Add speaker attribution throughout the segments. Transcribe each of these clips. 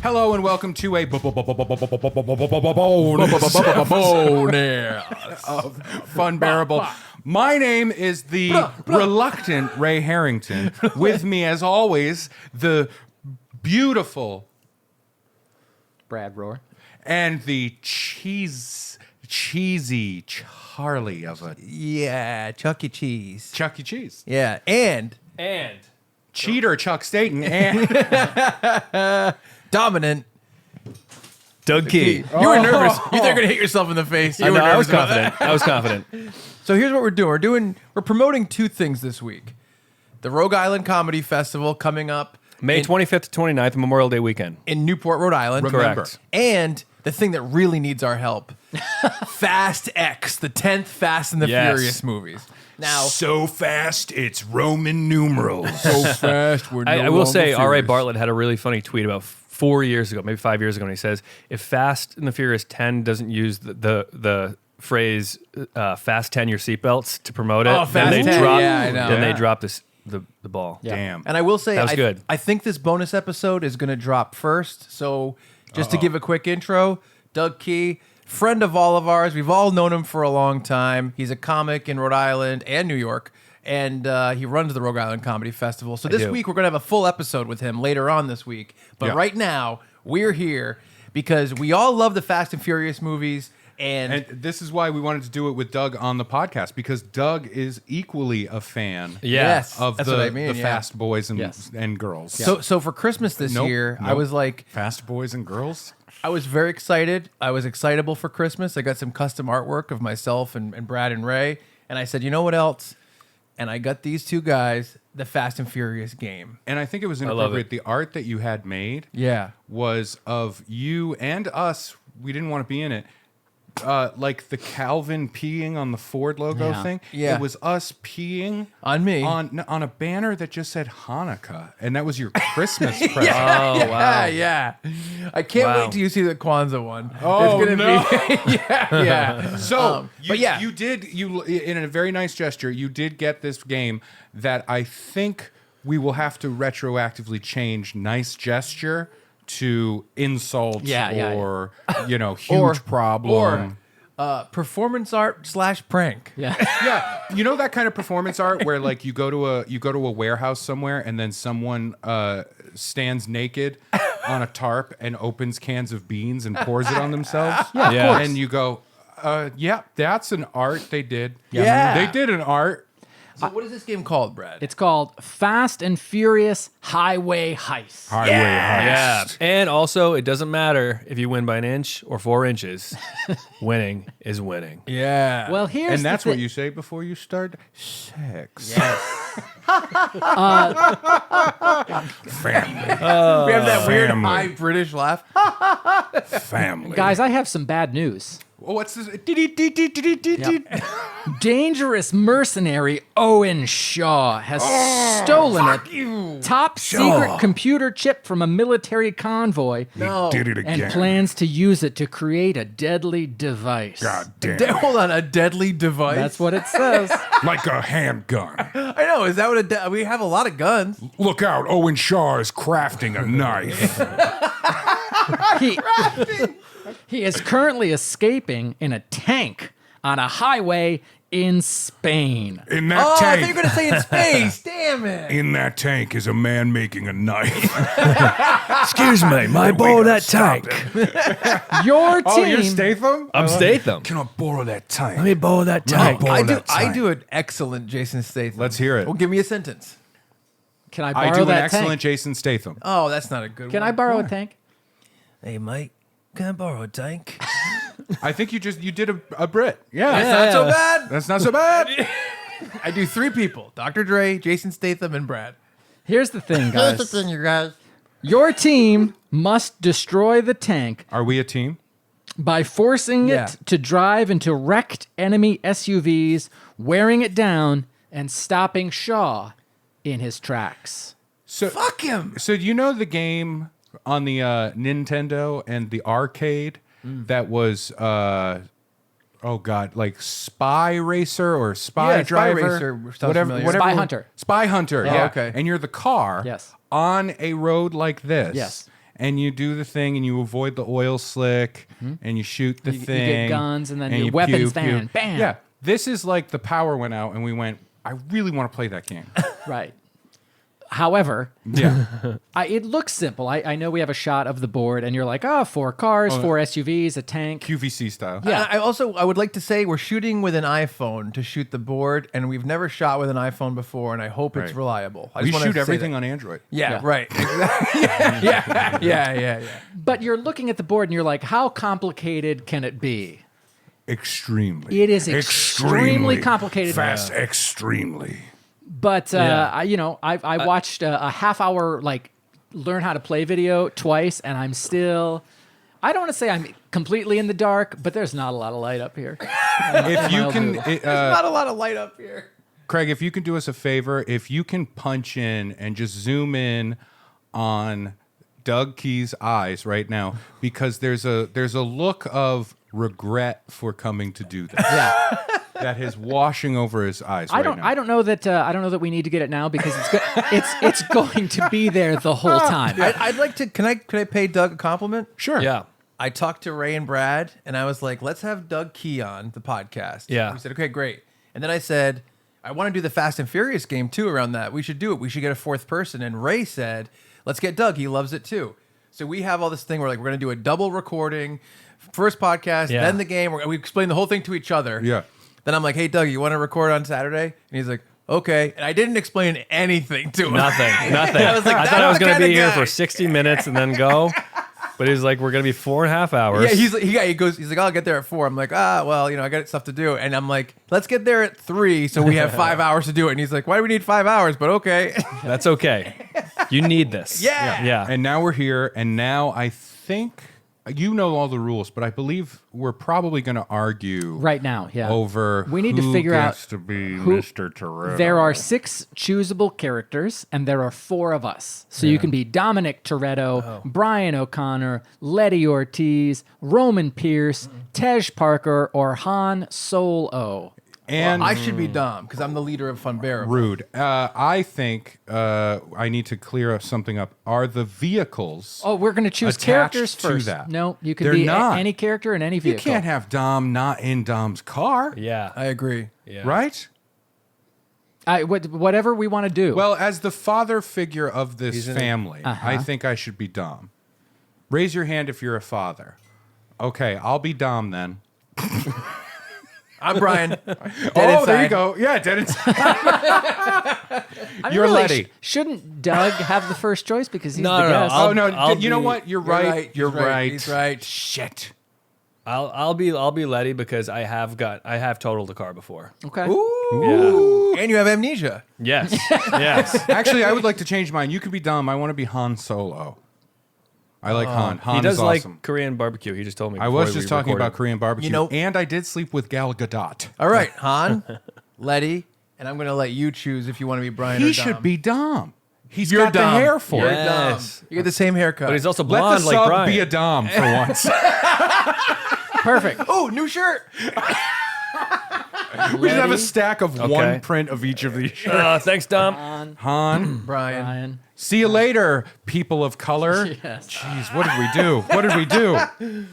Speaker 1: Hello and welcome to a bonus of Funbearable. My name is the reluctant Ray Harrington. With me, as always, the beautiful
Speaker 2: Brad Rohr.
Speaker 1: and the cheesy Charlie of a
Speaker 3: Yeah, Chuck E. Cheese.
Speaker 1: Chuck E. Cheese.
Speaker 3: Yeah, and
Speaker 1: Cheater Chuck Staten and
Speaker 3: dominant
Speaker 4: Doug Key.
Speaker 3: You were nervous. You thought you were gonna hit yourself in the face. You were
Speaker 4: I was
Speaker 3: nervous about that.
Speaker 4: confident. I was confident.
Speaker 3: So here's what we're doing. We're promoting two things this week: the Rogue Island Comedy Festival coming up
Speaker 4: May 25th to 29th, Memorial Day weekend.
Speaker 3: in Newport, Rhode Island.
Speaker 4: Correct.
Speaker 3: And the thing that really needs our help: Fast X, the 10th Fast and the
Speaker 4: Yes.
Speaker 3: Furious movies. Now,
Speaker 1: so fast it's Roman numerals.
Speaker 3: so fast. We're
Speaker 4: I will say, R.A. Bartlett had a really funny tweet about 4 years ago, maybe 5 years ago, and he says, if Fast and the Furious 10 doesn't use the phrase "fasten your seatbelts" to promote it,
Speaker 3: Oh,
Speaker 4: then they
Speaker 3: Fast 10,
Speaker 4: drop.
Speaker 3: yeah, I know.
Speaker 4: Then
Speaker 3: Yeah.
Speaker 4: they drop the ball.
Speaker 2: Yeah.
Speaker 1: Damn.
Speaker 3: And I will say,
Speaker 4: That was good.
Speaker 3: I think this bonus episode is going to drop first. So just to give a quick intro, Doug Key, friend of all of ours. We've all known him for a long time. He's a comic in Rhode Island and New York. And he runs the Rogue Island Comedy Festival. So this
Speaker 4: do.
Speaker 3: week, we're going to have a full episode with him later on this week. But
Speaker 1: Yeah.
Speaker 3: right now, we're here because we all love the Fast and Furious movies.
Speaker 1: And this is why we wanted to do it with Doug on the podcast, because Doug is equally a fan
Speaker 4: Yeah.
Speaker 3: Yes.
Speaker 1: of
Speaker 3: That's
Speaker 1: the,
Speaker 3: what I mean,
Speaker 1: the
Speaker 3: yeah.
Speaker 1: fast boys and,
Speaker 2: Yes.
Speaker 1: and girls.
Speaker 3: So for Christmas this year, I
Speaker 1: Nope.
Speaker 3: was like,
Speaker 1: Fast boys and girls?
Speaker 3: I was very excited. I was excitable for Christmas. I got some custom artwork of myself and Brad and Ray. And I said, you know what else? And I got these two guys, the Fast and Furious game.
Speaker 1: And I think it was
Speaker 4: love
Speaker 1: inappropriate.
Speaker 4: it.
Speaker 1: The art that you had made
Speaker 3: Yeah.
Speaker 1: was of you and us. We didn't want to be in it. Like the Calvin peeing on the Ford logo
Speaker 2: Yeah.
Speaker 1: thing.
Speaker 3: Yeah.
Speaker 1: It was us peeing
Speaker 3: On me.
Speaker 1: on a banner that just said Hanukkah, and that was your Christmas present.
Speaker 4: Oh, wow.
Speaker 3: Yeah. I can't
Speaker 4: Wow.
Speaker 3: wait till you see the Kwanzaa one.
Speaker 1: Oh,
Speaker 3: it's gonna
Speaker 1: no.
Speaker 3: be yeah.
Speaker 1: So,
Speaker 3: but yeah.
Speaker 1: you did in a very nice gesture. You did get this game that I think we will have to retroactively change nice gesture to insult
Speaker 2: Yeah.
Speaker 1: or huge problem.
Speaker 3: Or performance art / prank.
Speaker 2: Yeah.
Speaker 1: Yeah, you know that kind of performance art where like you go to a warehouse somewhere and then someone stands naked on a tarp and opens cans of beans and pours it on themselves.
Speaker 2: Yeah, of
Speaker 4: Yeah.
Speaker 2: course.
Speaker 1: And you go, yeah, that's an art they did.
Speaker 3: Yeah.
Speaker 1: They did an art.
Speaker 3: So what is this game called, Brad?
Speaker 2: It's called Fast and Furious Highway Heist.
Speaker 1: Highway
Speaker 4: Yeah.
Speaker 1: heist.
Speaker 4: And also, it doesn't matter if you win by an inch or 4 inches. Winning is winning.
Speaker 3: yeah.
Speaker 2: Well, here's
Speaker 1: And that's
Speaker 2: the
Speaker 1: what
Speaker 2: thi-
Speaker 1: you say before you start sex. Family.
Speaker 3: we have that weird
Speaker 1: family.
Speaker 3: high British laugh.
Speaker 1: Family.
Speaker 2: Guys, I have some bad news.
Speaker 1: Oh, what's this?
Speaker 2: Dangerous mercenary Owen Shaw has stolen a top secret computer chip from a military convoy
Speaker 3: No.
Speaker 1: Did it again.
Speaker 2: and plans to use it to create a deadly device.
Speaker 1: God damn.
Speaker 3: Hold on, a deadly device.
Speaker 2: That's what it says.
Speaker 1: Like a handgun.
Speaker 3: I know. Is that what we have a lot of guns?
Speaker 1: Look out, Owen Shaw is crafting a knife.
Speaker 2: He is currently escaping in a tank on a highway in Spain.
Speaker 1: In that
Speaker 3: Oh, I thought you
Speaker 1: tank.
Speaker 3: were going to say in space. Damn it.
Speaker 1: In that tank is a man making a knife.
Speaker 4: Excuse me, may I borrow that tank?
Speaker 2: Your team.
Speaker 1: Oh, you're Statham?
Speaker 4: I'm Statham.
Speaker 1: Can I borrow that tank?
Speaker 4: Let me borrow that
Speaker 1: Let me
Speaker 4: tank.
Speaker 1: borrow
Speaker 3: I do.
Speaker 1: that
Speaker 3: I
Speaker 1: tank.
Speaker 3: do an excellent Jason Statham.
Speaker 1: Let's hear it.
Speaker 3: Well, give me a sentence.
Speaker 2: Can I
Speaker 1: I
Speaker 2: borrow
Speaker 1: do an
Speaker 2: that
Speaker 1: excellent
Speaker 2: tank?
Speaker 1: Jason Statham.
Speaker 3: Oh, that's not a good one.
Speaker 2: Can I borrow a tank?
Speaker 3: Hey, Mike, can I borrow a tank?
Speaker 1: I think you did a Brit. Yeah.
Speaker 3: That's not so bad.
Speaker 1: That's not so bad.
Speaker 3: I do 3 people: Dr. Dre, Jason Statham, and Brad.
Speaker 2: Here's the thing, guys.
Speaker 3: you guys.
Speaker 2: Your team must destroy the tank
Speaker 1: Are we a team?
Speaker 2: by forcing
Speaker 3: Yeah.
Speaker 2: it to drive into wrecked enemy SUVs, wearing it down, and stopping Shaw in his tracks.
Speaker 1: So
Speaker 3: Fuck him.
Speaker 1: So do you know the game on the Nintendo and the arcade that was oh god, like Spy Racer or Spy
Speaker 3: Yeah, Spy
Speaker 1: Driver,
Speaker 3: Racer sounds familiar.
Speaker 2: Spy Hunter.
Speaker 1: Spy Hunter.
Speaker 3: Oh,
Speaker 1: Yeah.
Speaker 3: okay.
Speaker 1: And you're the car.
Speaker 2: Yes.
Speaker 1: On a road like this.
Speaker 2: Yes.
Speaker 1: and you do the thing, and you avoid the oil slick, and you shoot the
Speaker 2: You
Speaker 1: thing.
Speaker 2: get guns, and then your
Speaker 1: you
Speaker 2: weapons
Speaker 1: pew,
Speaker 2: van.
Speaker 1: pew.
Speaker 2: Bam.
Speaker 1: Yeah, this is like the power went out, and we went, I really want to play that game.
Speaker 2: Right. However,
Speaker 1: Yeah.
Speaker 2: it looks simple. I know we have a shot of the board, and you're like, 4 cars, 4 SUVs, a tank.
Speaker 1: QVC style.
Speaker 2: Yeah.
Speaker 3: I would like to say we're shooting with an iPhone to shoot the board, and we've never shot with an iPhone before, and I hope it's
Speaker 1: Right.
Speaker 3: reliable. I
Speaker 1: We
Speaker 3: just wanna
Speaker 1: shoot
Speaker 3: say
Speaker 1: everything
Speaker 3: that.
Speaker 1: on Android.
Speaker 3: Yeah,
Speaker 2: Yeah.
Speaker 3: right. Exactly. Yeah.
Speaker 2: But you're looking at the board, and you're like, how complicated can it be?
Speaker 1: Extremely.
Speaker 2: It is extremely complicated.
Speaker 1: Fast, extremely.
Speaker 2: But I watched a half-hour learn how to play video twice, and I'm still. I don't want to say I'm completely in the dark, but there's not a lot of light up here.
Speaker 1: If you can,
Speaker 3: Not a lot of light up here.
Speaker 1: Craig, if you can do us a favor, if you can punch in and just zoom in on Doug Key's eyes right now, because there's a look of regret for coming to do this.
Speaker 2: Yeah.
Speaker 1: That is washing over his eyes.
Speaker 2: I don't know that we need to get it now because it's going to be there the whole time.
Speaker 3: I'd like to. Can I pay Doug a compliment?
Speaker 1: Sure.
Speaker 4: Yeah.
Speaker 3: I talked to Ray and Brad, and I was like, let's have Doug Key on the podcast.
Speaker 4: Yeah.
Speaker 3: We said, okay, great. And then I said, I want to do the Fast and Furious game too around that. We should do it. We should get a 4th person. And Ray said, let's get Doug. He loves it too. So we have all this thing where we're going to do a double recording, first podcast,
Speaker 4: Yeah.
Speaker 3: then the game. We explain the whole thing to each other.
Speaker 1: Yeah.
Speaker 3: Then I'm like, hey, Doug, you want to record on Saturday? And he's like, okay. And I didn't explain anything to him.
Speaker 4: Nothing.
Speaker 3: I was like,
Speaker 4: I thought I was
Speaker 3: going to
Speaker 4: be here for 60 minutes and then go. But he's like, we're going to be 4.5 hours.
Speaker 3: Yeah, he's like, I'll get there at 4. I'm like, well, I got stuff to do. And I'm like, let's get there at 3 so we have 5 hours to do it. And he's like, why do we need 5 hours? But okay.
Speaker 4: That's okay. You need this.
Speaker 3: Yeah.
Speaker 4: Yeah.
Speaker 1: And now we're here, and now I think you know all the rules, but I believe we're probably going to argue
Speaker 2: Right now, yeah.
Speaker 1: over
Speaker 2: We need to
Speaker 1: who
Speaker 2: figure out
Speaker 1: gets to be
Speaker 2: who-
Speaker 1: Mr. Toretto.
Speaker 2: There are 6 choosable characters, and there are 4 of us. So you can be Dominic Toretto, Brian O'Connor, Letty Ortiz, Roman Pierce, Tej Parker, or Han Solo.
Speaker 1: and
Speaker 3: I should be Dom because I'm the leader of Funbearable.
Speaker 1: rude. I think I need to clear something up. Are the vehicles?
Speaker 2: Oh, we're going to choose
Speaker 1: attached
Speaker 2: characters
Speaker 1: to
Speaker 2: first.
Speaker 1: that?
Speaker 2: No, you can
Speaker 1: They're
Speaker 2: be
Speaker 1: not.
Speaker 2: any character in any
Speaker 1: You
Speaker 2: vehicle.
Speaker 1: can't have Dom not in Dom's car,
Speaker 4: Yeah.
Speaker 3: I agree.
Speaker 4: Yeah.
Speaker 1: right?
Speaker 2: Whatever we want to do.
Speaker 1: Well, as the father figure of this family, I think I should be Dom. Raise your hand if you're a father. Okay, I'll be Dom then.
Speaker 3: I'm Brian.
Speaker 1: There you go. Yeah, dead inside.
Speaker 2: I mean,
Speaker 1: you're
Speaker 2: really,
Speaker 1: Letty.
Speaker 2: Shouldn't Doug have the first choice because he's
Speaker 4: No,
Speaker 2: the
Speaker 4: no,
Speaker 2: guest?
Speaker 4: I'll-
Speaker 1: Oh no!
Speaker 4: I'll
Speaker 1: You know
Speaker 4: be-
Speaker 1: what? You're
Speaker 3: You're
Speaker 1: right.
Speaker 3: right.
Speaker 1: You're
Speaker 3: He's right.
Speaker 1: right.
Speaker 3: He's right.
Speaker 1: Shit.
Speaker 4: I'll be Letty because I have totaled a car before.
Speaker 2: Okay.
Speaker 3: Ooh. And you have amnesia.
Speaker 4: Yes. Yes.
Speaker 1: Actually, I would like to change mine. You could be Dom. I want to be Han Solo. I like Han. Han
Speaker 4: He does
Speaker 1: is awesome.
Speaker 4: like Korean barbecue. He just told me.
Speaker 1: I
Speaker 4: before
Speaker 1: was
Speaker 4: we
Speaker 1: just talking
Speaker 4: recorded.
Speaker 1: about Korean barbecue.
Speaker 3: You know-
Speaker 1: and I did sleep with Gal Gadot.
Speaker 3: All right, Han, Letty, and I'm going to let you choose if you want to be Brian or
Speaker 1: He
Speaker 3: Dom.
Speaker 1: should be Dom. He's
Speaker 3: You're
Speaker 1: got
Speaker 3: Dom.
Speaker 1: the hair for
Speaker 3: You're
Speaker 1: it.
Speaker 4: Yes.
Speaker 3: Dom. You get the same haircut.
Speaker 4: But he's also
Speaker 1: Let
Speaker 4: blonde
Speaker 1: the
Speaker 4: like
Speaker 1: sub
Speaker 4: Brian.
Speaker 1: be a Dom for once.
Speaker 2: Perfect.
Speaker 3: oh, new shirt.
Speaker 1: We should have a
Speaker 2: Letty,
Speaker 1: stack of
Speaker 4: Okay.
Speaker 1: one print of each of these shirts.
Speaker 4: Thanks, Dom.
Speaker 1: Han,
Speaker 3: Brian.
Speaker 2: Brian.
Speaker 1: see you later, people of color.
Speaker 2: Yes.
Speaker 1: Jeez, what did we do? What did we do?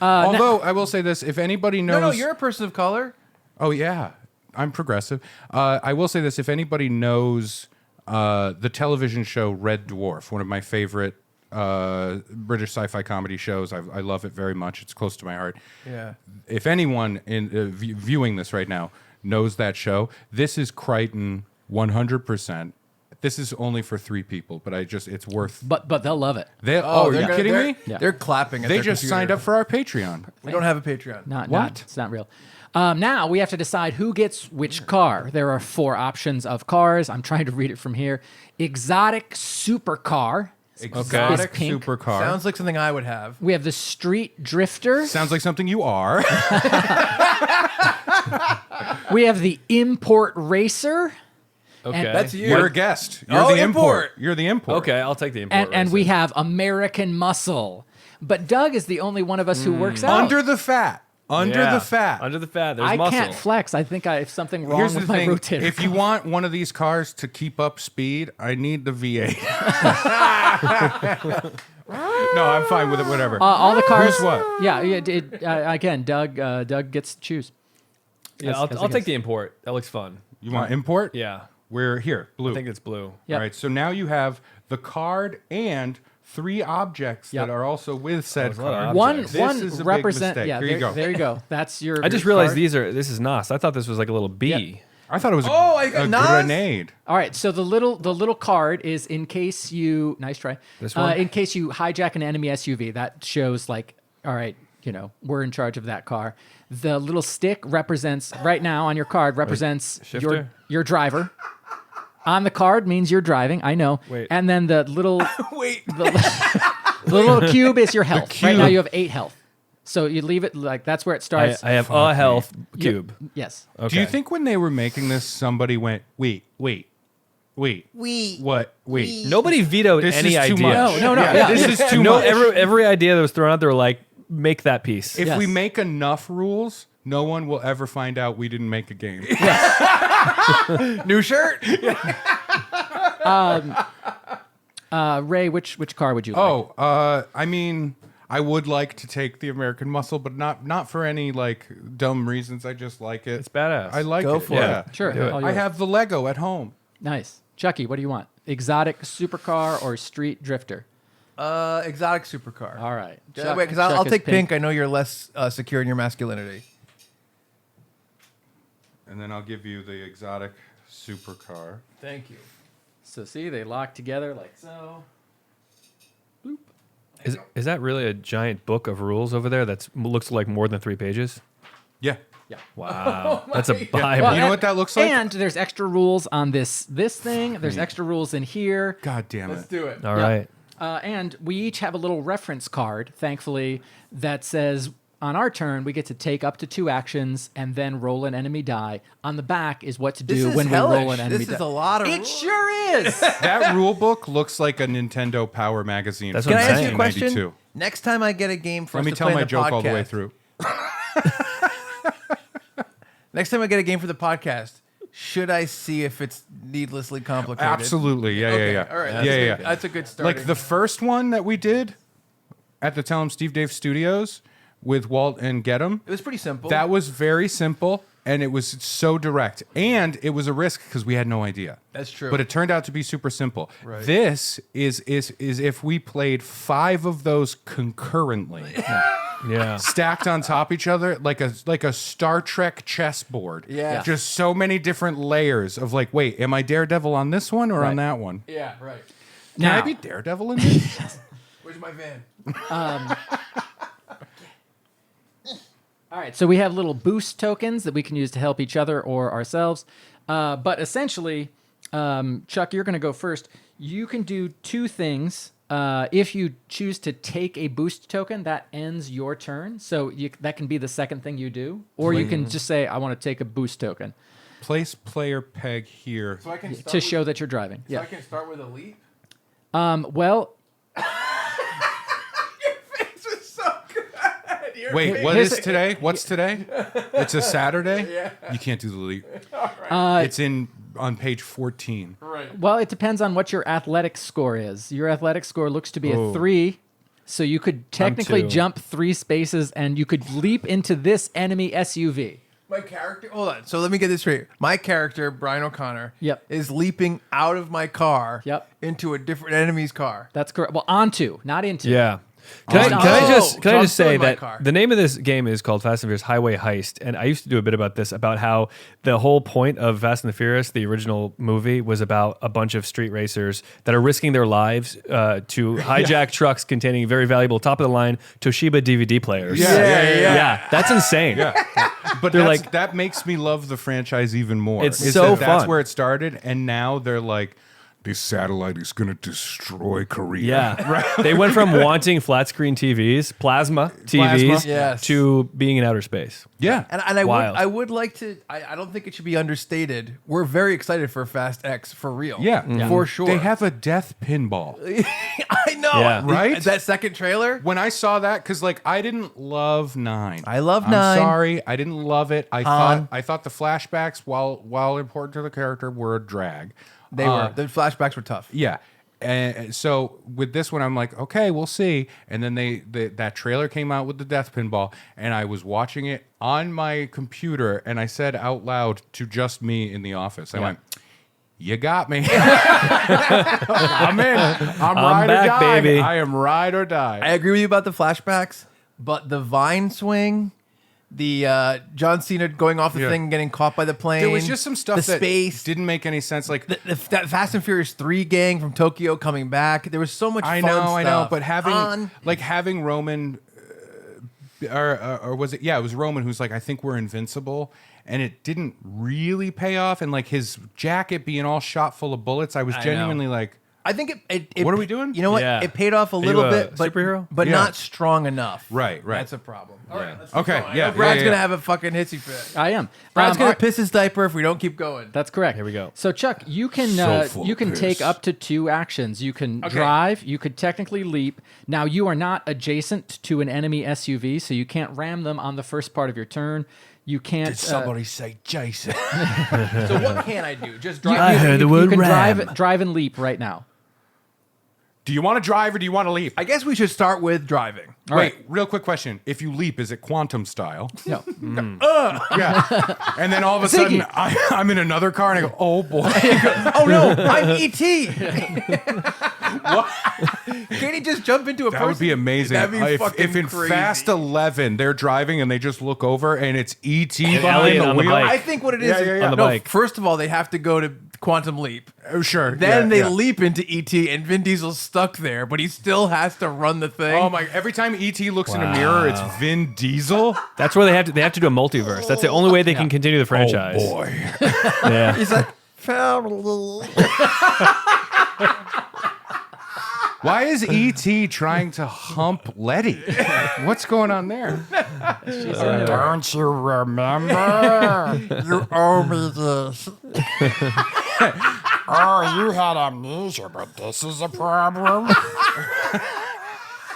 Speaker 1: Although I will say this, if anybody knows,
Speaker 3: No, you're a person of color.
Speaker 1: oh yeah, I'm progressive. I will say this, if anybody knows the television show Red Dwarf, one of my favorite British sci-fi comedy shows, I love it very much. It's close to my heart.
Speaker 3: Yeah.
Speaker 1: If anyone in viewing this right now knows that show, this is Crichton 100%. This is only for 3 people, but it's worth.
Speaker 2: But they'll love it.
Speaker 1: Are you kidding me?
Speaker 2: Yeah.
Speaker 3: They're clapping. At
Speaker 1: They
Speaker 3: their
Speaker 1: just
Speaker 3: computer.
Speaker 1: signed up for our Patreon.
Speaker 3: We don't have a Patreon.
Speaker 2: Not it's not real. Now we have to decide who gets which car. There are 4 options of cars. I'm trying to read it from here. Exotic supercar.
Speaker 1: Exotic
Speaker 2: pink.
Speaker 1: supercar.
Speaker 3: Sounds like something I would have.
Speaker 2: We have the street drifter.
Speaker 1: Sounds like something you are.
Speaker 2: We have the import racer.
Speaker 4: Okay.
Speaker 3: That's you.
Speaker 1: You're a guest. You're
Speaker 3: Oh,
Speaker 1: the import.
Speaker 3: import.
Speaker 1: You're the import.
Speaker 4: Okay, I'll take the import.
Speaker 2: And we have American muscle. But Doug is the only one of us who works out.
Speaker 1: Under the fat. Under
Speaker 4: Yeah.
Speaker 1: the fat.
Speaker 4: Under the fat. There's
Speaker 2: I
Speaker 4: muscle.
Speaker 2: can't flex. I think I have something wrong
Speaker 1: Here's
Speaker 2: with
Speaker 1: the
Speaker 2: my
Speaker 1: thing.
Speaker 2: rotator.
Speaker 1: If you want one of these cars to keep up speed, I need the V8. No, I'm fine with it. Whatever.
Speaker 2: All the cars.
Speaker 1: Who's what?
Speaker 2: Yeah. Again, Doug gets to choose.
Speaker 4: Yeah, I'll take the import. That looks fun.
Speaker 1: You want import?
Speaker 4: Yeah.
Speaker 1: We're here. Blue.
Speaker 4: I think it's blue.
Speaker 2: Yep.
Speaker 1: All right. So now you have the card and 3 objects
Speaker 2: Yep.
Speaker 1: that are also with said
Speaker 4: a lot of
Speaker 1: card.
Speaker 4: objects.
Speaker 2: One
Speaker 1: This is a big
Speaker 2: represent.
Speaker 1: mistake.
Speaker 2: Yeah.
Speaker 1: Here you go.
Speaker 2: There you go. That's your.
Speaker 4: I just
Speaker 2: your
Speaker 4: realized
Speaker 2: card.
Speaker 4: this is Nas. I thought this was like a little bee.
Speaker 2: Yep.
Speaker 1: I thought it was
Speaker 3: I got
Speaker 1: a
Speaker 3: Nas?
Speaker 1: grenade.
Speaker 2: All right, so the little card is in case you nice try.
Speaker 4: This one?
Speaker 2: In case you hijack an enemy SUV, that shows like, all right, we're in charge of that car. The little stick represents right now on your card represents
Speaker 4: shifter?
Speaker 2: your driver. On the card means you're driving. I know.
Speaker 4: Wait.
Speaker 2: And then the little
Speaker 3: Wait.
Speaker 2: the little cube is your health. Right
Speaker 1: cube.
Speaker 2: now you have 8 health. So you leave it like that's where it starts.
Speaker 4: I have a health cube.
Speaker 2: Yes.
Speaker 4: Okay.
Speaker 1: Do you think when they were making this, somebody went, wait, what? Wait.
Speaker 4: Nobody vetoed
Speaker 1: This
Speaker 4: any
Speaker 1: is too
Speaker 4: idea?
Speaker 1: much.
Speaker 2: No.
Speaker 1: Yeah,
Speaker 2: Yeah.
Speaker 1: this is too
Speaker 4: No,
Speaker 1: much.
Speaker 4: every idea that was thrown out there, like, make that piece.
Speaker 1: If
Speaker 2: Yes.
Speaker 1: we make enough rules, no one will ever find out we didn't make a game.
Speaker 3: New shirt.
Speaker 2: Ray, which car would you like?
Speaker 1: I mean, I would like to take the American Muscle, but not for any like dumb reasons. I just like it.
Speaker 4: It's badass.
Speaker 1: I like
Speaker 3: Go
Speaker 1: it.
Speaker 3: for
Speaker 1: yeah.
Speaker 3: it.
Speaker 2: Sure.
Speaker 4: Do it.
Speaker 2: all
Speaker 1: I
Speaker 2: yours.
Speaker 1: have the Lego at home.
Speaker 2: Nice. Chucky, what do you want? Exotic supercar or street drifter?
Speaker 3: Exotic supercar.
Speaker 2: All right.
Speaker 3: Wait, because I'll take pink. I know you're less secure in your masculinity.
Speaker 1: And then I'll give you the exotic supercar.
Speaker 3: Thank you.
Speaker 2: So see, they lock together like so.
Speaker 4: Is that really a giant book of rules over there that looks like more than 3 pages?
Speaker 1: Yeah.
Speaker 2: Yeah.
Speaker 4: Wow. That's a Bible.
Speaker 2: Well,
Speaker 1: You know what that looks like?
Speaker 2: And there's extra rules on this thing. There's extra rules in here.
Speaker 1: God damn it.
Speaker 3: Let's do it.
Speaker 4: All right.
Speaker 2: And we each have a little reference card, thankfully, that says on our turn we get to take up to 2 actions and then roll an enemy die. On the back is what to do
Speaker 3: This is
Speaker 2: when
Speaker 3: hellish.
Speaker 2: we roll an enemy
Speaker 3: This
Speaker 2: die.
Speaker 3: is a lot of
Speaker 2: It
Speaker 3: rules.
Speaker 2: sure is.
Speaker 1: That rule book looks like a Nintendo Power magazine.
Speaker 4: That's
Speaker 1: from
Speaker 4: what
Speaker 3: Can I
Speaker 4: I'm
Speaker 3: ask you a question?
Speaker 1: 1992.
Speaker 3: Next time I get a game for
Speaker 1: Let
Speaker 3: us
Speaker 1: me
Speaker 3: to
Speaker 1: tell
Speaker 3: play
Speaker 1: my
Speaker 3: in the
Speaker 1: joke
Speaker 3: podcast,
Speaker 1: all the way through.
Speaker 3: Next time I get a game for the podcast, should I see if it's needlessly complicated?
Speaker 1: Absolutely. Yeah,
Speaker 3: Okay,
Speaker 1: yeah, yeah.
Speaker 3: all right,
Speaker 1: Yeah,
Speaker 3: that's
Speaker 1: yeah,
Speaker 3: good.
Speaker 1: yeah.
Speaker 3: That's a good start.
Speaker 1: Like the first one that we did at the Tell 'em Steve Dave Studios with Walt and Get 'em,
Speaker 3: It was pretty simple.
Speaker 1: that was very simple and it was so direct. And it was a risk because we had no idea.
Speaker 3: That's true.
Speaker 1: But it turned out to be super simple.
Speaker 3: Right.
Speaker 1: This is if we played 5 of those concurrently.
Speaker 4: Yeah.
Speaker 1: Stacked on top each other like a Star Trek chessboard.
Speaker 3: Yeah.
Speaker 1: Just so many different layers of like, wait, am I Daredevil on this one or on that one?
Speaker 3: yeah, right.
Speaker 1: Can I
Speaker 2: Now-
Speaker 1: be Daredevil in this?
Speaker 3: Where's my van?
Speaker 2: All right, so we have little boost tokens that we can use to help each other or ourselves. But essentially, Chuck, you're going to go first. You can do 2 things. If you choose to take a boost token, that ends your turn. So that can be the second thing you do. Or you can just say, I want to take a boost token
Speaker 1: Place player peg here.
Speaker 3: So I can
Speaker 2: to show that you're driving.
Speaker 3: I can start with a leap.
Speaker 2: Well,
Speaker 3: This is so good.
Speaker 1: Wait, what
Speaker 2: Here's
Speaker 1: is today? What's today? It's a Saturday?
Speaker 3: Yeah.
Speaker 1: You can't do the leap.
Speaker 2: Uh,
Speaker 1: It's on page 14.
Speaker 3: Right.
Speaker 2: well, it depends on what your athletic score is. Your athletic score looks to be
Speaker 1: Oh.
Speaker 2: a 3. So you could technically
Speaker 4: 2.
Speaker 2: jump 3 spaces and you could leap into this enemy SUV.
Speaker 3: My character. Hold on. So let me get this straight. My character, Brian O'Connor,
Speaker 2: Yep.
Speaker 3: is leaping out of my car
Speaker 2: Yep.
Speaker 3: into a different enemy's car.
Speaker 2: That's correct. Well, onto, not into.
Speaker 4: Yeah. Can I
Speaker 2: Oh,
Speaker 4: just
Speaker 3: so I'm
Speaker 4: say
Speaker 3: still in my
Speaker 4: that
Speaker 3: car.
Speaker 4: the name of this game is called Fast and Furious Highway Heist, and I used to do a bit about this, about how the whole point of Fast and the Furious, the original movie, was about a bunch of street racers that are risking their lives to hijack trucks containing very valuable top of the line Toshiba DVD players.
Speaker 1: Yeah.
Speaker 4: That's insane.
Speaker 1: But
Speaker 4: They're
Speaker 1: that's,
Speaker 4: like-
Speaker 1: that makes me love the franchise even more.
Speaker 4: It's
Speaker 1: is
Speaker 4: so
Speaker 1: that That's
Speaker 4: fun.
Speaker 1: where it started, and now they're like, this satellite is going to destroy Korea.
Speaker 4: Yeah, they went from wanting flat screen TVs, plasma TVs,
Speaker 3: Yes.
Speaker 4: to being in outer space.
Speaker 1: Yeah.
Speaker 3: And I would,
Speaker 4: Wild.
Speaker 3: I would like to. I don't think it should be understated. We're very excited for Fast X for real.
Speaker 1: Yeah.
Speaker 3: for sure.
Speaker 1: They have a death pinball.
Speaker 3: I know.
Speaker 4: Yeah.
Speaker 1: Right?
Speaker 3: That second trailer.
Speaker 1: When I saw that, because like I didn't love 9.
Speaker 3: I love
Speaker 1: I'm
Speaker 3: 9.
Speaker 1: sorry, I didn't love it. I
Speaker 3: Han.
Speaker 1: thought the flashbacks, while important to the character, were a drag.
Speaker 3: They were. The flashbacks were tough.
Speaker 1: Yeah. And so with this one, I'm like, okay, we'll see. And then that trailer came out with the death pinball, and I was watching it on my computer, and I said out loud to just me in the office, I went, "You got me. I'm in. I'm ride
Speaker 4: back,
Speaker 1: or die.
Speaker 4: baby.
Speaker 1: I am ride or die."
Speaker 3: I agree with you about the flashbacks, but the vine swing, the John Cena going off the thing and getting caught by the plane.
Speaker 1: There was just some stuff
Speaker 3: the
Speaker 1: that
Speaker 3: space.
Speaker 1: didn't make any sense. Like
Speaker 3: That Fast and Furious 3 gang from Tokyo coming back. There was so much
Speaker 1: I
Speaker 3: fun
Speaker 1: know,
Speaker 3: stuff.
Speaker 1: I know, but having Roman, or was it? Yeah, it was Roman who's like, I think we're invincible, and it didn't really pay off. And like his jacket being all shot full of bullets, I was genuinely like,
Speaker 3: I think it
Speaker 1: what are we doing?
Speaker 3: You know what?
Speaker 4: Yeah.
Speaker 3: It paid off a little
Speaker 4: you a
Speaker 3: bit, but
Speaker 4: superhero?
Speaker 3: but
Speaker 1: Yeah.
Speaker 3: not strong enough.
Speaker 1: Right.
Speaker 3: That's a problem. All right, let's keep
Speaker 1: Okay,
Speaker 3: going. I
Speaker 1: yeah,
Speaker 3: know Brad's
Speaker 1: yeah.
Speaker 3: gonna have a fucking hissy fit.
Speaker 2: I am.
Speaker 3: Brad's gonna
Speaker 2: all right.
Speaker 3: piss his diaper if we don't keep going.
Speaker 2: That's correct.
Speaker 4: Here we go.
Speaker 2: So Chuck, you can
Speaker 1: full
Speaker 2: you
Speaker 1: of
Speaker 2: can take
Speaker 1: piss.
Speaker 2: up to 2 actions. You can drive. You could technically leap. Now you are not adjacent to an enemy SUV, so you can't ram them on the first part of your turn. You can't.
Speaker 1: say Jason?
Speaker 3: So what can I do? Just
Speaker 2: you,
Speaker 3: drive.
Speaker 4: I heard the word
Speaker 2: you can
Speaker 4: ram.
Speaker 2: drive and leap right now.
Speaker 1: Do you want to drive or do you want to leap?
Speaker 3: I guess we should start with driving.
Speaker 2: All
Speaker 1: Wait,
Speaker 2: right.
Speaker 1: real quick question. If you leap, is it quantum style?
Speaker 2: No.
Speaker 1: Yeah. And then all of a sudden, I'm in another car and I go, oh boy.
Speaker 3: Oh no, I'm ET. Can't he just jump into a person?
Speaker 1: That would be amazing.
Speaker 3: That'd be
Speaker 1: if in
Speaker 3: crazy.
Speaker 1: Fast 11 they're driving and they just look over and it's ET behind
Speaker 4: Elliot
Speaker 1: the
Speaker 4: on the
Speaker 1: wheel.
Speaker 4: bike.
Speaker 3: I think what it is,
Speaker 1: Yeah.
Speaker 4: On the
Speaker 3: no,
Speaker 4: bike.
Speaker 3: first of all, they have to go to Quantum Leap.
Speaker 1: Oh, sure.
Speaker 3: Then
Speaker 1: yeah,
Speaker 3: they
Speaker 1: yeah.
Speaker 3: leap into ET, and Vin Diesel's stuck there, but he still has to run the thing.
Speaker 1: Oh my! Every time ET looks in a mirror, it's Vin Diesel.
Speaker 4: That's where they have to do a multiverse. That's the only way they can continue the franchise.
Speaker 1: Oh boy!
Speaker 4: Yeah.
Speaker 3: He's like,
Speaker 1: Why is ET trying to hump Letty? What's going on there?
Speaker 5: Don't you remember? You owe me this. Oh, you had amnesia, but this is a problem.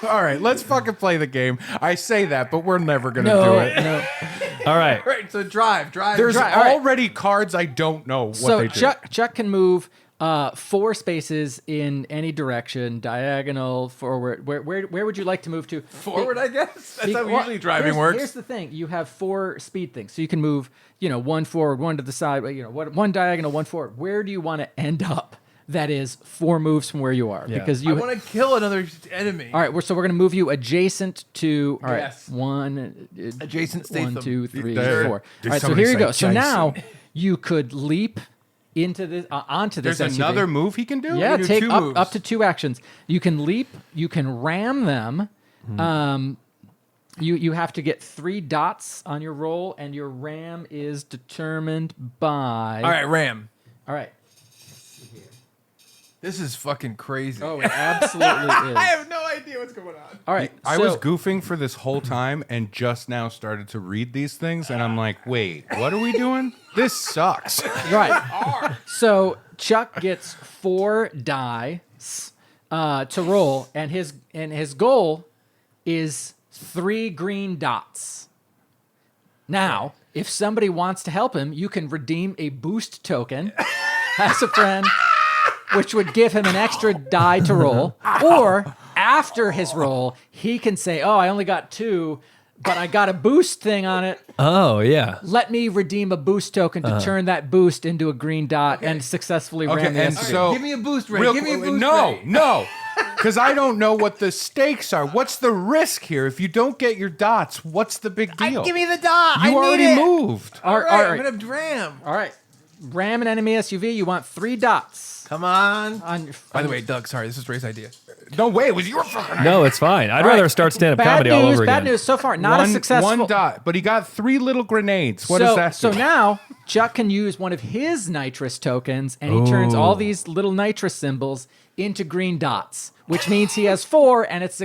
Speaker 1: All right, let's fucking play the game. I say that, but we're never gonna do
Speaker 2: No.
Speaker 1: it.
Speaker 2: No.
Speaker 4: All right.
Speaker 3: right, so drive.
Speaker 1: There's
Speaker 3: drive. All right.
Speaker 1: already cards I don't know what
Speaker 2: So
Speaker 1: they do.
Speaker 2: Chuck can move 4 spaces in any direction, diagonal, forward. Where would you like to move to?
Speaker 3: Forward, I guess. That's how
Speaker 2: Well,
Speaker 3: usually driving
Speaker 2: here's,
Speaker 3: works.
Speaker 2: Here's the thing: you have 4 speed things, so you can move, 1 forward, 1 to the side, 1 diagonal, 1 forward. Where do you want to end up? That is 4 moves from where you are,
Speaker 4: Yeah.
Speaker 2: because
Speaker 3: I
Speaker 2: you.
Speaker 3: want to kill another enemy.
Speaker 2: All right, so we're going to move you adjacent to. All right,
Speaker 3: Yes.
Speaker 2: 1,
Speaker 3: Adjacent
Speaker 2: 1,
Speaker 3: Statham.
Speaker 2: 2, 3,
Speaker 1: There.
Speaker 2: 4.
Speaker 1: Did
Speaker 2: All right, so
Speaker 1: somebody
Speaker 2: here you
Speaker 1: say
Speaker 2: go. So
Speaker 1: Jason?
Speaker 2: now you could leap into this onto this.
Speaker 1: There's
Speaker 2: SUV.
Speaker 1: another move he can do.
Speaker 2: Yeah,
Speaker 3: do
Speaker 2: take
Speaker 3: 2
Speaker 2: up,
Speaker 3: moves.
Speaker 2: up to 2 actions. You can leap. You can ram them. You have to get 3 dots on your roll, and your ram is determined by.
Speaker 3: All right, Ram.
Speaker 2: All right.
Speaker 3: This is fucking crazy.
Speaker 2: Oh, it absolutely is.
Speaker 3: I have no idea what's going on.
Speaker 2: All right.
Speaker 1: I
Speaker 2: so-
Speaker 1: was goofing for this whole time and just now started to read these things, and I'm like, wait, what are we doing? This sucks.
Speaker 2: Right. So Chuck gets 4 dice to roll, and his goal is 3 green dots. Now, if somebody wants to help him, you can redeem a boost token as a friend, which would give him an extra die to roll. Or after his roll, he can say, "Oh, I only got 2, but I got a boost thing on it.
Speaker 4: Oh, yeah.
Speaker 2: Let me redeem a boost token to turn that boost into a green dot and successfully
Speaker 1: Okay,
Speaker 2: ram the
Speaker 1: and
Speaker 2: SUV."
Speaker 1: so
Speaker 3: Give me a boost, Ray.
Speaker 1: real
Speaker 3: Give me a
Speaker 1: quick-
Speaker 3: boost,
Speaker 1: no,
Speaker 3: Ray.
Speaker 1: no, because I don't know what the stakes are. What's the risk here? If you don't get your dots, what's the big deal?
Speaker 3: Give me the dot. I
Speaker 1: you
Speaker 3: need
Speaker 1: already
Speaker 3: it.
Speaker 1: moved.
Speaker 2: All
Speaker 3: All
Speaker 2: right,
Speaker 3: right,
Speaker 2: all right.
Speaker 3: I'm gonna ram.
Speaker 2: All right. Ram an enemy SUV. You want 3 dots
Speaker 3: Come on.
Speaker 2: on your.
Speaker 3: By the way, Doug, sorry, this is Ray's idea.
Speaker 1: No way, it was your fucking idea.
Speaker 4: No, it's fine. I'd rather start stand-up
Speaker 2: bad
Speaker 4: comedy
Speaker 2: news,
Speaker 4: all over again.
Speaker 2: Bad news so far. Not a successful.
Speaker 1: 1 dot, but he got 3 little grenades. What
Speaker 2: so,
Speaker 1: does that do?
Speaker 2: So now Chuck can use one of his nitrous tokens, and he turns all these little nitrous symbols into green dots, which means he has 4, and it's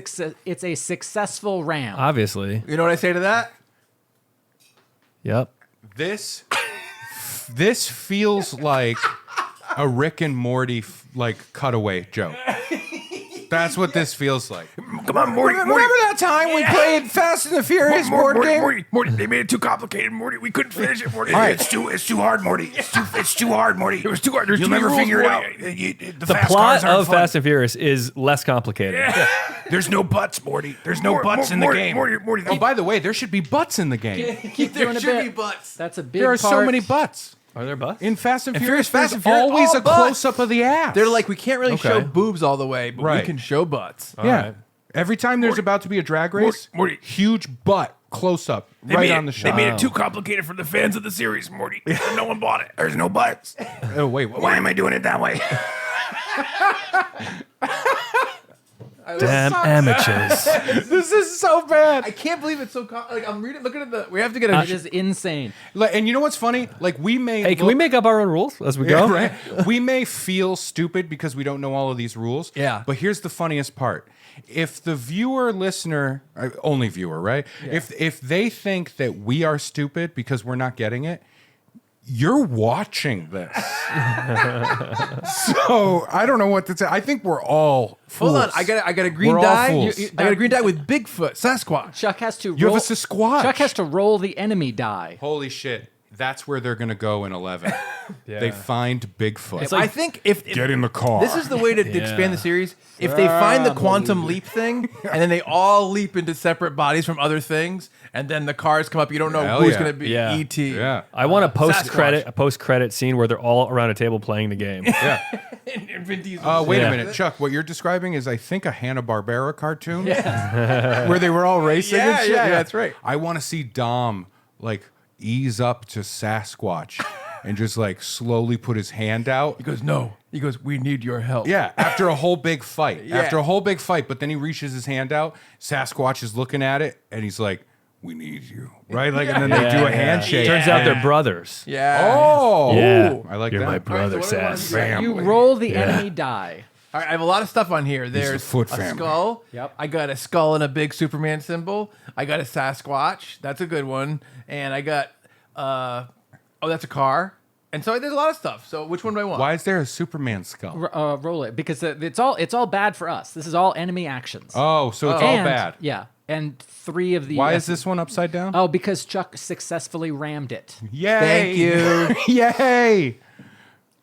Speaker 2: a successful ram.
Speaker 4: Obviously.
Speaker 3: You know what I say to that?
Speaker 4: Yep.
Speaker 1: This feels like a Rick and Morty like cutaway joke. That's what this feels like.
Speaker 5: Come on, Morty.
Speaker 3: Remember that time we played Fast and the Furious board game?
Speaker 5: Morty, they made it too complicated, Morty. We couldn't finish it, Morty.
Speaker 1: All right.
Speaker 5: It's too hard, Morty. It's too hard, Morty. It was too hard. You'll
Speaker 3: too many
Speaker 5: never
Speaker 3: rules,
Speaker 5: figure it out.
Speaker 3: Morty.
Speaker 5: The
Speaker 4: The
Speaker 5: fast
Speaker 4: plot
Speaker 5: cars aren't
Speaker 4: of
Speaker 5: fun.
Speaker 4: Fast and Furious is less complicated.
Speaker 5: There's no butts, Morty. There's no butts in the game. Morty,
Speaker 1: Oh, by the way, there should be butts in the game.
Speaker 2: Keep doing a
Speaker 3: should
Speaker 2: bit.
Speaker 3: be butts.
Speaker 2: That's a big
Speaker 1: There are
Speaker 2: part.
Speaker 1: so many butts.
Speaker 4: Are there butts?
Speaker 1: In Fast and
Speaker 3: And
Speaker 1: Furious,
Speaker 3: Fast
Speaker 1: there's
Speaker 3: and Furious,
Speaker 1: always
Speaker 3: all
Speaker 1: a
Speaker 3: butts.
Speaker 1: close-up of the ass.
Speaker 3: They're like, we can't really show
Speaker 4: Okay.
Speaker 3: boobs all the way, but
Speaker 1: Right.
Speaker 3: we can show butts.
Speaker 1: yeah.
Speaker 4: right.
Speaker 1: Every time there's about to be a drag race,
Speaker 5: Morty.
Speaker 1: huge butt close-up right on the shot.
Speaker 5: They made it too complicated for the fans of the series, Morty. No one bought it. There's no butts.
Speaker 1: Oh, wait,
Speaker 5: Why am I doing it that way?
Speaker 4: Damn amateurs.
Speaker 1: this is so bad.
Speaker 3: I can't believe it's so like I'm reading, looking at the. We have to get a.
Speaker 2: It is insane.
Speaker 1: And you know what's funny? Like, we may
Speaker 4: Hey, can we make up our own rules as we go?
Speaker 1: right? We may feel stupid because we don't know all of these rules.
Speaker 3: Yeah.
Speaker 1: But here's the funniest part. If the viewer, listener, only viewer, right? If they think that we are stupid because we're not getting it, you're watching this. So I don't know what to say. I think we're all fools.
Speaker 3: Hold on, I got a green
Speaker 1: We're all
Speaker 3: die.
Speaker 1: fools.
Speaker 3: I got a green die with Bigfoot, Sasquatch.
Speaker 2: Chuck has to.
Speaker 1: You have
Speaker 2: roll,
Speaker 1: a Sasquatch.
Speaker 2: Chuck has to roll the enemy die.
Speaker 1: Holy shit. That's where they're going to go in 11. They find Bigfoot.
Speaker 3: I think if
Speaker 5: Get in the car.
Speaker 3: this is the way to expand the series. If they find the quantum leap thing, and then they all leap into separate bodies from other things, and then the cars come up, you don't know
Speaker 1: Hell
Speaker 3: who's
Speaker 1: yeah.
Speaker 3: going to be
Speaker 4: Yeah.
Speaker 3: E.T.
Speaker 1: Yeah.
Speaker 4: I want a
Speaker 3: Sasquatch.
Speaker 4: post-credit scene where they're all around a table playing the game.
Speaker 1: Yeah.
Speaker 3: And Vin Diesel.
Speaker 1: Wait
Speaker 4: Yeah.
Speaker 1: a minute, Chuck. What you're describing is, I think, a Hanna-Barbera cartoon where they were all racing and
Speaker 3: Yeah,
Speaker 1: shit.
Speaker 3: yeah, that's right.
Speaker 1: I want to see Dom like ease up to Sasquatch and just like slowly put his hand out.
Speaker 3: He goes, no. He goes, we need your help.
Speaker 1: Yeah, after a whole big fight.
Speaker 3: Yeah.
Speaker 1: After a whole big fight, but then he reaches his hand out. Sasquatch is looking at it, and he's like, "We need you," right? Like, and then they do a handshake.
Speaker 4: Turns out they're brothers.
Speaker 3: Yeah.
Speaker 1: Oh,
Speaker 4: Yeah.
Speaker 1: I like
Speaker 4: You're
Speaker 1: that.
Speaker 4: my brother,
Speaker 3: All right, so what do I
Speaker 4: Sass.
Speaker 3: wanna do?
Speaker 2: You roll the enemy die.
Speaker 3: All right, I have a lot of stuff on here. There's
Speaker 1: Foot
Speaker 3: a
Speaker 1: family.
Speaker 3: skull.
Speaker 2: Yep.
Speaker 3: I got a skull and a big Superman symbol. I got a Sasquatch. That's a good one. And I got, that's a car. And so there's a lot of stuff. So which one do I want?
Speaker 1: Why is there a Superman skull?
Speaker 2: Roll it because it's all bad for us. This is all enemy actions.
Speaker 1: Oh, so it's all
Speaker 2: And-
Speaker 1: bad.
Speaker 2: Yeah, and 3 of the.
Speaker 1: Why is this one upside down?
Speaker 2: Oh, because Chuck successfully rammed it.
Speaker 1: Yay!
Speaker 3: Thank you.
Speaker 1: Yay!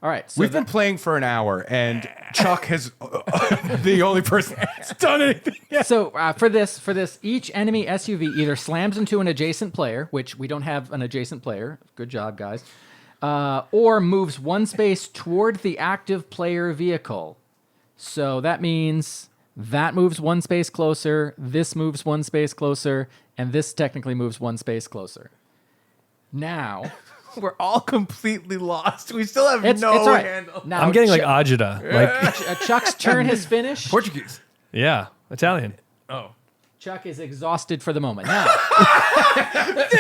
Speaker 2: All right, so
Speaker 1: We've been playing for an hour, and Chuck has the only person that's done anything.
Speaker 2: So for this, each enemy SUV either slams into an adjacent player, which we don't have an adjacent player. Good job, guys. Or moves 1 space toward the active player vehicle. So that means that moves 1 space closer, this moves 1 space closer, and this technically moves 1 space closer. Now,
Speaker 3: We're all completely lost. We still have
Speaker 2: it's
Speaker 3: no
Speaker 2: all right.
Speaker 3: handle.
Speaker 2: Now,
Speaker 4: I'm getting like Ajita. Like,
Speaker 2: Chuck's turn has finished.
Speaker 3: Portuguese.
Speaker 4: yeah, Italian.
Speaker 3: Oh.
Speaker 2: Chuck is exhausted for the moment. Now,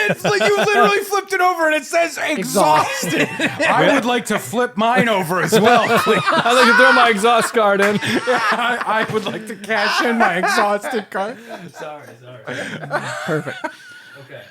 Speaker 1: It's like you literally flipped it over, and it says exhausted. I would like to flip mine over as well, please.
Speaker 4: I'd like to throw my exhaust card in.
Speaker 1: I would like to cash in my exhausted card.
Speaker 4: Sorry.
Speaker 2: perfect.
Speaker 4: Okay.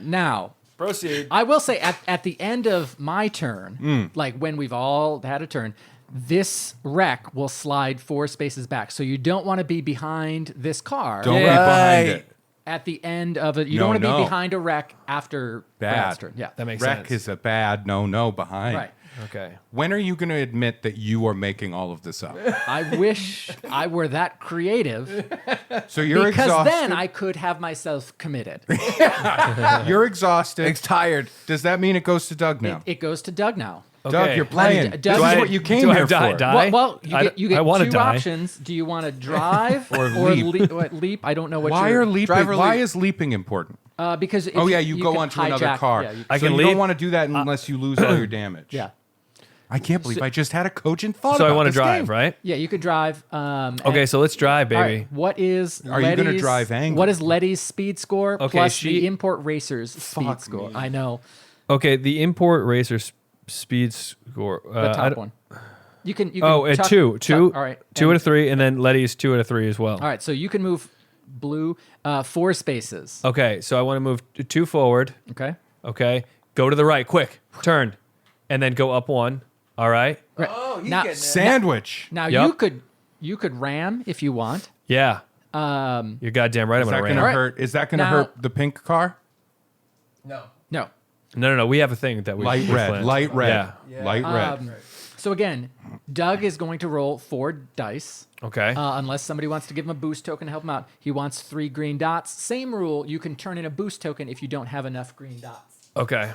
Speaker 2: Now,
Speaker 4: Proceed.
Speaker 2: I will say at the end of my turn, like when we've all had a turn, this wreck will slide 4 spaces back. So you don't want to be behind this car
Speaker 1: Don't be
Speaker 3: Yeah.
Speaker 1: behind
Speaker 3: Right.
Speaker 1: it.
Speaker 2: at the end of it. You
Speaker 1: No,
Speaker 2: don't want to
Speaker 1: no.
Speaker 2: be behind a wreck after Brad's
Speaker 1: Bad.
Speaker 2: turn. Yeah,
Speaker 4: That makes
Speaker 1: Wreck
Speaker 4: sense.
Speaker 1: is a bad no behind.
Speaker 2: right.
Speaker 4: Okay.
Speaker 1: When are you going to admit that you are making all of this up?
Speaker 2: I wish I were that creative
Speaker 1: So you're
Speaker 2: because
Speaker 1: exhausted.
Speaker 2: then I could have myself committed.
Speaker 1: You're exhausted.
Speaker 3: It's tired.
Speaker 1: Does that mean it goes to Doug now?
Speaker 2: It goes to Doug now.
Speaker 1: Doug,
Speaker 4: Okay.
Speaker 1: you're playing.
Speaker 2: Doug,
Speaker 1: This
Speaker 2: do
Speaker 1: is
Speaker 2: I-
Speaker 1: what you came
Speaker 4: do I
Speaker 1: here
Speaker 4: die-
Speaker 1: for.
Speaker 4: die?
Speaker 2: Well, you
Speaker 4: I-
Speaker 2: get, you get
Speaker 4: I wanna
Speaker 2: 2
Speaker 4: die.
Speaker 2: options. Do you want to drive
Speaker 1: Or leap.
Speaker 2: leap? I don't know what.
Speaker 1: Why
Speaker 2: you're,
Speaker 1: are leaping?
Speaker 3: driver
Speaker 1: Why
Speaker 3: leap.
Speaker 1: is leaping important?
Speaker 2: Because if
Speaker 1: Oh yeah, you go
Speaker 2: can
Speaker 1: onto another
Speaker 2: hijack-
Speaker 1: car.
Speaker 2: Yeah, you-
Speaker 4: I
Speaker 1: so
Speaker 4: can
Speaker 1: you don't
Speaker 4: leap.
Speaker 1: want to do that unless you lose all your damage.
Speaker 2: yeah.
Speaker 1: I can't believe I just had a cogent thought.
Speaker 4: So I
Speaker 1: about
Speaker 4: want to
Speaker 1: this
Speaker 4: drive,
Speaker 1: game.
Speaker 4: right?
Speaker 2: Yeah, you could drive.
Speaker 4: Okay, so let's drive,
Speaker 2: all
Speaker 4: baby.
Speaker 2: right, what is
Speaker 1: Are you gonna
Speaker 2: Letty's-
Speaker 1: drive angry?
Speaker 2: What is Letty's speed score
Speaker 4: Okay,
Speaker 2: plus
Speaker 4: she-
Speaker 2: the import racer's speed
Speaker 1: Fuck
Speaker 2: score?
Speaker 1: me.
Speaker 2: I know
Speaker 4: Okay, the import racer speed score.
Speaker 2: the
Speaker 4: I
Speaker 2: top
Speaker 4: don't-
Speaker 2: one. You can.
Speaker 4: Oh,
Speaker 2: Chuck-
Speaker 4: two.
Speaker 2: Chuck- all right.
Speaker 4: 2
Speaker 2: and-
Speaker 4: out of 3, and then Letty's 2 out of 3 as well.
Speaker 2: All right, so you can move blue 4 spaces.
Speaker 4: Okay, so I want to move 2 forward.
Speaker 2: Okay.
Speaker 4: Okay, go to the right, quick, turn, and then go up 1. All right.
Speaker 2: Right.
Speaker 3: Oh, he's
Speaker 2: Now-
Speaker 3: getting there.
Speaker 1: Sandwich.
Speaker 2: Now
Speaker 4: Yep.
Speaker 2: You could ram if you want.
Speaker 4: Yeah. You're goddamn right. I'm
Speaker 1: Is that
Speaker 4: gonna
Speaker 1: going to
Speaker 4: ram.
Speaker 1: hurt? Is that going to
Speaker 2: Now-
Speaker 1: hurt the pink car?
Speaker 3: No.
Speaker 2: No.
Speaker 4: No. We have a thing that we
Speaker 1: Light
Speaker 4: we
Speaker 1: red.
Speaker 4: planned.
Speaker 1: Light red.
Speaker 4: Yeah.
Speaker 1: Light red.
Speaker 2: So again, Doug is going to roll 4 dice.
Speaker 4: Okay.
Speaker 2: Unless somebody wants to give him a boost token to help him out. He wants 3 green dots. Same rule. You can turn in a boost token if you don't have enough green dots.
Speaker 4: Okay.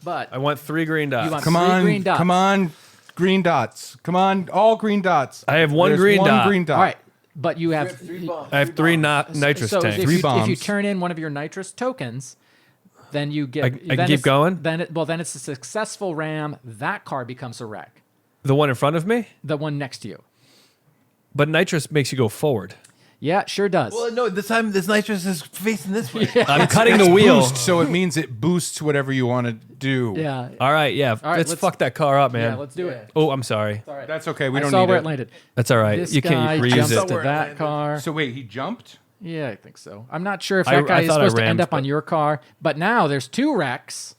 Speaker 2: But
Speaker 4: I want 3 green dots.
Speaker 2: You want-
Speaker 1: Come
Speaker 2: 3
Speaker 1: on.
Speaker 2: green dots.
Speaker 1: Come on. Green dots. Come on. All green dots.
Speaker 4: I have one
Speaker 1: There's
Speaker 4: green
Speaker 1: one
Speaker 4: dot.
Speaker 1: green dot.
Speaker 2: all right, but you have
Speaker 4: I have 3 nitrous
Speaker 2: so
Speaker 4: tanks.
Speaker 2: if
Speaker 1: Three
Speaker 2: you, if you
Speaker 1: bombs.
Speaker 2: turn in one of your nitrous tokens, then you get.
Speaker 4: I can
Speaker 2: then
Speaker 4: keep
Speaker 2: it's-
Speaker 4: going?
Speaker 2: Then it's a successful ram. That car becomes a wreck.
Speaker 4: The one in front of me?
Speaker 2: The one next to you.
Speaker 4: But nitrous makes you go forward.
Speaker 2: Yeah, it sure does.
Speaker 3: Well, no, this time this nitrous is facing this way.
Speaker 4: I'm cutting the
Speaker 1: It's
Speaker 4: wheel.
Speaker 1: boost, so it means it boosts whatever you want to do.
Speaker 2: yeah.
Speaker 4: All right, yeah.
Speaker 2: right,
Speaker 4: let's
Speaker 2: let's-
Speaker 4: fuck that car up, man.
Speaker 2: Yeah, let's do it.
Speaker 4: Oh, I'm sorry.
Speaker 2: All right.
Speaker 1: That's okay. We
Speaker 2: I
Speaker 1: don't
Speaker 2: saw
Speaker 1: need
Speaker 2: where
Speaker 1: it.
Speaker 2: it landed.
Speaker 4: That's all right.
Speaker 2: This
Speaker 4: You
Speaker 2: guy
Speaker 4: can't reuse
Speaker 2: jumps
Speaker 4: it.
Speaker 2: to that car.
Speaker 1: So wait, he jumped?
Speaker 2: Yeah, I think so. I'm not sure if
Speaker 4: I
Speaker 2: that guy is
Speaker 4: thought I
Speaker 2: supposed to end
Speaker 4: rammed,
Speaker 2: up on
Speaker 4: but-
Speaker 2: your car, but now there's 2 wrecks.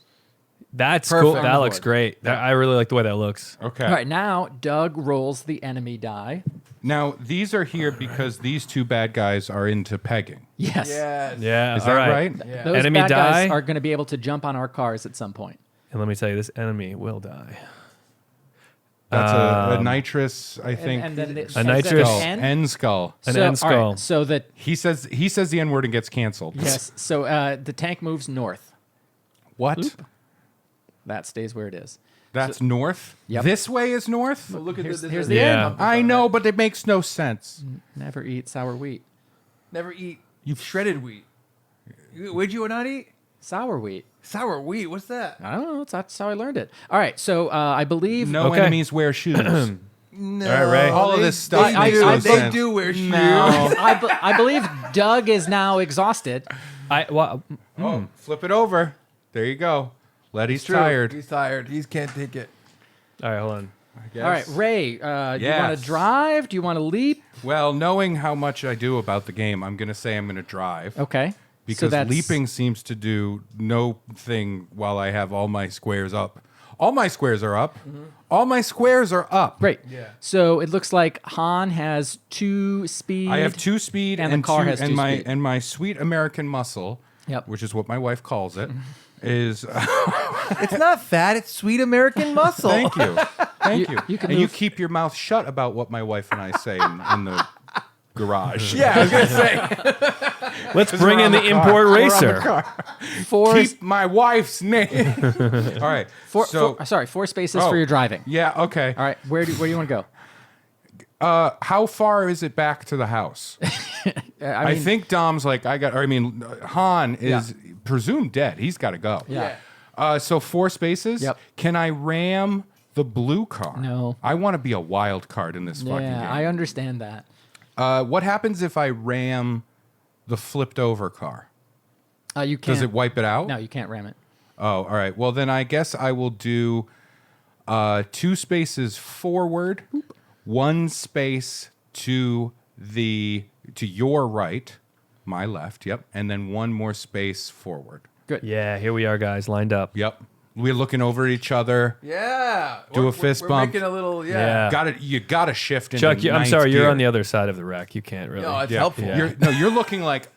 Speaker 4: That's
Speaker 2: Perfect.
Speaker 4: cool.
Speaker 2: On
Speaker 4: That
Speaker 2: the
Speaker 4: looks
Speaker 2: board.
Speaker 4: great. I really like the way that looks.
Speaker 1: Okay.
Speaker 2: All right, now Doug rolls the enemy die.
Speaker 1: Now, these are here because these 2 bad guys are into pegging.
Speaker 2: Yes.
Speaker 3: Yes.
Speaker 4: Yeah.
Speaker 1: Is
Speaker 4: all
Speaker 1: that
Speaker 4: right?
Speaker 1: right?
Speaker 3: Yeah.
Speaker 2: Those
Speaker 4: Enemy
Speaker 2: bad guys
Speaker 4: die?
Speaker 2: are going to be able to jump on our cars at some point.
Speaker 4: And let me tell you, this enemy will die.
Speaker 1: That's a nitrous, I think.
Speaker 2: And then it
Speaker 4: A
Speaker 2: says
Speaker 4: nitrous-
Speaker 2: at the
Speaker 1: End
Speaker 2: end.
Speaker 1: skull.
Speaker 4: An
Speaker 2: So,
Speaker 4: end
Speaker 2: all right,
Speaker 4: skull.
Speaker 2: so that
Speaker 1: He says the N word and gets canceled.
Speaker 2: yes, so the tank moves north.
Speaker 1: What?
Speaker 2: That stays where it is.
Speaker 1: That's north?
Speaker 2: Yep.
Speaker 1: This way is north?
Speaker 3: So look at
Speaker 2: Here's-
Speaker 3: this.
Speaker 2: here's
Speaker 3: this-
Speaker 2: the
Speaker 4: Yeah.
Speaker 2: end.
Speaker 1: I know, but it makes no sense.
Speaker 2: Never eat sour wheat.
Speaker 3: Never eat shredded wheat. Would you not eat
Speaker 2: Sour wheat.
Speaker 3: sour wheat? What's that?
Speaker 2: I don't know. That's how I learned it. All right, so I believe
Speaker 1: No
Speaker 4: Okay.
Speaker 1: enemies wear shoes.
Speaker 3: No.
Speaker 4: All right, Ray.
Speaker 1: All of
Speaker 3: they-
Speaker 1: this stuff
Speaker 3: they
Speaker 1: makes
Speaker 3: do.
Speaker 1: no
Speaker 3: They
Speaker 1: sense.
Speaker 3: do wear shoes.
Speaker 2: I believe Doug is now exhausted.
Speaker 4: Well,
Speaker 1: Oh, flip it over. There you go. Letty's
Speaker 3: True.
Speaker 1: tired.
Speaker 3: He's tired. He can't take it.
Speaker 4: all right, hold on.
Speaker 1: I guess.
Speaker 2: All right, Ray, do you want
Speaker 1: Yes.
Speaker 2: to drive? Do you want to leap?
Speaker 1: Well, knowing how much I do about the game, I'm going to say I'm going to drive.
Speaker 2: Okay.
Speaker 1: Because
Speaker 2: that's,
Speaker 1: leaping seems to do no thing while I have all my squares up. All my squares are up. All my squares are up.
Speaker 2: Great.
Speaker 3: Yeah.
Speaker 2: So it looks like Han has 2 speed.
Speaker 1: I have 2 speed
Speaker 2: And the car
Speaker 1: two,
Speaker 2: has
Speaker 1: and
Speaker 2: 2
Speaker 1: my
Speaker 2: speed.
Speaker 1: and my sweet American muscle,
Speaker 2: Yep.
Speaker 1: which is what my wife calls it, is
Speaker 3: It's not fat. It's sweet American muscle.
Speaker 1: thank you. Thank you.
Speaker 2: you can
Speaker 1: and you
Speaker 2: move-
Speaker 1: keep your mouth shut about what my wife and I say in the garage.
Speaker 3: Yeah, I was gonna say.
Speaker 4: Let's
Speaker 1: We're
Speaker 4: bring
Speaker 1: on
Speaker 4: in the
Speaker 1: the car.
Speaker 4: import
Speaker 1: We're on the
Speaker 4: racer.
Speaker 1: car.
Speaker 2: Four,
Speaker 1: Keep my wife's name. All right. So,
Speaker 2: sorry, 4 spaces
Speaker 1: Oh.
Speaker 2: for your driving.
Speaker 1: yeah, okay.
Speaker 2: All right, where do you want to go?
Speaker 1: How far is it back to the house? I think Dom's like, Han is presumed dead. He's got to go.
Speaker 2: Yeah.
Speaker 1: So 4 spaces.
Speaker 2: Yep.
Speaker 1: Can I ram the blue car?
Speaker 2: No.
Speaker 1: I want to be a wild card in this fucking
Speaker 2: Yeah,
Speaker 1: game.
Speaker 2: I understand that.
Speaker 1: What happens if I ram the flipped over car?
Speaker 2: You can't.
Speaker 1: Does it wipe it out?
Speaker 2: No, you can't ram it.
Speaker 1: Oh, all right. Well, then I guess I will do 2 spaces forward, 1 space to your right, my left. Yep, and then 1 more space forward.
Speaker 2: Good.
Speaker 4: Yeah, here we are, guys, lined up.
Speaker 1: Yep. We're looking over at each other.
Speaker 3: Yeah.
Speaker 1: Do a fist
Speaker 3: we're
Speaker 1: bump.
Speaker 3: Making a little.
Speaker 4: Yeah.
Speaker 1: You got to shift into
Speaker 4: Chuck, I'm
Speaker 1: ninth
Speaker 4: sorry, you're
Speaker 1: gear.
Speaker 4: on the other side of the rack. You can't really.
Speaker 3: No, it's
Speaker 1: Yeah.
Speaker 3: helpful.
Speaker 4: Yeah.
Speaker 1: You're looking like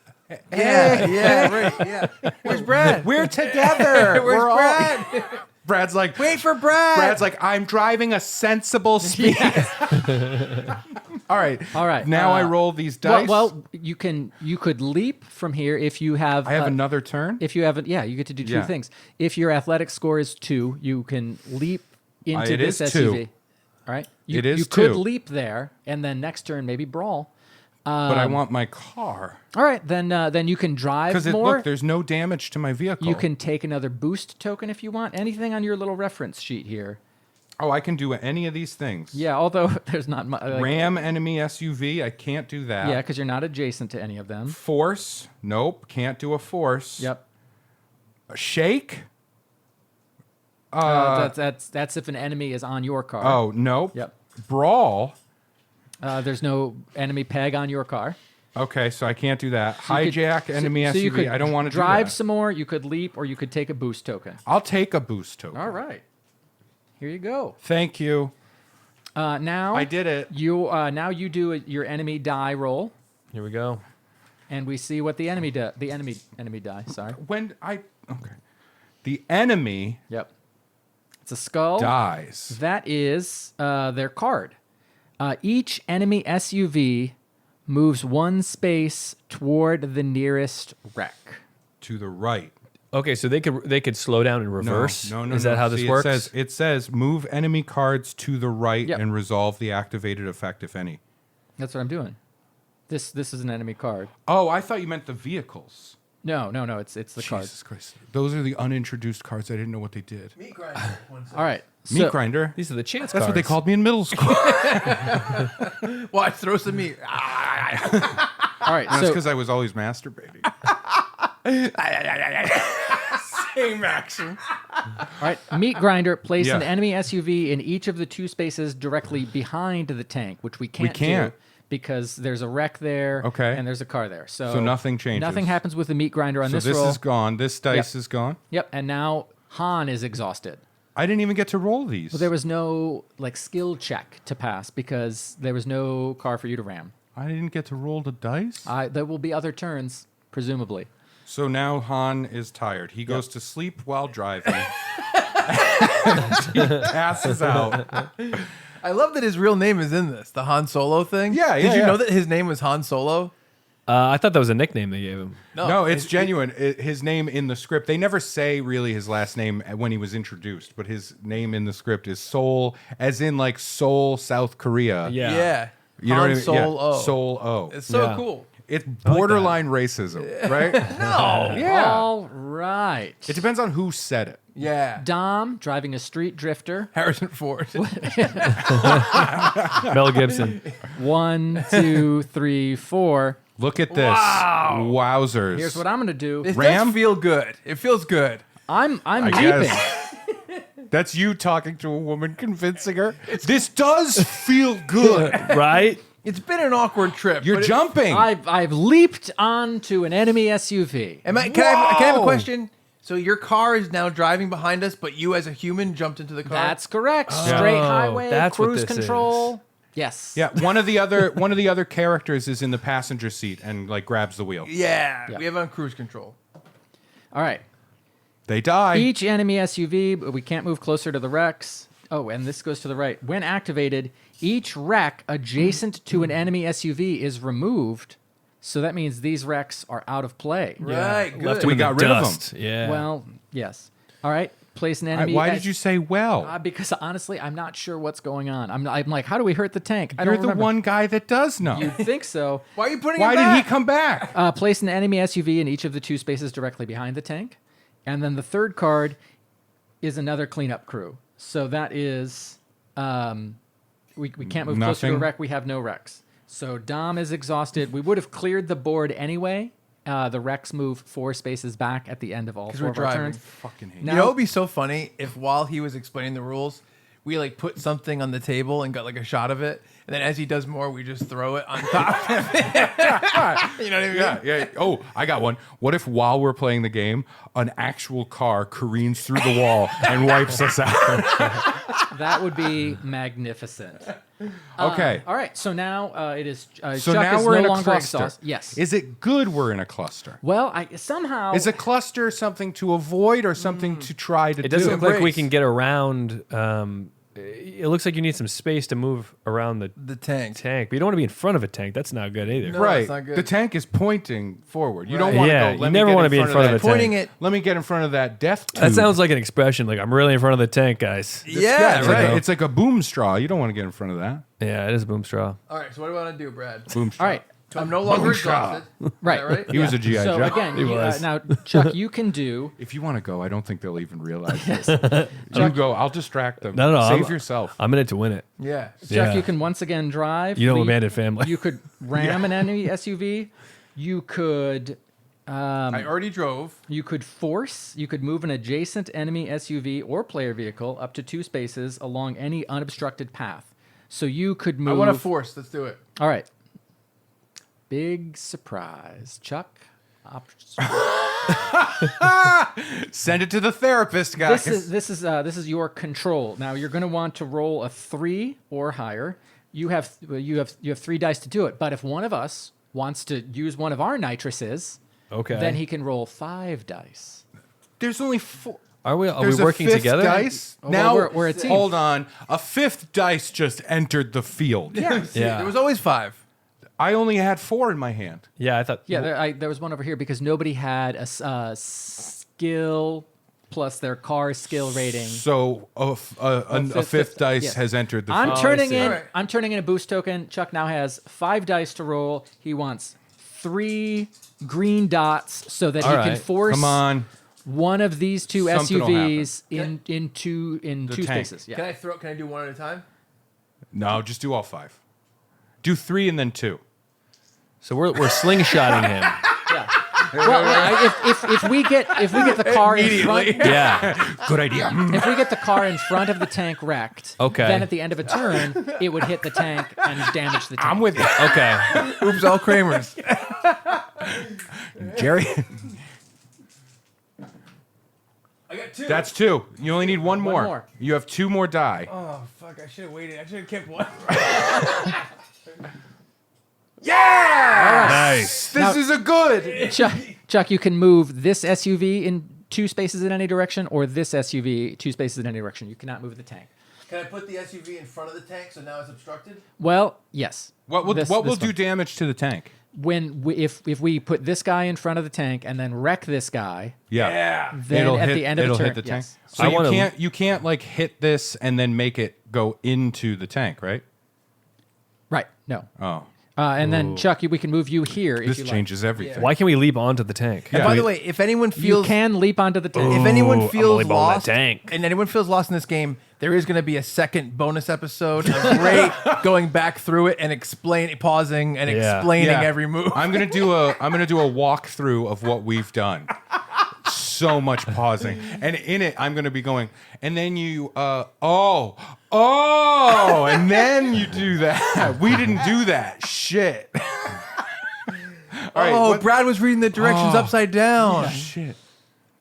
Speaker 3: Yeah, right. Yeah. Where's Brad?
Speaker 1: we're together.
Speaker 3: Where's
Speaker 1: We're all-
Speaker 3: Brad?
Speaker 1: Brad's like,
Speaker 3: Wait for Brad.
Speaker 1: Brad's like, I'm driving a sensible speed. All right.
Speaker 2: All right.
Speaker 1: Now I roll these dice.
Speaker 2: Well, you could leap from here if you have.
Speaker 1: I have another turn.
Speaker 2: If you have, you get to do 2
Speaker 1: Yeah.
Speaker 2: things. If your athletic score is 2, you can leap into
Speaker 1: it
Speaker 2: this
Speaker 1: is
Speaker 2: SUV.
Speaker 1: 2.
Speaker 2: All right. You,
Speaker 1: It is
Speaker 2: You could
Speaker 1: 2.
Speaker 2: leap there, and then next turn maybe brawl.
Speaker 1: But I want my car
Speaker 2: All right, then you can drive
Speaker 1: because
Speaker 2: more.
Speaker 1: look, there's no damage to my vehicle.
Speaker 2: You can take another boost token if you want. Anything on your little reference sheet here.
Speaker 1: Oh, I can do any of these things.
Speaker 2: Yeah, although there's not much.
Speaker 1: Ram enemy SUV. I can't do that.
Speaker 2: Yeah, because you're not adjacent to any of them.
Speaker 1: Force. Nope. Can't do a force.
Speaker 2: Yep.
Speaker 1: A shake.
Speaker 2: That's if an enemy is on your car.
Speaker 1: Oh, nope.
Speaker 2: Yep.
Speaker 1: Brawl.
Speaker 2: There's no enemy peg on your car.
Speaker 1: Okay, so I can't do that.
Speaker 2: You could-
Speaker 1: Hijack enemy
Speaker 2: so
Speaker 1: SUV.
Speaker 2: you could
Speaker 1: I don't want to
Speaker 2: drive
Speaker 1: do that.
Speaker 2: some more. You could leap, or you could take a boost token.
Speaker 1: I'll take a boost token.
Speaker 2: All right. Here you go.
Speaker 1: Thank you.
Speaker 2: Now
Speaker 1: I did it.
Speaker 2: You now you do your enemy die roll,
Speaker 4: Here we go.
Speaker 2: and we see what the enemy the enemy die. Sorry.
Speaker 1: Okay. The enemy
Speaker 2: Yep. It's a skull.
Speaker 1: dies
Speaker 2: That is their card. Each enemy SUV moves one space toward the nearest wreck.
Speaker 1: to the right.
Speaker 4: Okay, so they could slow down and reverse.
Speaker 1: No.
Speaker 4: Is that how this works?
Speaker 1: It says move enemy cards to the right
Speaker 2: Yep.
Speaker 1: and resolve the activated effect, if any.
Speaker 2: That's what I'm doing. This is an enemy card.
Speaker 1: Oh, I thought you meant the vehicles.
Speaker 2: No. It's the card.
Speaker 1: Jesus Christ. Those are the unintroduced cards. I didn't know what they did.
Speaker 3: Meat grinder.
Speaker 2: All right.
Speaker 1: Meat
Speaker 2: So,
Speaker 1: grinder.
Speaker 4: These are the chance
Speaker 1: That's
Speaker 4: cards.
Speaker 1: what they called me in middle school.
Speaker 3: Watch, throw some meat.
Speaker 2: all right.
Speaker 1: That's
Speaker 2: So
Speaker 1: because I was always masturbating. Same action.
Speaker 2: all right. Meat grinder. Place
Speaker 1: Yeah.
Speaker 2: an enemy SUV in each of the two spaces directly behind the tank, which we can't.
Speaker 1: can't.
Speaker 2: do because there's a wreck there.
Speaker 1: Okay.
Speaker 2: And there's a car there.
Speaker 1: So nothing changes.
Speaker 2: Nothing happens with the meat grinder on
Speaker 1: So
Speaker 2: this
Speaker 1: this
Speaker 2: roll.
Speaker 1: is gone. This dice
Speaker 2: Yep.
Speaker 1: is gone.
Speaker 2: Yep. And now Han is exhausted.
Speaker 1: I didn't even get to roll these.
Speaker 2: Well, there was no skill check to pass because there was no car for you to ram.
Speaker 1: I didn't get to roll the dice.
Speaker 2: There will be other turns, presumably.
Speaker 1: So now Han is tired. He goes to sleep while driving. He passes out.
Speaker 3: I love that his real name is in this, the Han Solo thing.
Speaker 1: Yeah,
Speaker 3: Did you
Speaker 1: yeah.
Speaker 3: know that his name was Han Solo?
Speaker 4: I thought that was a nickname they gave him.
Speaker 1: No, it's genuine. His name in the script, they never say really his last name when he was introduced, but his name in the script is Seoul, as in like Seoul, South Korea.
Speaker 4: Yeah.
Speaker 3: Yeah.
Speaker 1: You know
Speaker 3: Han
Speaker 1: what I mean?
Speaker 3: Solo.
Speaker 1: Yeah. Seoul O.
Speaker 3: It's so
Speaker 4: Yeah.
Speaker 3: cool.
Speaker 1: It's borderline racism, right?
Speaker 3: No.
Speaker 1: Yeah.
Speaker 2: All right.
Speaker 1: It depends on who said it.
Speaker 3: Yeah.
Speaker 2: Dom driving a street drifter.
Speaker 3: Harrison Ford.
Speaker 4: Mel Gibson.
Speaker 2: 1, 2, 3, 4.
Speaker 1: Look at this. Wow. Wowzers.
Speaker 2: Here's what I'm gonna do.
Speaker 3: It
Speaker 1: Ram?
Speaker 3: does feel good. It feels good.
Speaker 2: I'm
Speaker 1: I
Speaker 2: leaping.
Speaker 1: guess. That's you talking to a woman, convincing her. This does feel good.
Speaker 4: Right?
Speaker 3: It's been an awkward trip.
Speaker 1: You're
Speaker 3: but
Speaker 1: jumping.
Speaker 2: I've leaped onto an enemy SUV.
Speaker 3: Can I have a
Speaker 1: Whoa.
Speaker 3: question? So your car is now driving behind us, but you as a human jumped into the car?
Speaker 2: That's correct. Straight highway,
Speaker 4: that's what
Speaker 2: cruise
Speaker 4: this
Speaker 2: control. Yes.
Speaker 1: Yeah, one of the other characters is in the passenger seat and like grabs the wheel.
Speaker 3: Yeah.
Speaker 2: Yeah.
Speaker 3: We have it on cruise control.
Speaker 2: All right.
Speaker 1: They die.
Speaker 2: Each enemy SUV, but we can't move closer to the wrecks. Oh, and this goes to the right. When activated, each wreck adjacent to an enemy SUV is removed. So that means these wrecks are out of play.
Speaker 3: Right. Good.
Speaker 4: Left
Speaker 1: We
Speaker 4: him in
Speaker 1: got
Speaker 4: the
Speaker 1: rid of
Speaker 4: dust. Yeah.
Speaker 2: Well, yes. All right. Place an enemy.
Speaker 1: Why did you say well?
Speaker 2: Because honestly, I'm not sure what's going on. I'm like, how do we hurt the tank? I
Speaker 1: You're
Speaker 2: don't
Speaker 1: the
Speaker 2: remember.
Speaker 1: one guy that does know.
Speaker 2: You'd think so.
Speaker 3: Why are you putting
Speaker 1: Why
Speaker 3: it
Speaker 1: did
Speaker 3: back?
Speaker 1: he come back?
Speaker 2: Place an enemy SUV in each of the two spaces directly behind the tank. And then the third card is another cleanup crew. So that is, we can't move closer to a
Speaker 1: Nothing.
Speaker 2: wreck. We have no wrecks. So Dom is exhausted. We would have cleared the board anyway. The wrecks move 4 spaces back at the end of all 4
Speaker 3: we're
Speaker 2: of our
Speaker 3: driving.
Speaker 2: turns.
Speaker 1: Fucking hate
Speaker 2: Now-
Speaker 3: You know, it would be so funny if while he was explaining the rules, we like put something on the table and got like a shot of it, and then as he does more, we just throw it on top. You know what I mean?
Speaker 1: Yeah. Oh, I got one. What if while we're playing the game, an actual car careens through the wall and wipes us out?
Speaker 2: That would be magnificent.
Speaker 1: Okay.
Speaker 2: All right. So now it is.
Speaker 1: So
Speaker 2: Chuck
Speaker 1: now
Speaker 2: is
Speaker 1: we're
Speaker 2: no
Speaker 1: in a
Speaker 2: longer
Speaker 1: cluster.
Speaker 2: exhausted. Yes.
Speaker 1: Is it good we're in a cluster?
Speaker 2: Well, somehow.
Speaker 1: Is a cluster something to avoid or something to try to
Speaker 4: it doesn't
Speaker 1: do?
Speaker 4: look like we
Speaker 3: Embrace.
Speaker 4: can get around. It looks like you need some space to move around the
Speaker 3: tank.
Speaker 4: tank, but you don't want to be in front of a tank. That's not good either.
Speaker 3: No.
Speaker 1: Right.
Speaker 3: that's not good.
Speaker 1: The tank is pointing forward. You
Speaker 3: Right.
Speaker 1: don't want to
Speaker 4: Yeah,
Speaker 1: go.
Speaker 4: you
Speaker 1: "Let me
Speaker 4: never
Speaker 1: get
Speaker 4: wanna be in front of
Speaker 1: that
Speaker 4: a tank."
Speaker 3: Pointing it.
Speaker 1: Let me get in front of that death tube.
Speaker 4: That sounds like an expression. Like, I'm really in front of the tank, guys.
Speaker 3: Yeah,
Speaker 1: it's
Speaker 3: right.
Speaker 1: Like it's like a boom straw. You don't want to get in front of that.
Speaker 4: Yeah, it is a boom straw.
Speaker 3: All right, so what do I want to do, Brad?
Speaker 1: Boom straw.
Speaker 2: All right.
Speaker 3: I'm no longer
Speaker 1: straw.
Speaker 3: exhausted.
Speaker 2: Right.
Speaker 3: Is that right?
Speaker 1: He was a GI
Speaker 2: So
Speaker 1: Joe.
Speaker 2: again,
Speaker 4: was.
Speaker 2: now Chuck, you can do.
Speaker 1: If you want to go, I don't think they'll even realize this. You go. I'll distract them.
Speaker 4: No,
Speaker 1: Save
Speaker 4: I'm,
Speaker 1: yourself.
Speaker 4: I'm in it to win it.
Speaker 3: Yeah.
Speaker 2: Chuck,
Speaker 4: Yeah.
Speaker 2: you can once again drive.
Speaker 4: You know,
Speaker 2: lead-
Speaker 4: abandoned family.
Speaker 2: You could ram an enemy SUV. You could.
Speaker 3: I already drove.
Speaker 2: You could force. You could move an adjacent enemy SUV or player vehicle up to 2 spaces along any unobstructed path. So you could move.
Speaker 3: I want to force. Let's do it.
Speaker 2: All right. Big surprise, Chuck.
Speaker 1: Send it to the therapist, guys.
Speaker 2: This is your control. Now you're going to want to roll a 3 or higher. You have 3 dice to do it. But if one of us wants to use one of our nitruses, then he can roll 5 dice.
Speaker 1: There's only 4.
Speaker 4: Are we
Speaker 1: There's
Speaker 4: working
Speaker 1: a 5th
Speaker 4: together?
Speaker 1: Dice.
Speaker 2: Oh,
Speaker 1: Now
Speaker 2: well, we're a team.
Speaker 1: Hold on. A 5th dice just entered the field.
Speaker 3: Yeah. There was always 5.
Speaker 1: I only had 4 in my hand.
Speaker 4: Yeah, I thought.
Speaker 2: Yeah, there was one over here because nobody had a skill plus their car skill rating.
Speaker 1: So a 5th dice
Speaker 2: yes.
Speaker 1: has entered the
Speaker 2: I'm
Speaker 1: field.
Speaker 2: turning in.
Speaker 3: Alright.
Speaker 2: I'm turning in a boost token. Chuck now has 5 dice to roll. He wants 3 green dots so that he can
Speaker 4: Alright.
Speaker 2: force
Speaker 1: Come on.
Speaker 2: one of these 2
Speaker 1: Something will
Speaker 2: SUVs in two
Speaker 1: tank.
Speaker 2: spaces. Yeah.
Speaker 3: Can I do one at a time?
Speaker 1: No, just do all 5. Do 3 and then 2.
Speaker 4: So we're slingshotting him.
Speaker 2: Yeah. Well, if we get the car in front,
Speaker 4: Yeah.
Speaker 1: Good idea.
Speaker 2: if we get the car in front of the tank wrecked,
Speaker 4: Okay.
Speaker 2: then at the end of a turn, it would hit the tank and damage the tank.
Speaker 1: I'm with you.
Speaker 4: Okay.
Speaker 3: Oops, all Kramers.
Speaker 1: Jerry.
Speaker 3: I got 2.
Speaker 1: That's 2. You only need one more.
Speaker 2: more.
Speaker 1: You have 2 more die.
Speaker 3: Oh, fuck. I should have waited. I should have kept one.
Speaker 4: Nice.
Speaker 1: This is a good.
Speaker 2: Chuck, you can move this SUV in 2 spaces in any direction, or this SUV 2 spaces in any direction. You cannot move the tank.
Speaker 3: Can I put the SUV in front of the tank so now it's obstructed?
Speaker 2: Well, yes.
Speaker 1: What will
Speaker 2: This
Speaker 1: do
Speaker 2: one.
Speaker 1: damage to the tank?
Speaker 2: If we put this guy in front of the tank and then wreck this guy,
Speaker 1: Yeah.
Speaker 2: then at the end of the turn,
Speaker 1: hit the tank.
Speaker 2: yes.
Speaker 1: So
Speaker 4: I
Speaker 1: you
Speaker 4: wanna-
Speaker 1: can't like hit this and then make it go into the tank, right?
Speaker 2: Right? No.
Speaker 1: Oh.
Speaker 2: And then Chuck, we can move you here if
Speaker 1: This
Speaker 2: you
Speaker 1: changes everything.
Speaker 4: Why can't we leap onto the tank?
Speaker 3: And by the way, if anyone
Speaker 2: like. You
Speaker 3: feels
Speaker 2: can leap onto the tank.
Speaker 3: if anyone
Speaker 4: I'm
Speaker 3: feels
Speaker 4: only bowling that
Speaker 3: lost
Speaker 4: tank.
Speaker 3: and anyone feels lost in this game, there is going to be a second bonus episode of Ray going back through it and pausing and
Speaker 4: Yeah.
Speaker 3: explaining
Speaker 1: Yeah.
Speaker 3: every move.
Speaker 1: I'm gonna do a walkthrough of what we've done. So much pausing, and in it, I'm gonna be going. And then you, and then you do that. We didn't do that. Shit. All right.
Speaker 3: Oh,
Speaker 1: what-
Speaker 3: Brad was reading the directions upside down.
Speaker 1: Shit.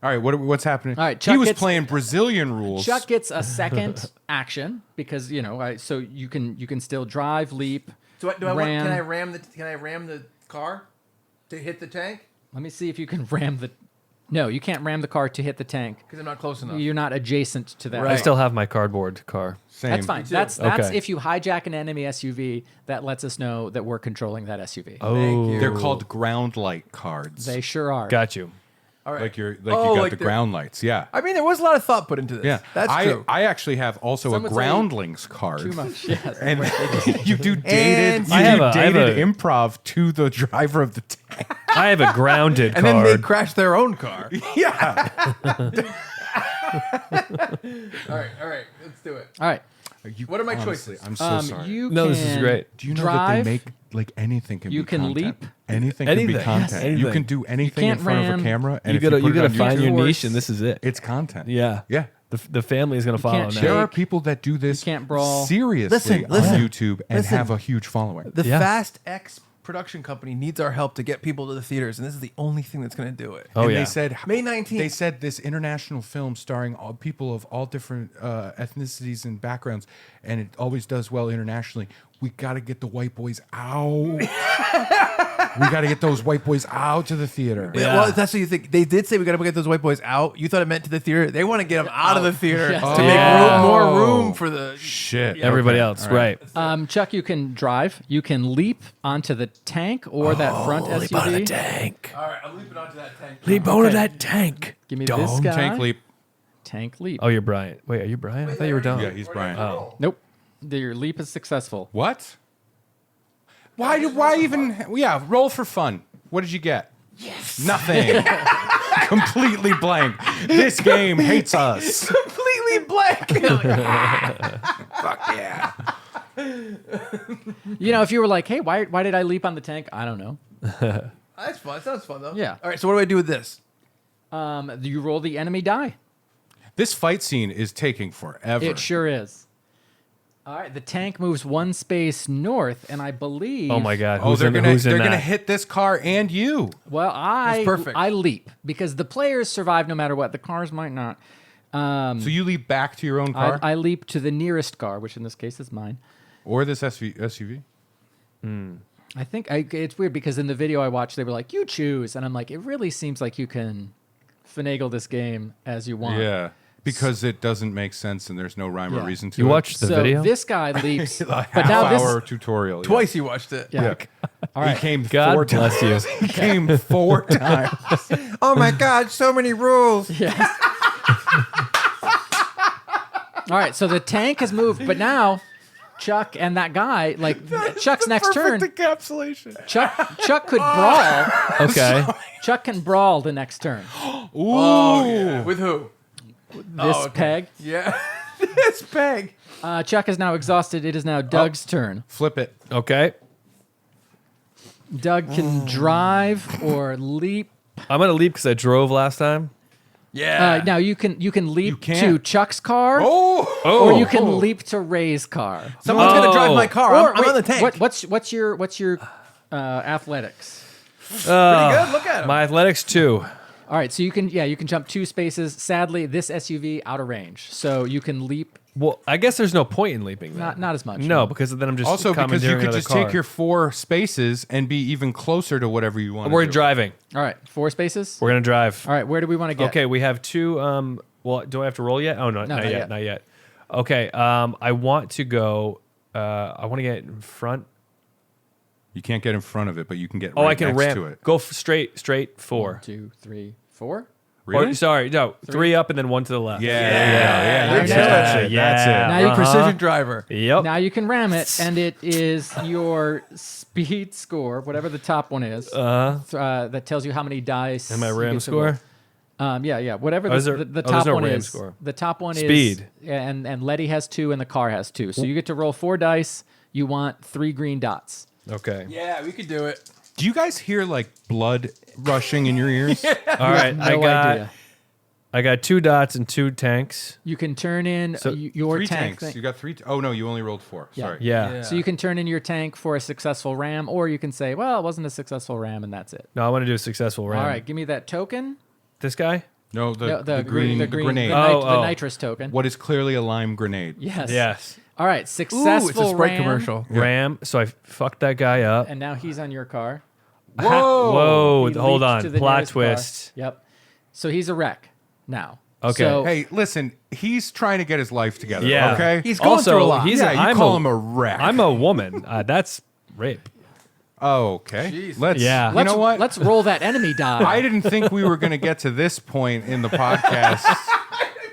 Speaker 1: All right. What's happening?
Speaker 2: All right,
Speaker 1: He
Speaker 2: Chuck
Speaker 1: was
Speaker 2: gets-
Speaker 1: playing Brazilian rules.
Speaker 2: Chuck gets a second action because so you can still drive, leap.
Speaker 3: Do I
Speaker 2: ram.
Speaker 3: can I ram the car to hit the tank?
Speaker 2: Let me see if you can ram the. No, you can't ram the car to hit the tank.
Speaker 3: Because I'm not close enough.
Speaker 2: You're not adjacent to that.
Speaker 3: Right.
Speaker 4: I still have my cardboard car.
Speaker 1: Same.
Speaker 2: That's fine.
Speaker 3: too.
Speaker 2: That's
Speaker 4: Okay.
Speaker 2: if you hijack an enemy SUV, that lets us know that we're controlling that SUV.
Speaker 3: Thank you.
Speaker 1: They're called ground light cards.
Speaker 2: They sure are.
Speaker 4: Got you.
Speaker 3: All right.
Speaker 1: like you
Speaker 3: Oh,
Speaker 1: got
Speaker 3: like
Speaker 1: the
Speaker 3: they're-
Speaker 1: ground lights. Yeah.
Speaker 3: I mean, there was a lot of thought put into this.
Speaker 1: Yeah.
Speaker 3: That's
Speaker 1: I,
Speaker 3: true.
Speaker 1: I actually have also
Speaker 2: Some
Speaker 1: a
Speaker 2: would say
Speaker 1: groundlings card.
Speaker 2: Too much. Yes.
Speaker 1: And you do
Speaker 3: And
Speaker 1: dated,
Speaker 3: I
Speaker 4: have
Speaker 1: dated
Speaker 4: a-
Speaker 1: improv to the driver of the tank.
Speaker 4: I have a grounded
Speaker 3: and
Speaker 4: card.
Speaker 3: then they crashed their own car.
Speaker 1: Yeah.
Speaker 3: All right, let's do it.
Speaker 2: All right.
Speaker 3: What are my
Speaker 1: Honestly,
Speaker 3: choices?
Speaker 1: I'm so sorry.
Speaker 2: You
Speaker 4: No,
Speaker 2: can
Speaker 4: this is great.
Speaker 1: Do you know
Speaker 2: drive,
Speaker 1: that they make like anything can
Speaker 2: You
Speaker 1: be
Speaker 2: can
Speaker 1: content?
Speaker 2: leap.
Speaker 1: Anything can be
Speaker 4: Anything.
Speaker 1: content.
Speaker 4: Yes.
Speaker 1: You
Speaker 4: Anything.
Speaker 1: can do anything in
Speaker 2: can't
Speaker 1: front of
Speaker 2: ram.
Speaker 1: a camera, and
Speaker 4: you
Speaker 1: if you
Speaker 4: gotta
Speaker 1: put it on
Speaker 4: find
Speaker 1: YouTube,
Speaker 4: your
Speaker 2: YouTube,
Speaker 4: niche, and this is it.
Speaker 1: it's content.
Speaker 4: Yeah.
Speaker 1: Yeah.
Speaker 4: The family is gonna follow
Speaker 2: can't
Speaker 4: now.
Speaker 1: There are
Speaker 2: Shake.
Speaker 1: people that do this
Speaker 2: can't brawl.
Speaker 1: seriously
Speaker 3: Listen,
Speaker 1: on YouTube and
Speaker 3: listen.
Speaker 1: have a huge following.
Speaker 3: The
Speaker 4: Yeah.
Speaker 3: Fast X production company needs our help to get people to the theaters, and this is the only thing that's going to do it.
Speaker 4: Oh,
Speaker 1: and
Speaker 4: yeah.
Speaker 1: they said
Speaker 3: May 19th.
Speaker 1: They said this international film starring all people of all different ethnicities and backgrounds, and it always does well internationally. We got to get the white boys out. We got to get those white boys out to the theater.
Speaker 3: Yeah. Well, that's what you think. They did say we got to get those white boys out. You thought it meant to the theater. They want to get them out of the theater
Speaker 2: Yes.
Speaker 3: to make more room for the.
Speaker 1: Shit.
Speaker 4: Everybody
Speaker 1: Okay.
Speaker 4: else,
Speaker 1: All right.
Speaker 4: right?
Speaker 2: Chuck, you can drive. You can leap onto the tank or that front SUV.
Speaker 4: tank.
Speaker 3: All right, I'm leaping onto that tank.
Speaker 4: Leap onto that tank.
Speaker 2: Give me this
Speaker 1: Don't
Speaker 2: guy.
Speaker 1: tank leap.
Speaker 2: Tank leap.
Speaker 4: Oh, you're Brian. Wait, are you Brian? I thought you were Don.
Speaker 1: Yeah, he's Brian.
Speaker 4: Oh.
Speaker 2: Nope. Your leap is successful.
Speaker 1: What? Why even? Yeah, roll for fun. What did you get? Yes. Nothing. Completely blank. This game hates us.
Speaker 3: Completely blank.
Speaker 1: Fuck yeah.
Speaker 2: If you were like, hey, why did I leap on the tank? I don't know.
Speaker 3: That's fun. That sounds fun though.
Speaker 2: Yeah.
Speaker 3: All right. So what do I do with this?
Speaker 2: You roll the enemy die.
Speaker 1: This fight scene is taking forever.
Speaker 2: It sure is. All right, the tank moves one space north, and I believe.
Speaker 4: Oh my God!
Speaker 1: Oh,
Speaker 4: Who's
Speaker 1: they're
Speaker 4: in,
Speaker 1: gonna
Speaker 4: who's in
Speaker 1: they're gonna
Speaker 4: that?
Speaker 1: hit this car and you.
Speaker 2: Well,
Speaker 3: That's perfect.
Speaker 2: I leap because the players survive no matter what. The cars might not.
Speaker 1: So you leap back to your own car
Speaker 2: I leap to the nearest car, which in this case is mine.
Speaker 1: or this SUV.
Speaker 2: I think it's weird because in the video I watched, they were like, "You choose," and I'm like, "It really seems like you can finagle this game as you want."
Speaker 1: Yeah, because it doesn't make sense and there's no rhyme or
Speaker 2: Yeah.
Speaker 1: reason to
Speaker 4: You
Speaker 1: it.
Speaker 4: watched the
Speaker 2: so
Speaker 4: video?
Speaker 2: this guy leaps, but now
Speaker 1: Half-hour
Speaker 2: this.
Speaker 1: tutorial. yeah.
Speaker 3: Twice he watched it.
Speaker 2: Yeah. All
Speaker 1: He
Speaker 2: right.
Speaker 1: came
Speaker 4: God
Speaker 1: 4
Speaker 4: bless
Speaker 1: times.
Speaker 4: you.
Speaker 1: He came 4 times.
Speaker 3: Oh my God, so many rules.
Speaker 2: All right. So the tank has moved, but now Chuck and that guy, like Chuck's next turn,
Speaker 1: encapsulation.
Speaker 2: Chuck could brawl.
Speaker 4: Okay.
Speaker 2: Chuck can brawl the next turn.
Speaker 1: Ooh.
Speaker 3: With who?
Speaker 2: This peg.
Speaker 3: Yeah. It's Peg.
Speaker 2: Chuck is now exhausted. It is now Doug's turn.
Speaker 1: Flip it.
Speaker 4: Okay.
Speaker 2: Doug can drive or leap.
Speaker 4: I'm gonna leap because I drove last time.
Speaker 3: Yeah.
Speaker 2: Now you can leap
Speaker 1: can't.
Speaker 2: to Chuck's car,
Speaker 1: Oh.
Speaker 2: or you can leap to Ray's car.
Speaker 3: Someone's gonna drive
Speaker 4: Oh.
Speaker 3: my car.
Speaker 2: Or,
Speaker 3: I'm on the tank.
Speaker 2: What's your athletics?
Speaker 3: Pretty good. Look at him.
Speaker 4: My athletics 2.
Speaker 2: All right, so you can jump 2 spaces. Sadly, this SUV out of range, so you can leap.
Speaker 4: Well, I guess there's no point in leaping. Then.
Speaker 2: Not as much.
Speaker 4: No, because then I'm just
Speaker 1: Also, because you
Speaker 4: commandeering
Speaker 1: could
Speaker 4: another
Speaker 1: just
Speaker 4: car.
Speaker 1: take your 4 spaces and be even closer to whatever you want.
Speaker 4: We're
Speaker 1: to do.
Speaker 4: driving.
Speaker 2: All right, 4 spaces.
Speaker 4: We're gonna drive.
Speaker 2: All right, where do we want to get?
Speaker 4: Okay, we have 2. Well, do I have to roll yet? Oh no,
Speaker 2: No,
Speaker 4: not
Speaker 2: not
Speaker 4: yet.
Speaker 2: yet.
Speaker 4: Not yet. Okay. I want to go. I want to get in front.
Speaker 1: You can't get in front of it, but you can get
Speaker 4: Oh,
Speaker 1: right
Speaker 4: I can
Speaker 1: next
Speaker 4: ramp.
Speaker 1: to it.
Speaker 4: Go straight 4.
Speaker 2: 1, 2, 3, 4.
Speaker 1: Really?
Speaker 4: Or, sorry, no, 3 up and then 1 to the left.
Speaker 1: Yeah.
Speaker 2: That's
Speaker 1: That's
Speaker 2: it.
Speaker 1: it. That's it.
Speaker 2: Now you
Speaker 3: Precision driver.
Speaker 4: Yep.
Speaker 2: Now you can ram it, and it is your speed score, whatever the top one is. That tells you how many dice.
Speaker 4: And my
Speaker 2: you
Speaker 4: ram
Speaker 2: get to
Speaker 4: score.
Speaker 2: roll. Yeah. Whatever
Speaker 4: is there-
Speaker 2: the
Speaker 4: there's
Speaker 2: top
Speaker 4: no
Speaker 2: one
Speaker 4: ram
Speaker 2: is.
Speaker 4: score.
Speaker 2: The top one is
Speaker 4: Speed.
Speaker 2: yeah, and Letty has 2, and the car has 2. So you get to roll 4 dice. You want 3 green dots.
Speaker 4: Okay.
Speaker 3: Yeah, we could do it.
Speaker 1: Do you guys hear like blood rushing in your ears?
Speaker 4: All right.
Speaker 2: No idea.
Speaker 4: I got 2 dots and 2 tanks.
Speaker 2: You can turn in your
Speaker 1: 3
Speaker 2: tank.
Speaker 1: tanks. You got 3. Oh no, you only rolled 4.
Speaker 2: Yeah.
Speaker 1: Sorry.
Speaker 4: Yeah.
Speaker 2: So you can turn in your tank for a successful ram, or you can say, well, it wasn't a successful ram, and that's it.
Speaker 4: No, I want to do a successful round.
Speaker 2: All right, give me that token.
Speaker 4: This guy?
Speaker 1: No,
Speaker 2: Yeah,
Speaker 1: the green, the grenade.
Speaker 2: the nitrous token.
Speaker 1: What is clearly a lime grenade.
Speaker 2: Yes.
Speaker 4: Yes.
Speaker 2: All right, successful
Speaker 3: Ooh, it's a Sprite
Speaker 2: ram,
Speaker 3: commercial.
Speaker 4: Ram. So I fucked that guy up.
Speaker 2: and now he's on your car.
Speaker 4: Whoa.
Speaker 2: He
Speaker 4: Hold
Speaker 2: leaped
Speaker 4: on.
Speaker 2: to the
Speaker 4: Plot
Speaker 2: nearest car.
Speaker 4: twist.
Speaker 2: Yep. So he's a wreck now.
Speaker 4: Okay.
Speaker 2: So,
Speaker 1: Hey, listen, he's trying to get his life together.
Speaker 4: Yeah.
Speaker 1: Okay.
Speaker 3: He's going
Speaker 4: Also,
Speaker 3: through a lot.
Speaker 4: he's
Speaker 1: yeah,
Speaker 4: I'm
Speaker 1: you call him a wreck.
Speaker 4: I'm a woman. That's rape.
Speaker 1: Oh, okay.
Speaker 3: Jeez.
Speaker 1: Let's.
Speaker 4: Yeah.
Speaker 1: You know what?
Speaker 2: Let's roll that enemy die.
Speaker 1: I didn't think we were going to get to this point in the podcast.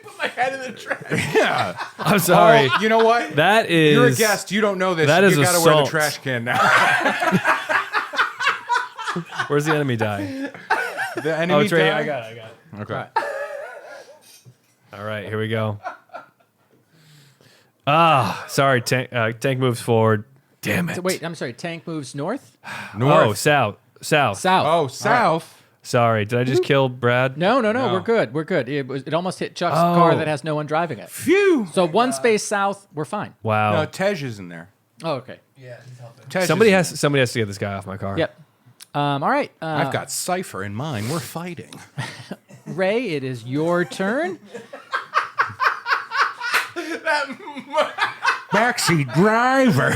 Speaker 3: Put my head in the trash.
Speaker 1: Yeah.
Speaker 4: I'm sorry.
Speaker 1: Oh, you know what?
Speaker 4: That is.
Speaker 1: You're a guest. You don't know this.
Speaker 4: that
Speaker 1: you
Speaker 4: is
Speaker 1: got to wear the
Speaker 4: assault.
Speaker 1: trash can now.
Speaker 4: Where's the enemy die?
Speaker 1: The enemy
Speaker 4: Oh, it's right here.
Speaker 1: die?
Speaker 4: I got it.
Speaker 1: Okay.
Speaker 4: All right, here we go. Sorry. Tank moves forward. Damn it.
Speaker 2: So wait, I'm sorry. Tank moves north.
Speaker 1: North.
Speaker 4: Oh, south.
Speaker 2: South.
Speaker 1: Oh, south.
Speaker 4: Sorry. Did I just kill Brad?
Speaker 2: No.
Speaker 1: No.
Speaker 2: We're good. We're good. It almost hit Chuck's car that has no one driving it.
Speaker 1: Phew.
Speaker 2: So 1 space south, we're fine.
Speaker 4: Wow.
Speaker 1: No, Tej is in there.
Speaker 2: Oh, okay.
Speaker 3: Yeah, he's helping.
Speaker 1: Tej
Speaker 4: somebody
Speaker 1: is
Speaker 4: has to get this guy off my car.
Speaker 2: Yep. All right.
Speaker 1: I've got Cypher in mind. We're fighting.
Speaker 2: Ray, it is your turn.
Speaker 1: Backseat driver.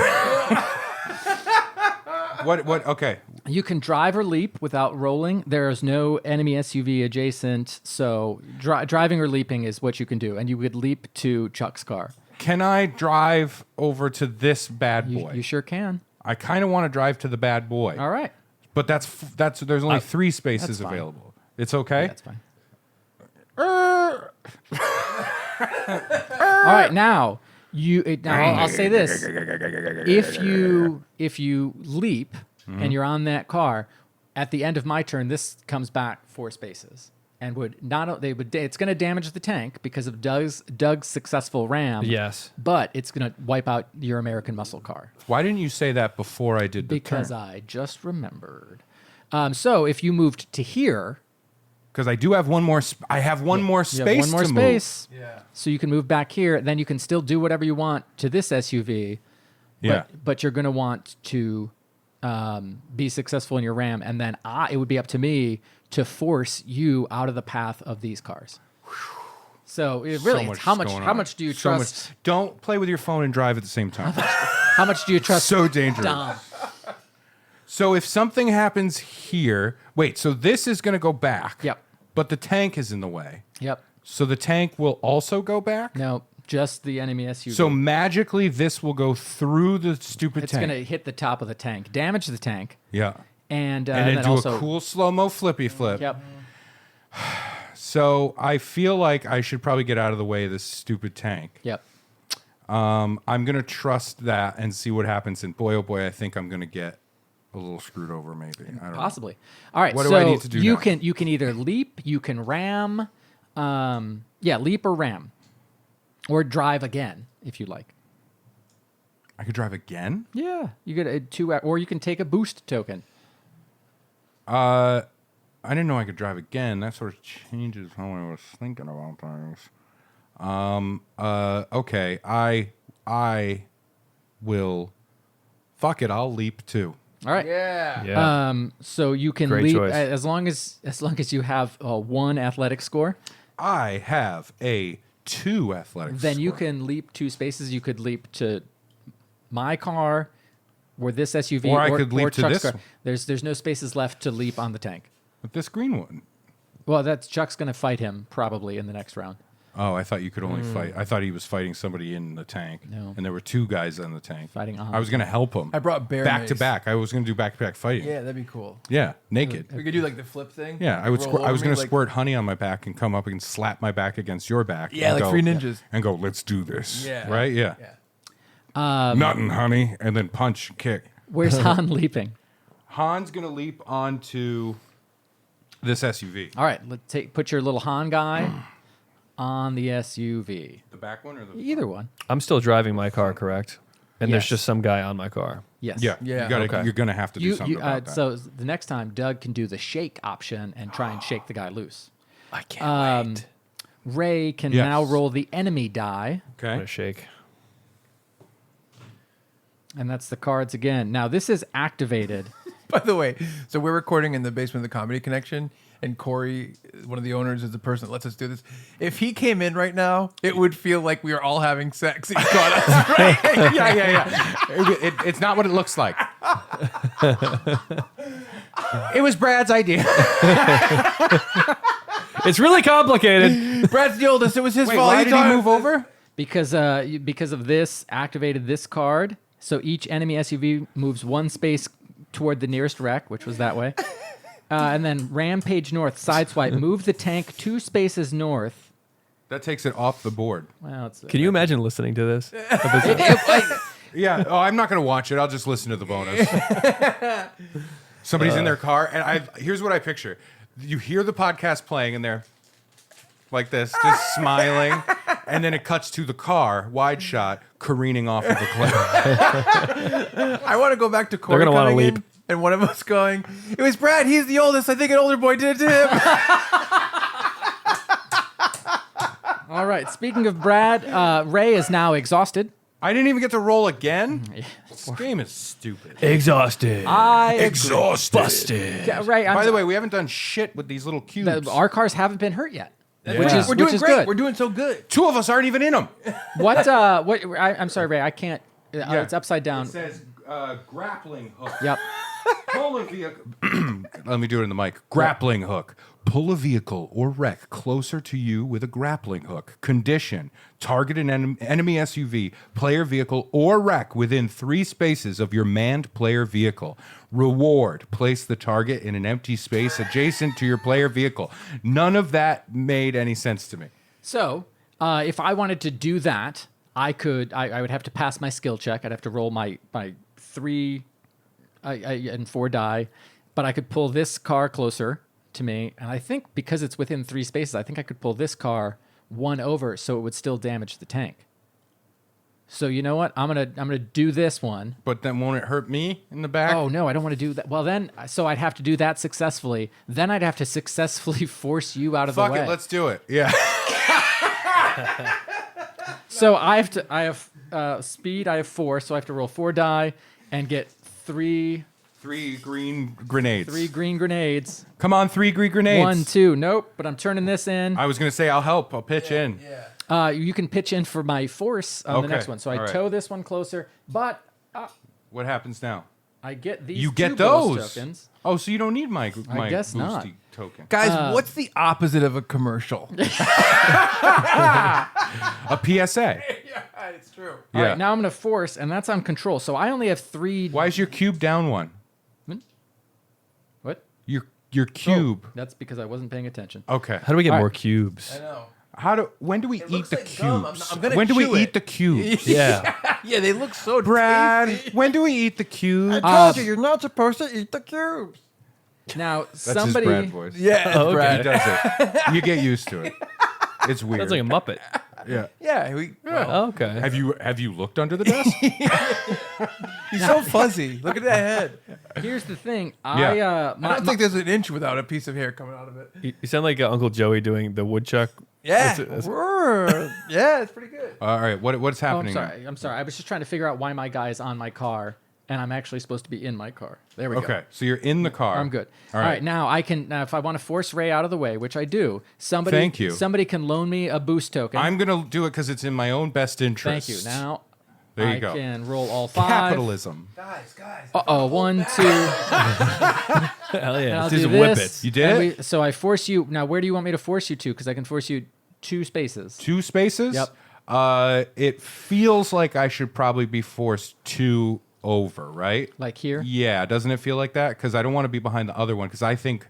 Speaker 1: What? Okay.
Speaker 2: You can drive or leap without rolling. There is no enemy SUV adjacent, so driving or leaping is what you can do, and you would leap to Chuck's car.
Speaker 1: Can I drive over to this bad boy?
Speaker 2: You sure can.
Speaker 1: I kind of want to drive to the bad boy.
Speaker 2: All right.
Speaker 1: But there's only 3 spaces
Speaker 2: that's fine.
Speaker 1: available. It's okay.
Speaker 2: That's fine. All right, now I'll say this: if you leap and you're on that car, at the end of my turn, this comes back 4 spaces and it's going to damage the tank because of Doug's successful ram.
Speaker 4: Yes.
Speaker 2: but it's going to wipe out your American muscle car
Speaker 1: Why didn't you say that before I did the
Speaker 2: because
Speaker 1: turn?
Speaker 2: I just remembered. So if you moved to here,
Speaker 1: because I do have one more. I have one more
Speaker 2: You
Speaker 1: space.
Speaker 2: have one more
Speaker 1: to
Speaker 2: space.
Speaker 3: Yeah.
Speaker 2: So you can move back here. Then you can still do whatever you want to this SUV.
Speaker 1: Yeah.
Speaker 2: But you're going to want to be successful in your ram, and then it would be up to me to force you out of the path of these cars. So it really,
Speaker 1: So
Speaker 2: it's how much?
Speaker 1: going
Speaker 2: How
Speaker 1: on.
Speaker 2: much do you
Speaker 1: So
Speaker 2: trust?
Speaker 1: much. Don't play with your phone and drive at the same time.
Speaker 2: How much do you trust?
Speaker 1: So dangerous.
Speaker 2: Dom?
Speaker 1: So if something happens here, wait. So this is going to go back.
Speaker 2: Yep.
Speaker 1: But the tank is in the way.
Speaker 2: Yep.
Speaker 1: So the tank will also go back.
Speaker 2: No, just the enemy SUV.
Speaker 1: So magically, this will go through the stupid
Speaker 2: it's
Speaker 1: tank.
Speaker 2: going to hit the top of the tank, damage the tank,
Speaker 1: Yeah.
Speaker 2: and
Speaker 1: And then
Speaker 2: then
Speaker 1: do
Speaker 2: also,
Speaker 1: a cool slow-mo flippy flip.
Speaker 2: Yep.
Speaker 1: So I feel like I should probably get out of the way of this stupid tank.
Speaker 2: Yep.
Speaker 1: I'm going to trust that and see what happens. And boy, oh boy, I think I'm going to get a little screwed over maybe. I don't know.
Speaker 2: Possibly. All right.
Speaker 1: What do
Speaker 2: so
Speaker 1: I need to do
Speaker 2: you
Speaker 1: now?
Speaker 2: can either leap, you can ram, leap or ram, or drive again if you like.
Speaker 1: I could drive again?
Speaker 2: Yeah, you get a 2, or you can take a boost token.
Speaker 1: I didn't know I could drive again. That sort of changes how I was thinking about things. Okay. I will. Fuck it. I'll leap too.
Speaker 2: All right.
Speaker 3: Yeah.
Speaker 4: Yeah.
Speaker 2: So you can
Speaker 4: Great
Speaker 2: leap
Speaker 4: choice.
Speaker 2: as long as you have one athletic score.
Speaker 1: I have a 2 athletics.
Speaker 2: Then you
Speaker 1: score.
Speaker 2: can leap 2 spaces. You could leap to my car, or this SUV,
Speaker 1: Or I could leap to
Speaker 2: Chuck's
Speaker 1: this
Speaker 2: car.
Speaker 1: one.
Speaker 2: There's no spaces left to leap on the tank.
Speaker 1: With this green one.
Speaker 2: Well, that's Chuck's going to fight him probably in the next round.
Speaker 1: Oh, I thought you could only fight. I thought he was fighting somebody in the tank.
Speaker 2: No.
Speaker 1: And there were 2 guys in the tank.
Speaker 2: Fighting on
Speaker 1: I was going to help him.
Speaker 3: I brought bear
Speaker 1: back to
Speaker 3: mace.
Speaker 1: back. I was going to do back to back fighting.
Speaker 3: Yeah, that'd be cool.
Speaker 1: Yeah, naked.
Speaker 3: We could do like the flip thing.
Speaker 1: Yeah, I would.
Speaker 3: Roll
Speaker 1: I was
Speaker 3: over
Speaker 1: going
Speaker 3: me,
Speaker 1: to
Speaker 3: like-
Speaker 1: squirt honey on my back and come up and slap my back against your back.
Speaker 3: Yeah,
Speaker 1: and
Speaker 3: like 3 ninjas.
Speaker 1: And go, let's do this.
Speaker 3: Yeah.
Speaker 1: Right. Yeah.
Speaker 3: Yeah.
Speaker 1: Nothing, honey, and then punch, kick.
Speaker 2: Where's Han leaping?
Speaker 1: Han's going to leap onto this SUV.
Speaker 2: All right, put your little Han guy on the SUV.
Speaker 1: The back one or the
Speaker 2: Either one.
Speaker 4: I'm still driving my car, correct? And there's
Speaker 2: Yes.
Speaker 4: just some guy on my car.
Speaker 2: Yes.
Speaker 1: Yeah.
Speaker 3: Yeah.
Speaker 1: You gotta,
Speaker 4: Okay.
Speaker 1: You're going to have to do something about that.
Speaker 2: So the next time, Doug can do the shake option and try and shake the guy loose.
Speaker 4: I can't wait.
Speaker 2: Ray can
Speaker 1: Yes.
Speaker 2: now roll the enemy die,
Speaker 4: I'm
Speaker 1: Okay.
Speaker 4: gonna shake.
Speaker 2: and that's the cards again. Now this is activated.
Speaker 3: By the way, so we're recording in the basement of the Comedy Connection, and Corey, one of the owners, is the person that lets us do this. If he came in right now, it would feel like we were all having sex. He caught us, right?
Speaker 1: yeah. It's not what it looks like. It was Brad's idea.
Speaker 4: It's really complicated.
Speaker 3: Brad's the oldest. It was his
Speaker 1: Wait,
Speaker 3: fault.
Speaker 1: why did he move over?
Speaker 2: Because of this, activated this card. So each enemy SUV moves 1 space toward the nearest wreck, which was that way. And then rampage north, sideswipe, move the tank 2 spaces north.
Speaker 1: That takes it off the board.
Speaker 2: Well, it's
Speaker 4: Can you imagine listening to this?
Speaker 1: Yeah. Oh, I'm not going to watch it. I'll just listen to the bonus. Somebody's in their car, and here's what I picture. You hear the podcast playing, and they're like this, just smiling, and then it cuts to the car, wide shot, careening off of the cliff.
Speaker 3: I want to go back to Corey
Speaker 4: gonna wanna
Speaker 3: coming in,
Speaker 4: leap.
Speaker 3: and one of us going, it was Brad. He's the oldest. I think an older boy did it to him.
Speaker 2: all right. Speaking of Brad, Ray is now exhausted.
Speaker 1: I didn't even get to roll again. This game is stupid.
Speaker 4: Exhausted.
Speaker 5: Exhausted.
Speaker 4: Busted.
Speaker 2: Yeah, Ray,
Speaker 1: By the way, we haven't done shit with these little cubes.
Speaker 2: our cars haven't been hurt yet,
Speaker 1: Yeah.
Speaker 2: which is
Speaker 3: We're doing great.
Speaker 2: good.
Speaker 3: We're doing so good.
Speaker 1: 2 of us aren't even in them.
Speaker 2: What? I'm sorry, Ray. I can't. It's upside down.
Speaker 1: It says grappling hook.
Speaker 2: Yep.
Speaker 1: Pull a vehicle. Let me do it in the mic. Grappling hook. Pull a vehicle or wreck closer to you with a grappling hook. Condition. Target an enemy SUV, player vehicle, or wreck within 3 spaces of your manned player vehicle. Reward. Place the target in an empty space adjacent to your player vehicle. None of that made any sense to me.
Speaker 2: So, if I wanted to do that, I could. I would have to pass my skill check. I'd have to roll my 3 and 4 die, but I could pull this car closer to me, and I think because it's within 3 spaces, I think I could pull this car 1 over, so it would still damage the tank. So you know what? I'm gonna do this one.
Speaker 1: But then won't it hurt me in the back?
Speaker 2: Oh no, I don't want to do that. Well then, so I'd have to do that successfully. Then I'd have to successfully force you out of
Speaker 1: Fuck
Speaker 2: the way.
Speaker 1: it, let's do it. Yeah.
Speaker 2: So I have speed. I have 4, so I have to roll 4 die and get 3
Speaker 1: 3 green grenades.
Speaker 2: green grenades.
Speaker 1: Come on, 3 green grenades.
Speaker 2: 1, 2. Nope. But I'm turning this in.
Speaker 1: I was gonna say I'll help. I'll pitch in.
Speaker 2: You can pitch in for my force on the
Speaker 1: Okay,
Speaker 2: next one. So I
Speaker 1: all right.
Speaker 2: tow this one closer, but
Speaker 1: What happens now?
Speaker 2: I get these.
Speaker 1: You
Speaker 2: 2
Speaker 1: get
Speaker 2: bonus
Speaker 1: those.
Speaker 2: Tokens.
Speaker 1: Oh, so you don't need my
Speaker 2: guess
Speaker 1: boosty
Speaker 2: not.
Speaker 1: token.
Speaker 3: Guys, what's the opposite of a commercial?
Speaker 1: A PSA.
Speaker 3: Yeah, it's true.
Speaker 2: All
Speaker 1: Yeah.
Speaker 2: right, now I'm gonna force, and that's on control. So I only have 3.
Speaker 1: Why is your cube down 1?
Speaker 2: What?
Speaker 1: Your cube.
Speaker 2: Oh, that's because I wasn't paying attention.
Speaker 1: Okay.
Speaker 4: How do we get
Speaker 2: All right.
Speaker 4: more cubes?
Speaker 3: I know.
Speaker 1: When do we eat
Speaker 3: looks
Speaker 1: the
Speaker 3: like gum.
Speaker 1: cubes?
Speaker 3: I'm gonna
Speaker 1: When do we
Speaker 3: chew
Speaker 1: eat
Speaker 3: it.
Speaker 1: the cubes?
Speaker 4: Yeah.
Speaker 3: Yeah, they look so
Speaker 1: Brad,
Speaker 3: tasty.
Speaker 1: when do we eat the cubes?
Speaker 3: Told you, you're not supposed to eat the cubes.
Speaker 2: Now
Speaker 1: That's
Speaker 2: somebody.
Speaker 1: his Brad voice.
Speaker 3: Yeah,
Speaker 4: Oh, okay.
Speaker 1: He does it. You get used to it. It's weird.
Speaker 4: Sounds like a Muppet.
Speaker 1: yeah.
Speaker 3: yeah.
Speaker 4: Oh, okay.
Speaker 1: Have you looked under the desk?
Speaker 3: He's so fuzzy. Look at that head.
Speaker 2: Here's the thing.
Speaker 1: Yeah.
Speaker 3: I don't think there's an inch without a piece of hair coming out of it.
Speaker 4: You sound like Uncle Joey doing the woodchuck.
Speaker 3: Yeah,
Speaker 4: That's-
Speaker 3: yeah, it's pretty good.
Speaker 1: All right. What's
Speaker 2: Oh, I'm
Speaker 1: happening?
Speaker 2: sorry. I'm sorry. I was just trying to figure out why my guy is on my car, and I'm actually supposed to be in my car. There we go.
Speaker 1: Okay. So you're in the car.
Speaker 2: I'm good.
Speaker 1: All
Speaker 2: All
Speaker 1: right.
Speaker 2: right. Now I can. Now, if I want to force Ray out of the way, which I do, somebody.
Speaker 1: Thank you.
Speaker 2: Somebody can loan me a boost token.
Speaker 1: I'm gonna do it because it's in my own best interest.
Speaker 2: Thank you. Now.
Speaker 1: There you
Speaker 2: I
Speaker 1: go.
Speaker 2: can roll all 5.
Speaker 1: Capitalism.
Speaker 3: Guys.
Speaker 2: Uh-oh, 1, 2.
Speaker 4: Hell
Speaker 2: And
Speaker 4: yeah.
Speaker 2: I'll
Speaker 4: Just
Speaker 2: do
Speaker 4: whip
Speaker 2: this.
Speaker 4: it.
Speaker 1: You did
Speaker 2: and
Speaker 1: it?
Speaker 2: so I force you. Now, where do you want me to force you to? Because I can force you 2 spaces.
Speaker 1: 2 spaces.
Speaker 2: Yep.
Speaker 1: It feels like I should probably be forced 2 over, right?
Speaker 2: Like here?
Speaker 1: Yeah, doesn't it feel like that? Because I don't want to be behind the other one. Because I think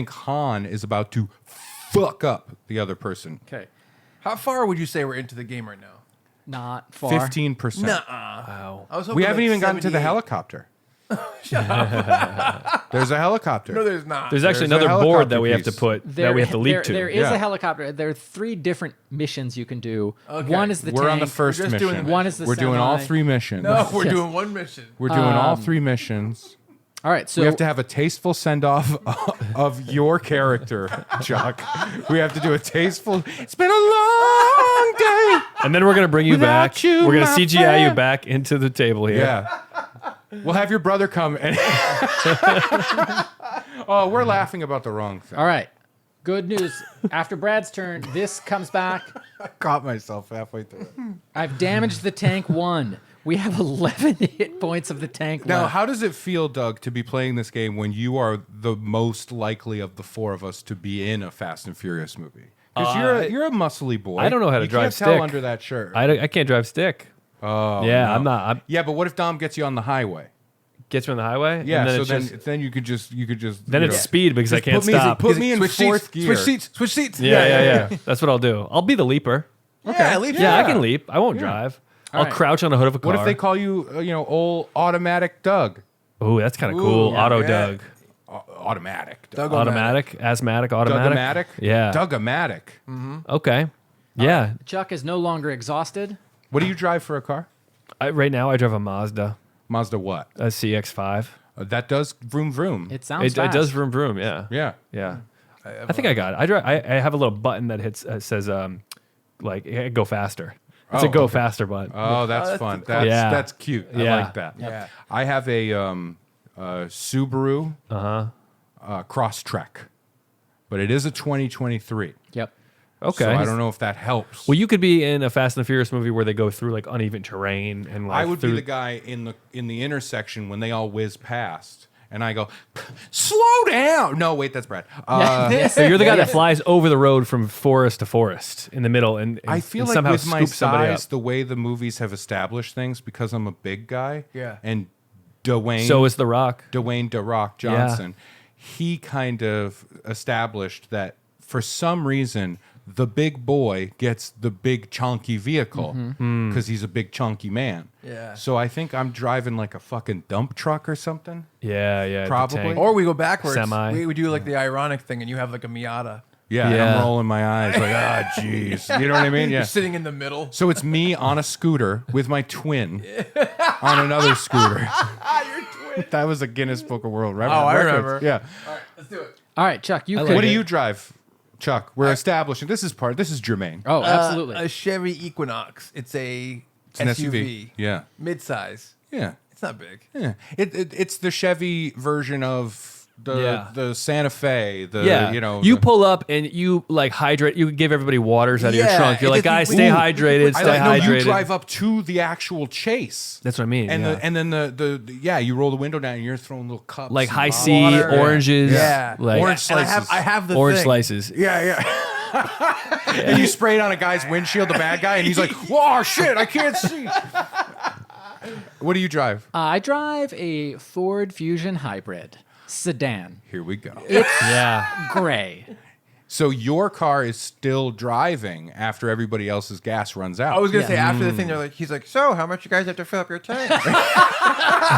Speaker 1: Han is about to fuck up the other person.
Speaker 2: Okay.
Speaker 3: How far would you say we're into the game right now?
Speaker 2: Not far.
Speaker 1: 15%.
Speaker 4: Wow.
Speaker 3: I was hoping
Speaker 1: We haven't
Speaker 3: like
Speaker 1: even gotten to the
Speaker 3: 78.
Speaker 1: helicopter. There's a helicopter.
Speaker 3: No, there's not.
Speaker 4: There's actually
Speaker 1: There's a
Speaker 4: another board that
Speaker 1: helicopter
Speaker 4: we have to
Speaker 1: piece.
Speaker 4: put that we have to leap to.
Speaker 2: There is
Speaker 1: Yeah.
Speaker 2: a helicopter. There are 3 different missions you can do.
Speaker 3: Okay.
Speaker 2: One is the
Speaker 1: We're
Speaker 2: tank.
Speaker 1: on the first
Speaker 3: We're just
Speaker 1: mission.
Speaker 3: doing the
Speaker 2: One is the
Speaker 1: We're doing all
Speaker 2: semi.
Speaker 1: 3 missions.
Speaker 3: No, we're
Speaker 2: Yes.
Speaker 3: doing one mission.
Speaker 1: We're doing all 3 missions.
Speaker 2: All right, so
Speaker 1: We have to have a tasteful send off of your character, Chuck. We have to do a tasteful. It's been a long day.
Speaker 4: And then we're gonna bring you
Speaker 1: Without
Speaker 4: back.
Speaker 1: you,
Speaker 4: We're gonna
Speaker 1: my
Speaker 4: CGI you
Speaker 1: friend.
Speaker 4: back into the table here.
Speaker 1: Yeah. We'll have your brother come and. Oh, we're laughing about the wrong thing.
Speaker 2: all right. Good news. After Brad's turn, this comes back.
Speaker 1: I caught myself halfway through.
Speaker 2: I've damaged the tank 1. We have 11 hit points of the tank
Speaker 1: Now,
Speaker 2: left.
Speaker 1: how does it feel, Doug, to be playing this game when you are the most likely of the 4 of us to be in a Fast and Furious movie? Because you're a muscly boy.
Speaker 4: I don't know how to
Speaker 1: you
Speaker 4: drive
Speaker 1: can't tell
Speaker 4: stick.
Speaker 1: under that shirt.
Speaker 4: I can't drive stick.
Speaker 1: Oh,
Speaker 4: Yeah,
Speaker 1: no.
Speaker 4: I'm not.
Speaker 1: Yeah, but what if Dom gets you on the highway?
Speaker 4: Gets me on the highway.
Speaker 1: Yeah,
Speaker 4: and then
Speaker 1: so
Speaker 4: it's
Speaker 1: then
Speaker 4: just,
Speaker 1: then you could just
Speaker 4: then
Speaker 1: you
Speaker 4: it's
Speaker 1: know,
Speaker 4: speed because I
Speaker 1: just
Speaker 4: can't
Speaker 1: put
Speaker 4: stop.
Speaker 1: Put me in
Speaker 3: Switch
Speaker 1: fourth
Speaker 3: seats.
Speaker 1: gear.
Speaker 3: Switch seats.
Speaker 4: Yeah. That's what I'll do. I'll be the leaper.
Speaker 3: Okay, leave.
Speaker 4: Yeah, I can leap. I won't drive. I'll
Speaker 2: right.
Speaker 4: crouch on the hood of a car.
Speaker 1: What if they call you, old automatic Doug?
Speaker 4: Oh, that's kind of cool.
Speaker 3: yeah,
Speaker 4: Auto
Speaker 3: yeah.
Speaker 4: Doug.
Speaker 1: Automatic.
Speaker 3: Doug
Speaker 4: Automatic. Asthmatic. Automatic.
Speaker 1: Doug-o-matic?
Speaker 4: Yeah.
Speaker 1: Doug-o-matic.
Speaker 4: Okay. Yeah.
Speaker 2: Chuck is no longer exhausted.
Speaker 1: What do you drive for a car?
Speaker 4: Right now, I drive a Mazda,
Speaker 1: Mazda what?
Speaker 4: a CX-5.
Speaker 1: That does vroom vroom.
Speaker 2: It sounds
Speaker 4: It
Speaker 2: fast.
Speaker 4: does vroom vroom. Yeah.
Speaker 1: Yeah.
Speaker 4: Yeah. I think I got it. I drive. I have a little button that hits says like go faster. It's a
Speaker 1: Oh,
Speaker 4: go
Speaker 1: okay.
Speaker 4: faster button.
Speaker 1: Oh, that's fun. That's
Speaker 4: Yeah.
Speaker 1: that's cute. I
Speaker 4: Yeah.
Speaker 1: like that.
Speaker 3: Yeah.
Speaker 1: I have a Subaru Crosstrek, but it is a 2023.
Speaker 2: Yep.
Speaker 4: Okay.
Speaker 1: So I don't know if that helps.
Speaker 4: Well, you could be in a Fast and the Furious movie where they go through like uneven terrain and like
Speaker 1: I would be
Speaker 4: through-
Speaker 1: the guy in the intersection when they all whiz past, and I go, "Slow down!" No, wait, that's Brad.
Speaker 4: So you're the guy that flies over the road from forest to forest in the middle, and
Speaker 1: I feel
Speaker 4: and
Speaker 1: like
Speaker 4: somehow
Speaker 1: with my
Speaker 4: scoop somebody
Speaker 1: size,
Speaker 4: up.
Speaker 1: the way the movies have established things, because I'm a big guy,
Speaker 3: Yeah.
Speaker 1: and Dwayne,
Speaker 4: So is The Rock.
Speaker 1: Dwayne "The Rock" Johnson, he kind of established that for some reason the big boy gets the big chunky vehicle because he's a big chunky man.
Speaker 3: Yeah.
Speaker 1: So I think I'm driving like a fucking dump truck or something.
Speaker 4: Yeah, the
Speaker 1: Probably.
Speaker 4: tank.
Speaker 3: Or we go backwards.
Speaker 4: Semi.
Speaker 3: We do like the ironic thing, and you have like a Miata.
Speaker 1: Yeah, and
Speaker 4: Yeah.
Speaker 1: I'm rolling my eyes like, ah, jeez. You know what I mean? Yeah.
Speaker 3: You're sitting in the middle.
Speaker 1: So it's me on a scooter with my twin on another scooter.
Speaker 3: Your twin.
Speaker 1: That was a Guinness Book of World Records.
Speaker 3: Oh, I remember.
Speaker 1: Yeah.
Speaker 3: All right, let's do it.
Speaker 2: All right, Chuck, you
Speaker 4: like
Speaker 2: could.
Speaker 1: What do you drive, Chuck? We're establishing. This is germane.
Speaker 2: Oh, absolutely.
Speaker 3: A Chevy Equinox. It's a
Speaker 1: It's an
Speaker 3: SUV.
Speaker 1: Yeah.
Speaker 3: Mid-size.
Speaker 1: Yeah.
Speaker 3: It's not big.
Speaker 1: Yeah. It's the Chevy version of the Santa Fe.
Speaker 4: You pull up and you like hydrate. You give everybody waters out of your
Speaker 3: Yeah,
Speaker 4: trunk. You're
Speaker 3: it
Speaker 4: like,
Speaker 3: doesn't-
Speaker 4: guys, stay
Speaker 3: Ooh.
Speaker 4: hydrated. Stay hydrated.
Speaker 1: You drive up to the actual chase.
Speaker 4: That's what I mean.
Speaker 1: And
Speaker 4: yeah.
Speaker 1: and then you roll the window down and you're throwing little cups.
Speaker 4: like
Speaker 1: and
Speaker 4: high
Speaker 1: bottles.
Speaker 4: C
Speaker 3: Water.
Speaker 4: oranges.
Speaker 3: Yeah.
Speaker 4: Like
Speaker 1: Orange
Speaker 3: And
Speaker 1: slices.
Speaker 3: I have the
Speaker 4: orange
Speaker 3: thing.
Speaker 4: slices.
Speaker 1: Yeah. And you spray it on a guy's windshield, the bad guy, and he's like, "Whoa, shit, I can't see." What do you drive?
Speaker 2: I drive a Ford Fusion Hybrid sedan.
Speaker 1: Here we go.
Speaker 4: Yeah.
Speaker 2: Gray.
Speaker 1: So your car is still driving after everybody else's gas runs out.
Speaker 3: I was gonna
Speaker 2: Yeah.
Speaker 3: say after the thing, they're like, he's like, so how much you guys have to fill up your tank?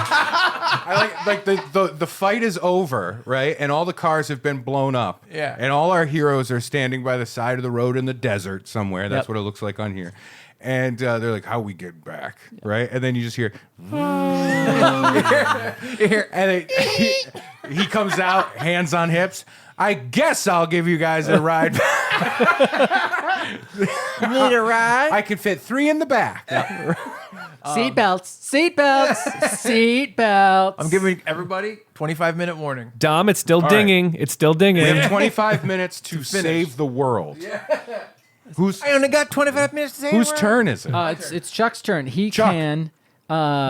Speaker 1: I like the fight is over, right? And all the cars have been blown up.
Speaker 3: Yeah.
Speaker 1: And all our heroes are standing by the side of the road in the desert somewhere. That's
Speaker 2: Yep.
Speaker 1: what it looks like on here. And they're like, "How we get back?" Right? And then you just hear, and he comes out, hands on hips. I guess I'll give you guys a ride.
Speaker 3: Need a ride?
Speaker 1: I can fit 3 in the back.
Speaker 2: Seatbelts. Seatbelts.
Speaker 3: I'm giving everybody 25-minute warning.
Speaker 4: Dom, it's still
Speaker 1: right.
Speaker 4: dinging. It's still dinging.
Speaker 1: We have 25 minutes to save the world. Whose
Speaker 3: I only got 25 minutes to say
Speaker 1: whose turn is it?
Speaker 2: It's Chuck's turn. He
Speaker 1: Chuck.
Speaker 2: can.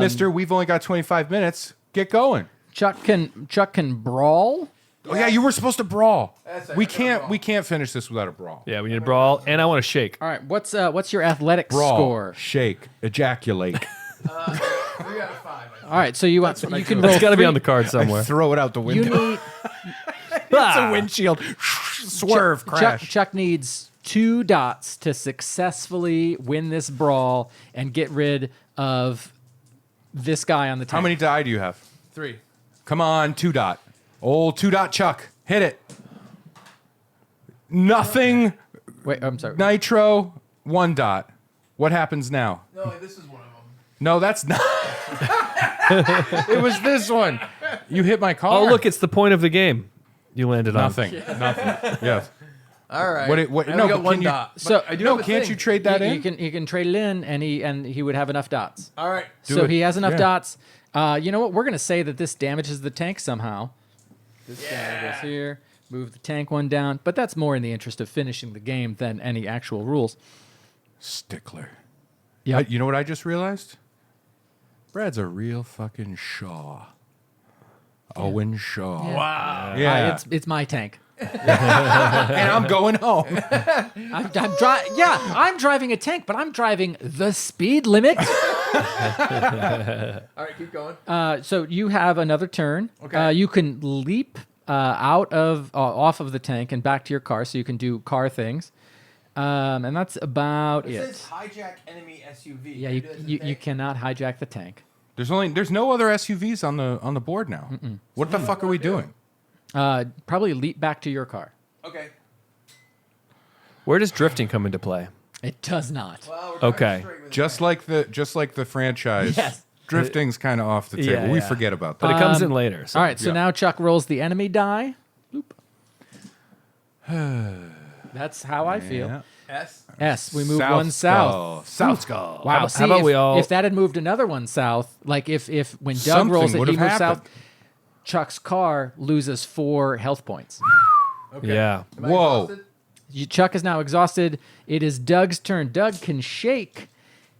Speaker 1: Mister, we've only got 25 minutes. Get going.
Speaker 2: Chuck can brawl.
Speaker 1: Oh yeah, you were supposed to brawl. We
Speaker 3: that's
Speaker 1: can't
Speaker 3: a brawl.
Speaker 1: we can't finish this without a brawl.
Speaker 4: Yeah, we need a brawl, and I want to shake.
Speaker 2: All right. What's your athletics
Speaker 1: Brawl,
Speaker 2: score?
Speaker 1: shake, ejaculate.
Speaker 3: 3 out of 5.
Speaker 2: All right. So you can roll.
Speaker 4: It's got to be
Speaker 2: three-
Speaker 4: on the card somewhere.
Speaker 1: Throw it out the
Speaker 2: You
Speaker 1: window.
Speaker 2: need
Speaker 1: It's a windshield. Swerve, crash.
Speaker 2: Chuck needs 2 dots to successfully win this brawl and get rid of this guy on the tank.
Speaker 1: How many die do you have?
Speaker 3: 3.
Speaker 1: Come on, 2 dot. Old 2 dot Chuck. Hit it. Nothing.
Speaker 2: Wait, I'm sorry.
Speaker 1: Nitro, 1 dot. What happens now?
Speaker 3: No, this is one of them.
Speaker 1: No, that's not. It was this one. You hit my car.
Speaker 4: Oh, look, it's the point of the game. You landed on.
Speaker 1: Nothing. Nothing. Yes.
Speaker 3: All right.
Speaker 1: What-
Speaker 3: I only
Speaker 1: no,
Speaker 3: got
Speaker 1: but
Speaker 3: 1
Speaker 1: can you-
Speaker 3: dot. But
Speaker 2: So-
Speaker 3: I do
Speaker 1: No,
Speaker 3: have a
Speaker 1: can't
Speaker 3: thing.
Speaker 1: you trade that in?
Speaker 2: He can trade it in, and he would have enough dots.
Speaker 3: All right.
Speaker 2: So
Speaker 1: it.
Speaker 2: he has enough
Speaker 1: Yeah.
Speaker 2: dots. You know what? We're gonna say that this damages the tank somehow. This guy goes here. Move the tank one down, but that's more in the interest of finishing the game than any actual rules.
Speaker 1: Stickler.
Speaker 2: Yeah.
Speaker 1: You know what I just realized? Brad's a real fucking Shaw. Owen Shaw.
Speaker 3: Wow.
Speaker 1: Yeah.
Speaker 2: It's my tank.
Speaker 1: And I'm going home.
Speaker 2: I'm driving a tank, but I'm driving the speed limit.
Speaker 3: All right, keep going.
Speaker 2: So you have another turn.
Speaker 3: Okay.
Speaker 2: You can leap off of the tank and back to your car, so you can do car things. And that's about
Speaker 3: It
Speaker 2: it.
Speaker 3: says hijack enemy SUV.
Speaker 2: Yeah, you cannot hijack the tank.
Speaker 1: There's no other SUVs on the board now. What the fuck are we doing?
Speaker 2: Probably leap back to your car.
Speaker 3: Okay.
Speaker 4: Where does drifting come into play?
Speaker 2: It does not.
Speaker 3: Well, we're
Speaker 4: Okay.
Speaker 3: straight with
Speaker 1: Just like the franchise.
Speaker 2: Yes.
Speaker 1: Drifting's kind of off the table.
Speaker 4: Yeah,
Speaker 1: We
Speaker 4: yeah.
Speaker 1: forget about
Speaker 4: But
Speaker 1: that.
Speaker 4: it comes in later. So.
Speaker 2: All right, so
Speaker 1: Yeah.
Speaker 2: now Chuck rolls the enemy die. That's how I feel.
Speaker 1: Yeah.
Speaker 3: S.
Speaker 2: S. We move
Speaker 1: South
Speaker 2: one south.
Speaker 1: Skull. South Skull.
Speaker 2: Wow.
Speaker 4: How
Speaker 2: See,
Speaker 4: about
Speaker 2: if,
Speaker 4: we all-
Speaker 2: if that had moved another one south, like if when Doug
Speaker 1: Something
Speaker 2: rolls it,
Speaker 1: would
Speaker 2: he
Speaker 1: have
Speaker 2: moves south,
Speaker 1: happened.
Speaker 2: Chuck's car loses 4 health points.
Speaker 3: Okay.
Speaker 4: Yeah.
Speaker 3: Am I
Speaker 1: Whoa.
Speaker 3: exhausted?
Speaker 2: Chuck is now exhausted. It is Doug's turn. Doug can shake.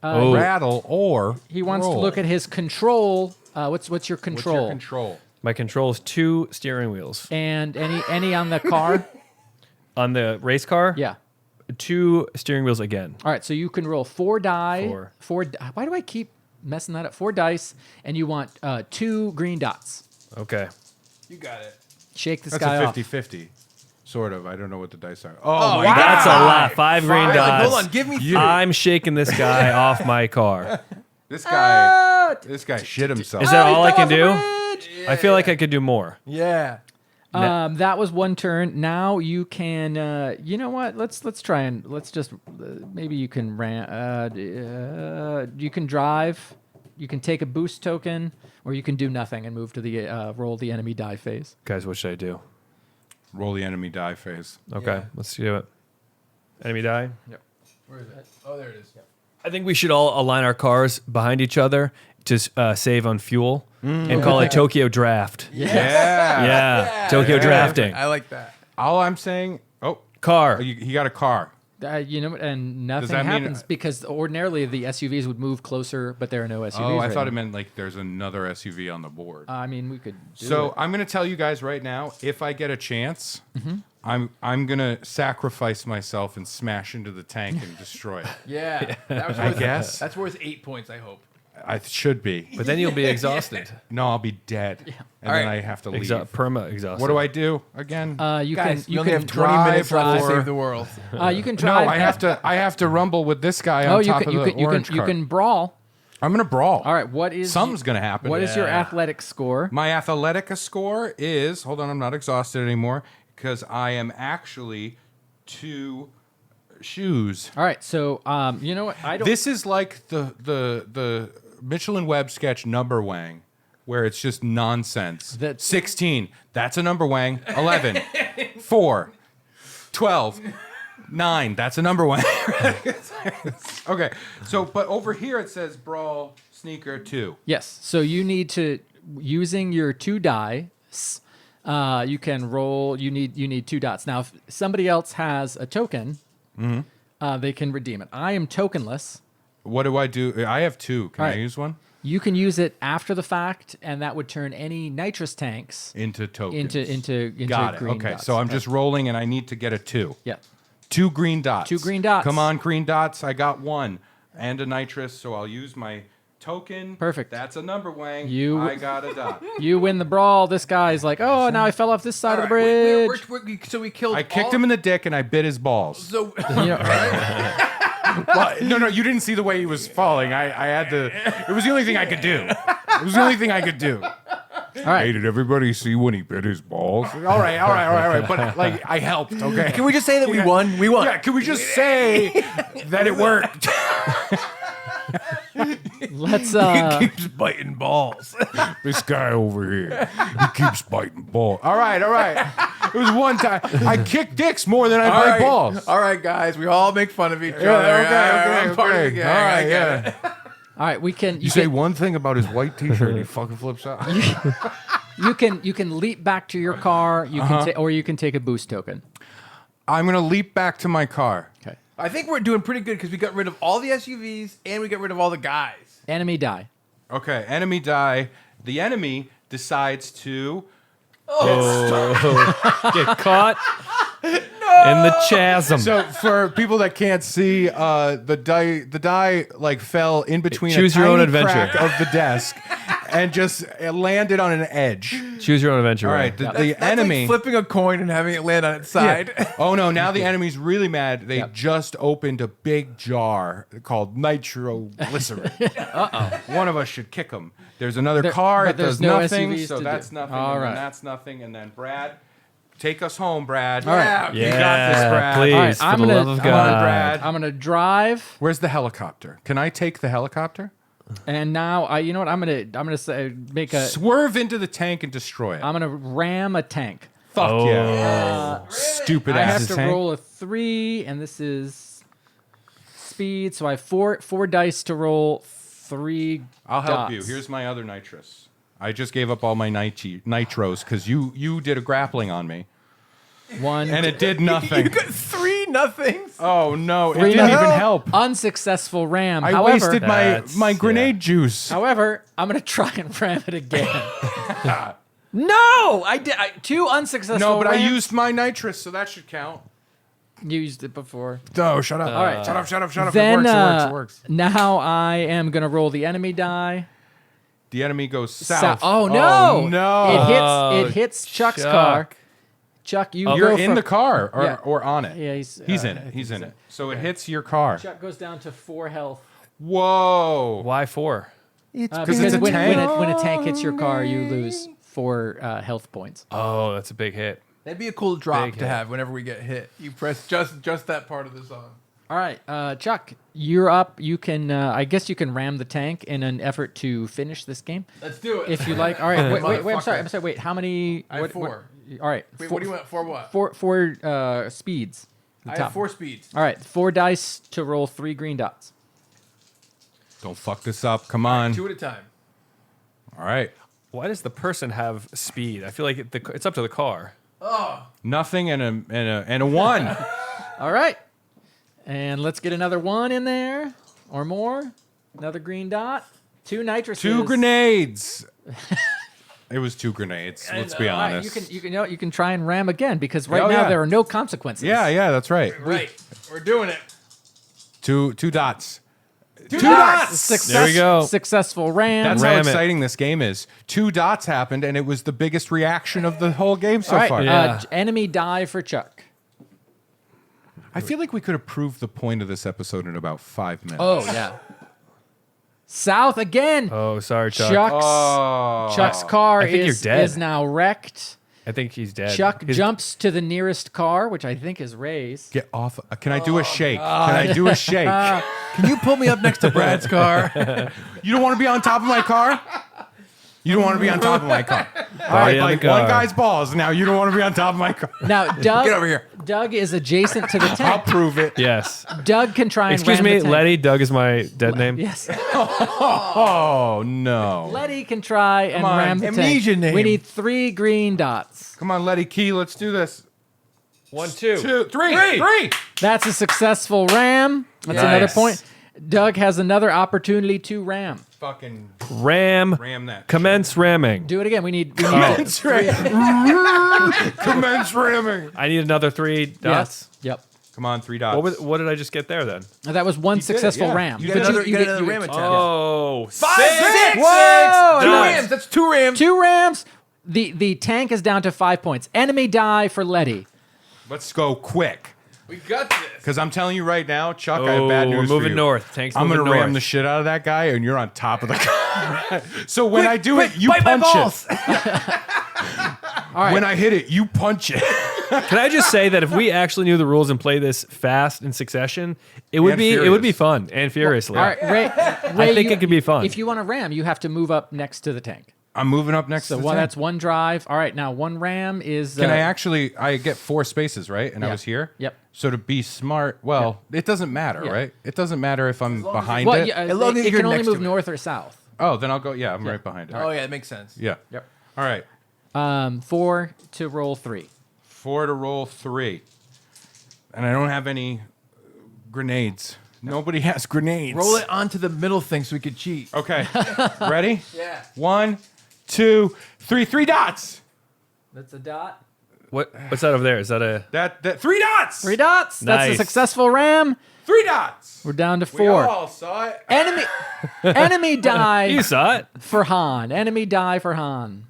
Speaker 4: Oh.
Speaker 1: Rattle or
Speaker 2: He wants
Speaker 1: roll.
Speaker 2: to look at his control. What's your
Speaker 1: What's your
Speaker 2: control?
Speaker 1: control?
Speaker 4: My control is 2 steering wheels.
Speaker 2: And any on the car?
Speaker 4: On the race car,
Speaker 2: Yeah.
Speaker 4: 2 steering wheels again.
Speaker 2: All right, so you can roll 4 die.
Speaker 4: 4.
Speaker 2: Why do I keep messing that up? 4 dice, and you want 2 green dots.
Speaker 4: Okay.
Speaker 3: You got it.
Speaker 2: Shake this
Speaker 1: That's
Speaker 2: guy
Speaker 1: a
Speaker 2: off.
Speaker 1: 50-50. Sort of. I don't know what the dice are. Oh, my
Speaker 3: wow.
Speaker 4: That's a lot. 5 green
Speaker 3: Fine,
Speaker 4: dots.
Speaker 3: hold on. Give me 3.
Speaker 4: I'm shaking this guy off my car.
Speaker 1: This guy shit himself.
Speaker 4: Is that all I can do?
Speaker 2: Bridge!
Speaker 4: I feel like I could do more.
Speaker 3: Yeah.
Speaker 2: That was one turn. Now you can. You know what? Let's try and just maybe you can you can drive. You can take a boost token, or you can do nothing and move to the roll the enemy die phase.
Speaker 4: Guys, what should I do?
Speaker 1: Roll the enemy die phase.
Speaker 4: Okay, let's do it. Enemy die.
Speaker 3: Yep. Where is it? Oh, there it is. Yep.
Speaker 4: I think we should all align our cars behind each other to save on fuel and call it Tokyo Draft. Yeah. Tokyo drafting.
Speaker 3: I like that.
Speaker 1: All I'm saying,
Speaker 4: Car.
Speaker 1: he got a car.
Speaker 2: You know, and nothing
Speaker 1: that mean-
Speaker 2: happens because ordinarily the SUVs would move closer, but there are no SUVs.
Speaker 1: Oh, I
Speaker 2: right
Speaker 1: thought
Speaker 2: now.
Speaker 1: it meant like there's another SUV on the board.
Speaker 2: I mean, we could. Do
Speaker 1: So
Speaker 2: it.
Speaker 1: I'm going to tell you guys right now, if I get a chance, I'm going to sacrifice myself and smash into the tank and destroy it.
Speaker 3: Yeah. That was
Speaker 1: I guess.
Speaker 3: That's worth 8 points, I hope.
Speaker 1: I should be.
Speaker 4: But then you'll be exhausted.
Speaker 1: No, I'll be dead. And
Speaker 3: All
Speaker 1: then
Speaker 3: right.
Speaker 1: I have to leave.
Speaker 4: Perma exhausted.
Speaker 1: What do I do again?
Speaker 2: You
Speaker 3: Guys,
Speaker 2: can.
Speaker 3: you
Speaker 2: You
Speaker 3: only
Speaker 2: can
Speaker 3: have 20 minutes left to
Speaker 1: drive
Speaker 3: save the world.
Speaker 2: You can
Speaker 1: no,
Speaker 2: drive.
Speaker 1: I have to rumble with this guy
Speaker 2: Oh,
Speaker 1: on
Speaker 2: you
Speaker 1: top
Speaker 2: can.
Speaker 1: of
Speaker 2: You
Speaker 1: the
Speaker 2: can. You
Speaker 1: orange
Speaker 2: can. You
Speaker 1: cart.
Speaker 2: can brawl.
Speaker 1: I'm going to brawl.
Speaker 2: All right. What is?
Speaker 1: Something's going to happen.
Speaker 2: What is your athletic score?
Speaker 1: My Athletica score is, hold on, I'm not exhausted anymore because I am actually 2 shoes.
Speaker 2: All right. So, you know what? I don't.
Speaker 1: This is like the Mitchell and Webb sketch Number Wang, where it's just nonsense. 16, that's a number wang. 11, 4, 12, 9, that's a number wang. Okay, so but over here it says brawl sneaker 2.
Speaker 2: Yes. So you need to using your 2 die. You can roll. You need 2 dots. Now, if somebody else has a token, they can redeem it. I am tokenless.
Speaker 1: What do I do? I have 2. Can
Speaker 2: All
Speaker 1: I
Speaker 2: right.
Speaker 1: use one?
Speaker 2: You can use it after the fact, and that would turn any nitrous tanks
Speaker 1: Into tokens.
Speaker 2: into
Speaker 1: Got it.
Speaker 2: green
Speaker 1: Okay,
Speaker 2: dots.
Speaker 1: so I'm just rolling and I need to get a 2.
Speaker 2: Yeah.
Speaker 1: 2 green dots.
Speaker 2: 2 green dots.
Speaker 1: Come on, green dots. I got 1 and a nitrous, so I'll use my token.
Speaker 2: Perfect.
Speaker 1: That's a number wang.
Speaker 2: You-
Speaker 1: I got a dot.
Speaker 2: You win the brawl. This guy's like, oh, now I fell off this side of the bridge.
Speaker 3: So we killed.
Speaker 1: I kicked him in the dick and I bit his balls.
Speaker 3: So
Speaker 2: You know,
Speaker 1: Well, no, you didn't see the way he was falling. I had to. It was the only thing I could do. It was the only thing I could do.
Speaker 2: all right.
Speaker 1: Hey, did everybody see when he bit his balls? All right. But like, I helped. Okay.
Speaker 3: can we just say that we won? We won.
Speaker 1: Yeah. Can we just say that it worked?
Speaker 2: Let's.
Speaker 3: He keeps biting balls.
Speaker 1: This guy over here, he keeps biting balls. All right. It was one time. I kicked dicks more than I
Speaker 3: All
Speaker 1: bite
Speaker 3: right.
Speaker 1: balls.
Speaker 3: All right, guys. We all make fun of each other.
Speaker 1: Okay.
Speaker 3: I'm part of the gang.
Speaker 1: All right,
Speaker 3: I get it.
Speaker 2: all right. We can.
Speaker 1: You say one thing about his white T-shirt, and he fucking flips out.
Speaker 2: You can leap back to your car. You can or you can take a boost token.
Speaker 1: I'm gonna leap back to my car.
Speaker 2: Okay.
Speaker 3: I think we're doing pretty good because we got rid of all the SUVs and we got rid of all the guys.
Speaker 2: Enemy die.
Speaker 1: Okay, enemy die. The enemy decides to.
Speaker 4: Get caught in the chasm.
Speaker 1: So for people that can't see, the die like fell in between
Speaker 4: Choose
Speaker 1: a
Speaker 4: your
Speaker 1: tiny
Speaker 4: own adventure.
Speaker 1: crack of the desk, and just landed on an edge.
Speaker 4: Choose your own adventure.
Speaker 1: All
Speaker 4: Ray.
Speaker 1: right, the
Speaker 3: That's
Speaker 1: enemy.
Speaker 3: like flipping a coin and having it land on its side.
Speaker 1: Oh no! Now the enemy's really mad. They just opened a big jar called nitroglycerin. One of us should kick them. There's another car.
Speaker 2: but
Speaker 1: It
Speaker 2: there's
Speaker 1: does
Speaker 2: no
Speaker 1: nothing.
Speaker 2: SUVs
Speaker 1: So
Speaker 2: to
Speaker 1: that's
Speaker 2: do.
Speaker 1: nothing.
Speaker 2: All
Speaker 1: and
Speaker 2: right.
Speaker 1: then that's nothing. And then Brad, take us home, Brad.
Speaker 2: All right.
Speaker 1: You got this, Brad.
Speaker 4: Please,
Speaker 2: All right,
Speaker 4: for
Speaker 2: I'm
Speaker 4: the
Speaker 2: gonna-
Speaker 4: love of
Speaker 2: I'm
Speaker 1: Come on,
Speaker 4: God.
Speaker 1: Brad.
Speaker 2: I'm gonna drive,
Speaker 1: Where's the helicopter? Can I take the helicopter?
Speaker 2: and now you know what? I'm gonna say make a.
Speaker 1: Swerve into the tank and destroy it.
Speaker 2: I'm gonna ram a tank.
Speaker 1: Fuck
Speaker 4: Oh.
Speaker 1: yeah. Stupid
Speaker 2: I
Speaker 1: ass
Speaker 2: have to
Speaker 1: tank.
Speaker 2: roll a 3, and this is speed. So I have four dice to roll 3.
Speaker 1: I'll help you.
Speaker 2: dots.
Speaker 1: Here's my other nitrous. I just gave up all my nitros because you did a grappling on me.
Speaker 2: 1.
Speaker 1: And it did nothing.
Speaker 3: You got 3 nothings.
Speaker 1: Oh no, it
Speaker 2: 3
Speaker 1: didn't even
Speaker 2: nothing.
Speaker 1: help.
Speaker 2: Unsuccessful ram.
Speaker 1: I
Speaker 2: however,
Speaker 1: wasted
Speaker 4: That's-
Speaker 1: my grenade juice.
Speaker 2: However, I'm gonna try and ram it again. No, I did 2 unsuccessful.
Speaker 1: No, but I
Speaker 2: rams.
Speaker 1: used my nitrous, so that should count.
Speaker 2: used it before.
Speaker 1: No, shut up.
Speaker 2: All right.
Speaker 1: Shut up.
Speaker 2: Then
Speaker 1: It works.
Speaker 2: now I am gonna roll the enemy die.
Speaker 1: The enemy goes south.
Speaker 2: Oh no!
Speaker 1: Oh, no.
Speaker 2: It hits Chuck's
Speaker 4: Chuck.
Speaker 2: car. Chuck, you
Speaker 1: You're
Speaker 2: go
Speaker 1: in
Speaker 2: from,
Speaker 1: the car
Speaker 2: Yeah.
Speaker 1: or on it.
Speaker 2: Yeah,
Speaker 1: He's in it. He's in it. So it hits your car.
Speaker 2: Chuck goes down to 4 health.
Speaker 1: Whoa.
Speaker 4: Why 4?
Speaker 2: Because
Speaker 1: it's a
Speaker 2: when
Speaker 1: tank.
Speaker 2: a tank hits your car, you lose 4 health points.
Speaker 4: Oh, that's a big hit.
Speaker 3: That'd be a cool drop
Speaker 4: Big
Speaker 3: to
Speaker 4: hit.
Speaker 3: have whenever we get hit. You press just that part of the song.
Speaker 2: All right, Chuck, you're up. You can, I guess, you can ram the tank in an effort to finish this game,
Speaker 3: Let's do it.
Speaker 2: if you like. All right, wait. I'm
Speaker 3: Motherfucker.
Speaker 2: sorry. Wait, how many?
Speaker 3: I have 4.
Speaker 2: All right.
Speaker 3: Wait, what do you want? 4 what?
Speaker 2: Four speeds. The
Speaker 3: I
Speaker 2: top.
Speaker 3: have 4 speeds.
Speaker 2: All right, 4 dice to roll 3 green dots.
Speaker 1: Don't fuck this up. Come on.
Speaker 3: 2 at a time.
Speaker 1: All right.
Speaker 4: Why does the person have speed? I feel like it's up to the car.
Speaker 1: Nothing and a 1.
Speaker 2: All right, and let's get another 1 in there or more. Another green dot. 2 nitruses.
Speaker 1: 2 grenades. It was 2 grenades. Let's be
Speaker 2: All right,
Speaker 1: honest.
Speaker 2: you can try and ram again because right
Speaker 1: Oh,
Speaker 2: now
Speaker 1: yeah.
Speaker 2: there are no consequences.
Speaker 1: Yeah, that's right.
Speaker 3: Right. We're doing it.
Speaker 1: 2 dots.
Speaker 3: 2 dots.
Speaker 4: There we go.
Speaker 2: Successful ram.
Speaker 1: That's
Speaker 4: Ram
Speaker 1: how
Speaker 4: it.
Speaker 1: exciting this game is. 2 dots happened, and it was the biggest reaction of the whole game so
Speaker 2: All right,
Speaker 1: far.
Speaker 4: Yeah.
Speaker 2: enemy die for Chuck.
Speaker 1: I feel like we could have proved the point of this episode in about 5 minutes.
Speaker 2: Oh yeah. South again.
Speaker 4: Oh, sorry, Chuck.
Speaker 2: Chuck's car
Speaker 4: I think you're dead.
Speaker 2: is now wrecked.
Speaker 4: I think he's dead.
Speaker 2: Chuck
Speaker 4: His-
Speaker 2: jumps to the nearest car, which I think is Ray's.
Speaker 1: Get off. Can I do a shake? Can I do a shake?
Speaker 3: Can you pull me up next to Brad's car?
Speaker 1: You don't want to be on top of my car? You don't want to be on top of my car. All right,
Speaker 4: Body on the
Speaker 1: like one
Speaker 4: car.
Speaker 1: guy's balls. Now you don't want to be on top of my car.
Speaker 2: Now, Doug,
Speaker 3: Get over here.
Speaker 2: Doug is adjacent to the
Speaker 1: I'll
Speaker 2: tank.
Speaker 1: prove it.
Speaker 4: Yes.
Speaker 2: Doug can try and
Speaker 4: Excuse
Speaker 2: ram
Speaker 4: me,
Speaker 2: the tank.
Speaker 4: Letty. Doug is my dead name.
Speaker 2: Yes.
Speaker 1: Oh no!
Speaker 2: Letty can try and
Speaker 1: on,
Speaker 2: ram the
Speaker 3: amnesia
Speaker 2: tank.
Speaker 3: name.
Speaker 2: We need 3 green dots.
Speaker 1: Come on, Letty Key. Let's do this.
Speaker 4: 1, 2.
Speaker 1: 2, 3.
Speaker 2: That's a successful ram. That's
Speaker 4: Nice.
Speaker 2: another point. Doug has another opportunity to ram.
Speaker 1: Fucking
Speaker 4: Ram.
Speaker 1: ram that.
Speaker 4: Commence ramming.
Speaker 2: Do it again. We need
Speaker 1: Commence ramming. Commence ramming.
Speaker 4: I need another 3 dots.
Speaker 2: Yes. Yep.
Speaker 1: Come on, 3 dots.
Speaker 4: What did I just get there then?
Speaker 2: That was one
Speaker 1: did it,
Speaker 2: successful
Speaker 1: yeah.
Speaker 2: ram.
Speaker 1: You
Speaker 3: You
Speaker 1: But
Speaker 3: get another, you get another
Speaker 2: you-
Speaker 3: ram attempt.
Speaker 4: Oh,
Speaker 3: 5,
Speaker 4: 6.
Speaker 3: 6.
Speaker 2: Whoa!
Speaker 3: 2
Speaker 2: nice.
Speaker 3: rams. That's 2 rams.
Speaker 2: 2 rams. The tank is down to 5 points. Enemy die for Letty.
Speaker 1: Let's go quick.
Speaker 3: We got this.
Speaker 1: Because I'm telling you right now, Chuck, I have bad
Speaker 4: Oh,
Speaker 1: news
Speaker 4: we're
Speaker 1: for
Speaker 4: moving
Speaker 1: you.
Speaker 4: north. Tank's
Speaker 1: I'm
Speaker 4: moving
Speaker 1: gonna ram
Speaker 4: north.
Speaker 1: the shit out of that guy, and you're on top of the car. So when I do
Speaker 3: Quick,
Speaker 1: it, you
Speaker 3: bite my
Speaker 1: punch
Speaker 3: balls.
Speaker 2: All right.
Speaker 1: When I hit it, you punch it.
Speaker 4: Can I just say that if we actually knew the rules and play this fast in succession, it would
Speaker 1: And
Speaker 4: be
Speaker 1: furious.
Speaker 4: fun and furiously.
Speaker 2: All right, Ray.
Speaker 4: I think it could be fun.
Speaker 2: If you want to ram, you have to move up next to the tank.
Speaker 1: I'm moving up next
Speaker 2: So
Speaker 1: to the
Speaker 2: one,
Speaker 1: tank.
Speaker 2: that's 1 drive. All right, now 1 ram is.
Speaker 1: Can I get 4 spaces, right? And I
Speaker 2: Yeah.
Speaker 1: was here?
Speaker 2: Yep.
Speaker 1: So to be smart, well, it doesn't matter,
Speaker 2: Yeah.
Speaker 1: right? It doesn't matter if I'm behind
Speaker 2: Well,
Speaker 1: it.
Speaker 2: yeah,
Speaker 3: As long as
Speaker 2: it
Speaker 3: you're
Speaker 2: can only
Speaker 3: next to
Speaker 2: move
Speaker 3: it.
Speaker 2: north or south.
Speaker 1: Oh, then I'll go. Yeah, I'm right behind it.
Speaker 3: Oh, yeah, that makes sense.
Speaker 1: Yeah.
Speaker 2: Yep.
Speaker 1: All right.
Speaker 2: 4 to roll 3.
Speaker 1: 4 to roll 3. And I don't have any grenades. Nobody has grenades.
Speaker 3: Roll it onto the middle thing so we could cheat.
Speaker 1: Okay. Ready?
Speaker 3: Yeah.
Speaker 1: 1, 2, 3. 3 dots.
Speaker 2: That's a dot.
Speaker 4: What's that over there? Is that a...
Speaker 1: That 3 dots.
Speaker 2: 3 dots. That's a
Speaker 4: Nice.
Speaker 2: successful ram.
Speaker 1: 3 dots.
Speaker 2: We're down to
Speaker 1: We
Speaker 2: 4.
Speaker 1: all saw it.
Speaker 2: Enemy die
Speaker 4: You saw it.
Speaker 2: for Han. Enemy die for Han.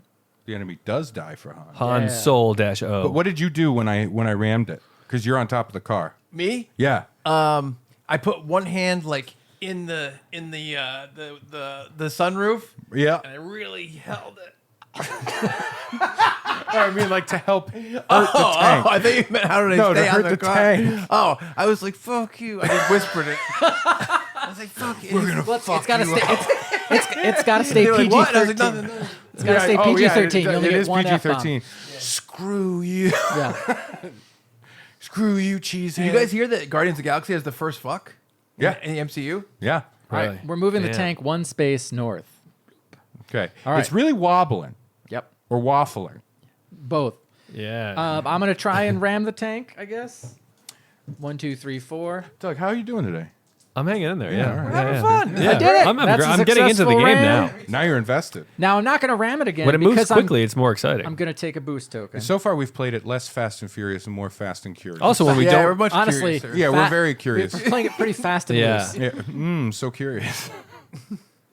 Speaker 1: The enemy does die for Han.
Speaker 4: Han
Speaker 2: Yeah.
Speaker 4: Sol dash O.
Speaker 1: But what did you do when I rammed it? Because you're on top of the car.
Speaker 3: Me?
Speaker 1: Yeah.
Speaker 3: I put one hand like in the sunroof,
Speaker 1: Yeah.
Speaker 3: and I really held it.
Speaker 1: I mean, like to help hurt the tank.
Speaker 3: Oh, I think you meant how did I
Speaker 1: No, to
Speaker 3: stay on
Speaker 1: hurt
Speaker 3: the
Speaker 1: the
Speaker 3: car?
Speaker 1: tank.
Speaker 3: Oh, I was like, "Fuck you!" I just whispered it. I was like, "Fuck you." We're gonna
Speaker 2: Well, it's got to stay. It's got to stay
Speaker 3: They were like,
Speaker 2: PG-13.
Speaker 3: "What?" I was like, "Nothing." nothing.
Speaker 2: It's got to stay PG-13. You only
Speaker 1: it
Speaker 2: get
Speaker 1: is
Speaker 2: one F-bomb.
Speaker 1: PG-13. Screw you.
Speaker 2: Yeah.
Speaker 1: Screw you, cheesehead.
Speaker 3: Did you guys hear that Guardians of the Galaxy has the first fuck?
Speaker 1: Yeah.
Speaker 3: In the MCU.
Speaker 1: Yeah.
Speaker 2: All right,
Speaker 4: Really?
Speaker 2: we're moving the
Speaker 4: Damn.
Speaker 2: tank 1 space north.
Speaker 1: Okay.
Speaker 2: All right.
Speaker 1: It's really wobbling
Speaker 2: Yep.
Speaker 1: or waffling.
Speaker 2: Both.
Speaker 4: Yeah.
Speaker 2: I'm gonna try and ram the tank. I guess. 1, 2, 3, 4.
Speaker 1: Doug, how are you doing today?
Speaker 4: I'm hanging in there. Yeah.
Speaker 1: all right.
Speaker 4: Yeah,
Speaker 1: Having
Speaker 4: yeah.
Speaker 1: fun.
Speaker 4: Yeah.
Speaker 2: I did it.
Speaker 4: I'm
Speaker 2: That's a
Speaker 4: getting into the
Speaker 2: successful
Speaker 4: game
Speaker 2: ram.
Speaker 4: now.
Speaker 1: Now you're invested.
Speaker 2: Now I'm not gonna ram it again
Speaker 4: When it moves
Speaker 2: because
Speaker 4: quickly, it's more exciting.
Speaker 2: I'm gonna take a boost token.
Speaker 1: So far, we've played it less Fast and Furious and more Fast and Curious.
Speaker 4: also, when we
Speaker 3: yeah, we're
Speaker 4: don't...
Speaker 3: much
Speaker 2: Honestly,
Speaker 3: curiouser.
Speaker 1: yeah, we're
Speaker 2: Fat-
Speaker 1: very curious.
Speaker 2: We're playing it pretty fast and
Speaker 4: Yeah.
Speaker 2: loose.
Speaker 1: Yeah. So curious.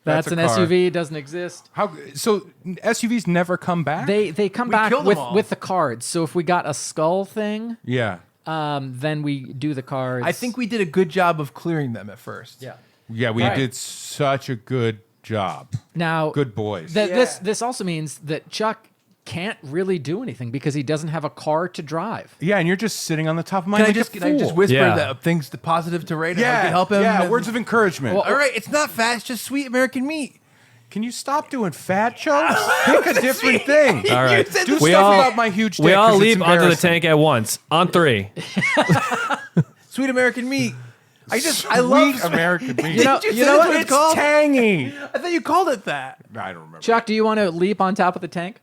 Speaker 2: That's
Speaker 1: a
Speaker 2: an
Speaker 1: car.
Speaker 2: SUV. Doesn't exist.
Speaker 1: How? So SUVs never come back?
Speaker 2: They come
Speaker 3: We
Speaker 2: back
Speaker 3: killed them all.
Speaker 2: with the cards. So if we got a skull thing,
Speaker 1: Yeah.
Speaker 2: then we do the cards.
Speaker 3: I think we did a good job of clearing them at first.
Speaker 2: Yeah.
Speaker 1: Yeah, we
Speaker 2: Right.
Speaker 1: did such a good job.
Speaker 2: Now
Speaker 1: Good boys.
Speaker 2: This also means that Chuck can't really do anything because he doesn't have a car to drive.
Speaker 1: Yeah, and you're just sitting on the top of mine.
Speaker 3: Can
Speaker 1: like
Speaker 3: I just
Speaker 1: a
Speaker 3: can I just
Speaker 1: fool.
Speaker 3: whisper
Speaker 4: Yeah.
Speaker 3: that things positive to Ray to
Speaker 1: Yeah,
Speaker 3: help him?
Speaker 1: Yeah, words of encouragement.
Speaker 3: All right, it's not fat. It's just sweet American meat.
Speaker 1: Can you stop doing fat jokes? Pick a different thing.
Speaker 4: All right.
Speaker 3: said
Speaker 1: Do
Speaker 3: the
Speaker 1: stuff about my huge dick.
Speaker 4: We all
Speaker 1: 'cause it's
Speaker 4: leap onto the
Speaker 1: embarrassing.
Speaker 4: tank at once. On 3.
Speaker 3: Sweet American meat. I
Speaker 1: Sweet
Speaker 3: love
Speaker 1: American meat.
Speaker 2: You know,
Speaker 3: Did
Speaker 2: you
Speaker 3: say
Speaker 2: know
Speaker 3: that's
Speaker 2: what?
Speaker 3: it's called?
Speaker 1: tangy.
Speaker 3: I thought you called it that.
Speaker 1: I don't remember.
Speaker 2: Chuck, do you want to leap on top of the tank?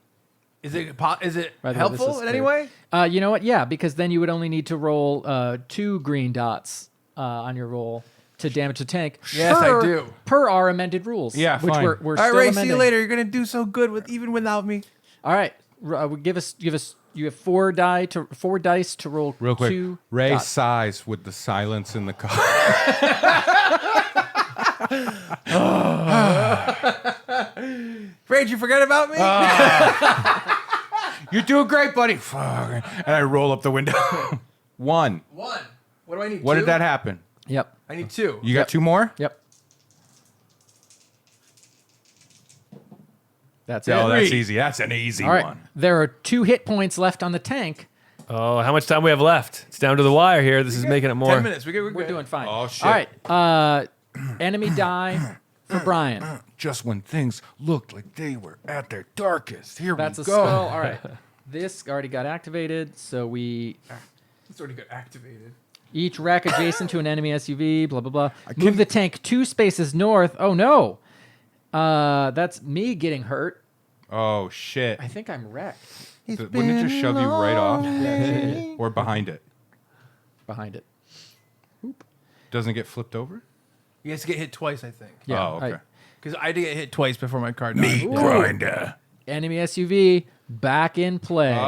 Speaker 3: Is it
Speaker 2: By the way,
Speaker 3: helpful
Speaker 2: this is
Speaker 3: in any
Speaker 2: clear.
Speaker 3: way?
Speaker 2: You know what? Yeah, because then you would only need to roll 2 green dots on your roll to damage the tank.
Speaker 3: Yes, I do.
Speaker 2: Per our amended rules.
Speaker 1: Yeah,
Speaker 2: which
Speaker 1: fine.
Speaker 2: we're
Speaker 3: All right,
Speaker 2: still
Speaker 3: Ray.
Speaker 2: amending.
Speaker 3: See you later. You're gonna do so good without me.
Speaker 2: All right, give us. You have 4 dice to roll.
Speaker 1: Real quick.
Speaker 2: 2
Speaker 1: Ray
Speaker 2: dots.
Speaker 1: sighs with the silence in the car.
Speaker 3: Ray, did you forget about me?
Speaker 1: You're doing great, buddy. Fuck. And I roll up the window. 1.
Speaker 3: 1. What do I need?
Speaker 1: What
Speaker 3: 2?
Speaker 1: did that happen?
Speaker 2: Yep.
Speaker 3: I need 2.
Speaker 1: You got 2 more?
Speaker 2: Yep. That's
Speaker 1: Oh,
Speaker 2: it.
Speaker 1: that's easy. That's an easy
Speaker 2: All right.
Speaker 1: one.
Speaker 2: There are 2 hit points left on the tank.
Speaker 4: Oh, how much time we have left? It's down to the wire here. This is making it more.
Speaker 3: 10 minutes. We're
Speaker 2: We're doing fine.
Speaker 1: Oh, shit.
Speaker 2: All right. Enemy die for Brian.
Speaker 1: Just when things looked like they were at their darkest. Here
Speaker 2: That's
Speaker 1: we
Speaker 2: a
Speaker 1: go.
Speaker 2: skull. All right. This already got activated, so we
Speaker 3: It's already got activated.
Speaker 2: each rack adjacent to an enemy SUV, blah, blah, blah. Move the tank 2 spaces north. Oh, no. That's me getting hurt.
Speaker 1: Oh, shit.
Speaker 2: I think I'm wrecked
Speaker 1: Wouldn't it just shove you right off? Or behind it?
Speaker 2: behind it.
Speaker 1: Doesn't it get flipped over?
Speaker 3: You guys get hit twice, I think.
Speaker 2: Yeah.
Speaker 1: Oh, okay.
Speaker 3: Because I did get hit twice before my car died.
Speaker 5: Grinder.
Speaker 2: Enemy SUV back in play.
Speaker 4: Get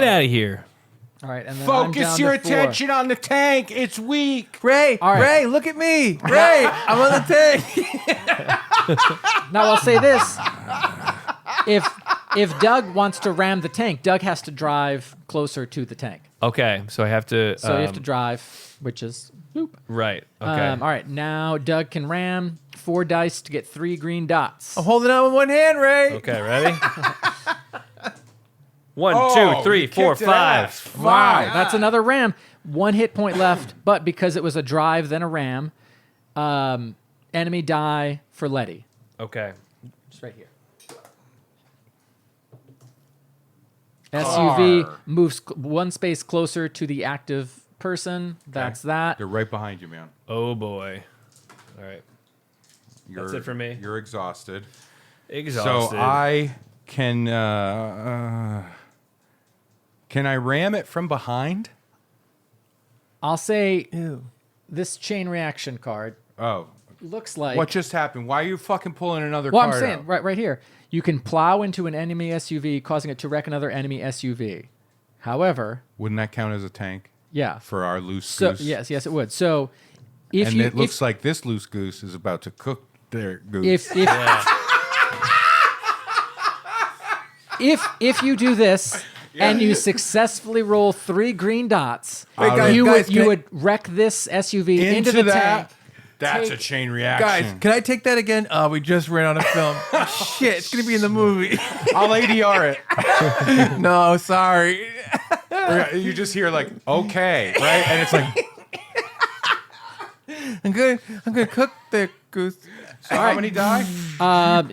Speaker 4: out of here.
Speaker 2: All right. And then I'm
Speaker 1: Focus
Speaker 2: down
Speaker 1: your
Speaker 2: to 4.
Speaker 1: attention on the tank. It's weak.
Speaker 3: Ray,
Speaker 2: All right.
Speaker 3: Ray, look at me. Ray, I'm on the tank.
Speaker 2: Now I'll say this: if Doug wants to ram the tank, Doug has to drive closer to the tank.
Speaker 4: Okay, so I have to.
Speaker 2: So you have to drive, which is boop.
Speaker 4: Right. Okay.
Speaker 2: All right, now Doug can ram 4 dice to get 3 green dots.
Speaker 3: I'm holding on with one hand, Ray.
Speaker 4: Okay, ready? 1,
Speaker 1: Oh,
Speaker 4: 2, 3,
Speaker 1: you
Speaker 4: 4,
Speaker 1: kicked it
Speaker 4: 5.
Speaker 1: ass. 5.
Speaker 2: That's another ram. 1 hit point left, but because it was a drive, then a ram. Enemy die for Letty.
Speaker 4: Okay.
Speaker 2: Just right here. SUV moves 1 space closer to the active person. That's that.
Speaker 1: They're right behind you, man.
Speaker 4: Oh boy. All right.
Speaker 1: You're,
Speaker 4: it for me.
Speaker 1: You're exhausted.
Speaker 4: Exhausted.
Speaker 1: So I can I ram it from behind?
Speaker 2: I'll say
Speaker 3: Ew.
Speaker 2: this chain reaction card
Speaker 1: Oh,
Speaker 2: looks like.
Speaker 1: what just happened? Why are you fucking pulling another
Speaker 2: Well,
Speaker 1: card
Speaker 2: I'm saying
Speaker 1: out?
Speaker 2: right here. You can plow into an enemy SUV, causing it to wreck another enemy SUV. However,
Speaker 1: Wouldn't that count as a tank
Speaker 2: yeah.
Speaker 1: for our loose
Speaker 2: So
Speaker 1: goose?
Speaker 2: yes, it would. So if
Speaker 1: And
Speaker 2: you
Speaker 1: it looks like this loose goose is about to cook their goose.
Speaker 2: if you do this and you successfully roll 3 green dots,
Speaker 3: Wait, guys,
Speaker 2: you
Speaker 3: guys,
Speaker 2: would
Speaker 3: can I-
Speaker 2: wreck this SUV into the tank.
Speaker 1: That's
Speaker 2: Take-
Speaker 1: a chain reaction.
Speaker 3: Guys, can I take that again? We just ran out of film. Shit, it's going to be in the movie.
Speaker 1: I'll ADR it.
Speaker 3: No, sorry.
Speaker 1: You just hear like, okay, right? And it's like,
Speaker 3: I'm gonna cook the goose.
Speaker 1: so how many die?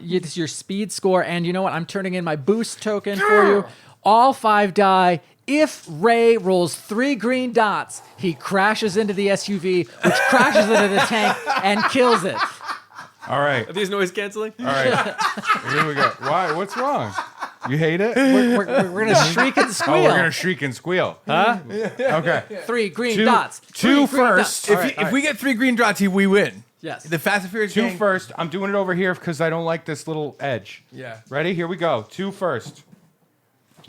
Speaker 2: It's your speed score, and you know what? I'm turning in my boost token for you. All 5 die. If Ray rolls 3 green dots, he crashes into the SUV, which crashes into the tank and kills it.
Speaker 1: All right.
Speaker 4: Are these noise canceling?
Speaker 1: All right. Here we go. Why? What's wrong? You hate it?
Speaker 2: We're gonna shriek and squeal.
Speaker 1: Oh, we're going to shriek and squeal. Huh? Okay.
Speaker 2: 3 green
Speaker 1: Two-
Speaker 2: dots.
Speaker 1: 2
Speaker 2: 3 green
Speaker 1: first.
Speaker 2: dots.
Speaker 3: If we get 3 green dots, we win.
Speaker 2: Yes.
Speaker 3: The Fast and Furious
Speaker 1: 2
Speaker 3: gang-
Speaker 1: first. I'm doing it over here because I don't like this little edge.
Speaker 3: Yeah.
Speaker 1: Ready? Here we go. 2 first.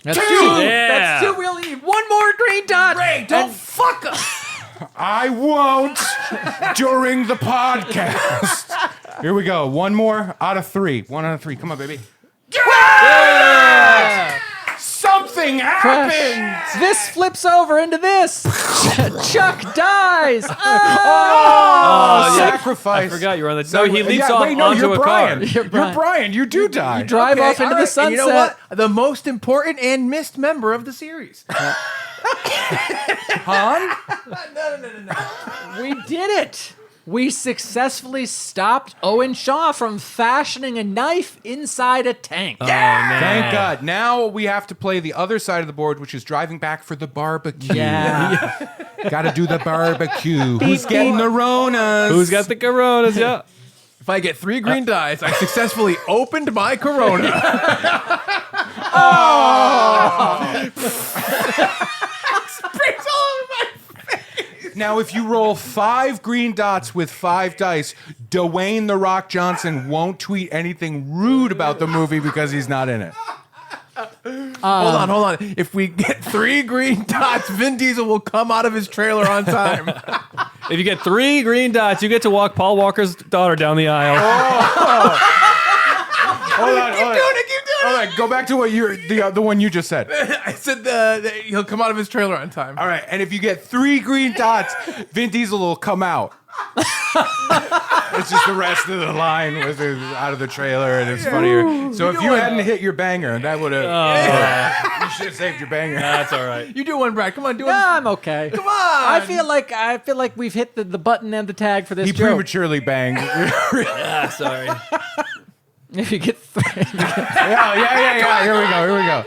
Speaker 2: That's 2.
Speaker 4: Yeah.
Speaker 2: That's 2. We only need 1 more green dot.
Speaker 3: Ray, don't fuck us.
Speaker 1: I won't during the podcast. Here we go. 1 more out of 3. 1 out of 3. Come on, baby. Something Nothing happens.
Speaker 2: This flips over into this. Chuck dies.
Speaker 1: Sacrifice.
Speaker 4: I forgot you were on the. No, he leaps off onto
Speaker 1: you're
Speaker 4: a
Speaker 1: Brian.
Speaker 4: car.
Speaker 1: You're Brian. You do die.
Speaker 2: Drive off into
Speaker 3: all
Speaker 2: the
Speaker 3: right.
Speaker 2: sunset.
Speaker 3: And you know what? The most important and missed member of the series.
Speaker 1: Han?
Speaker 2: We did it. We successfully stopped Owen Shaw from fashioning a knife inside a tank.
Speaker 1: Thank God. Now we have to play the other side of the board, which is driving back for the barbecue.
Speaker 2: Yeah.
Speaker 1: Got to do the barbecue. Who's getting the Ronas?
Speaker 4: Who's got the Coronas? Yeah.
Speaker 3: If I get 3 green dice, I successfully opened my Corona. Sprays all over my face.
Speaker 1: Now, if you roll 5 green dots with 5 dice, Dwayne "The Rock" Johnson won't tweet anything rude about the movie because he's not in it.
Speaker 3: Hold on. If we get 3 green dots, Vin Diesel will come out of his trailer on time.
Speaker 4: If you get 3 green dots, you get to walk Paul Walker's daughter down the aisle.
Speaker 1: Hold on.
Speaker 3: Keep doing it.
Speaker 1: All right, go back to what the one you just said.
Speaker 3: I said he'll come out of his trailer on time.
Speaker 1: All right, and if you get 3 green dots, Vin Diesel will come out. It's just the rest of the line was out of the trailer, and it's funnier. So if you hadn't hit your banger, that would have. You should have saved your banger.
Speaker 4: That's all right.
Speaker 3: You do one, Brad. Come on, do it.
Speaker 2: Yeah, I'm okay.
Speaker 3: Come on.
Speaker 2: I feel like we've hit the button and the tag for this
Speaker 1: He
Speaker 2: joke.
Speaker 1: prematurely banged.
Speaker 4: Sorry.
Speaker 2: If you get 3.
Speaker 1: Yeah. Here we go.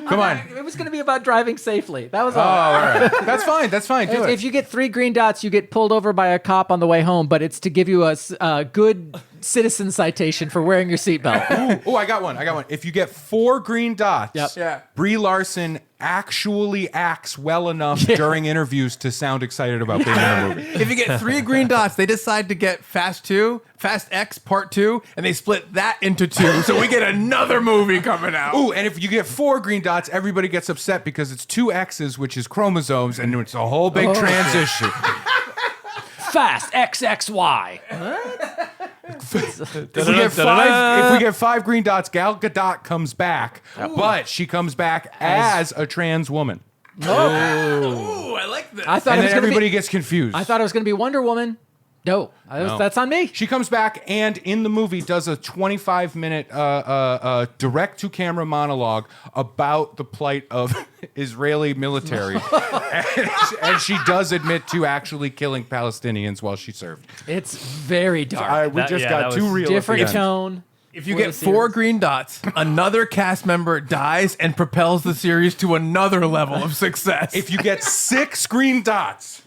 Speaker 1: Come on.
Speaker 2: It was going to be about driving safely. That was all.
Speaker 1: All right. That's fine. Do it.
Speaker 2: If you get 3 green dots, you get pulled over by a cop on the way home, but it's to give you a good citizen citation for wearing your seatbelt.
Speaker 1: Oh, I got one. If you get 4 green dots,
Speaker 2: Yep.
Speaker 3: Yeah.
Speaker 1: Brie Larson actually acts well enough during interviews to sound excited about being in the movie.
Speaker 3: If you get 3 green dots, they decide to get Fast X Part 2, and they split that into 2. So we get another movie coming out.
Speaker 1: Ooh, and if you get 4 green dots, everybody gets upset because it's 2 X's, which is chromosomes, and it's a whole big transition.
Speaker 2: Fast XXY.
Speaker 1: If we get 5 green dots, Gal Gadot comes back, but she comes back as a trans woman.
Speaker 3: Ooh, I like this.
Speaker 2: I thought
Speaker 1: And
Speaker 2: it was
Speaker 1: then
Speaker 2: going to
Speaker 1: everybody
Speaker 2: be.
Speaker 1: gets confused.
Speaker 2: I thought it was going to be Wonder Woman. No, that's on me.
Speaker 1: She comes back and in the movie does a 25-minute direct-to-camera monologue about the plight of Israeli military. and she does admit to actually killing Palestinians while she served.
Speaker 2: It's very dark.
Speaker 1: We
Speaker 4: That-
Speaker 1: just
Speaker 4: yeah,
Speaker 1: got
Speaker 4: that
Speaker 1: too
Speaker 4: was
Speaker 1: real.
Speaker 2: Different
Speaker 1: at the end.
Speaker 2: tone.
Speaker 3: If you
Speaker 2: For
Speaker 3: get
Speaker 2: the
Speaker 3: 4
Speaker 2: series.
Speaker 3: green dots, another cast member dies and propels the series to another level of success.
Speaker 1: If you get 6 green dots,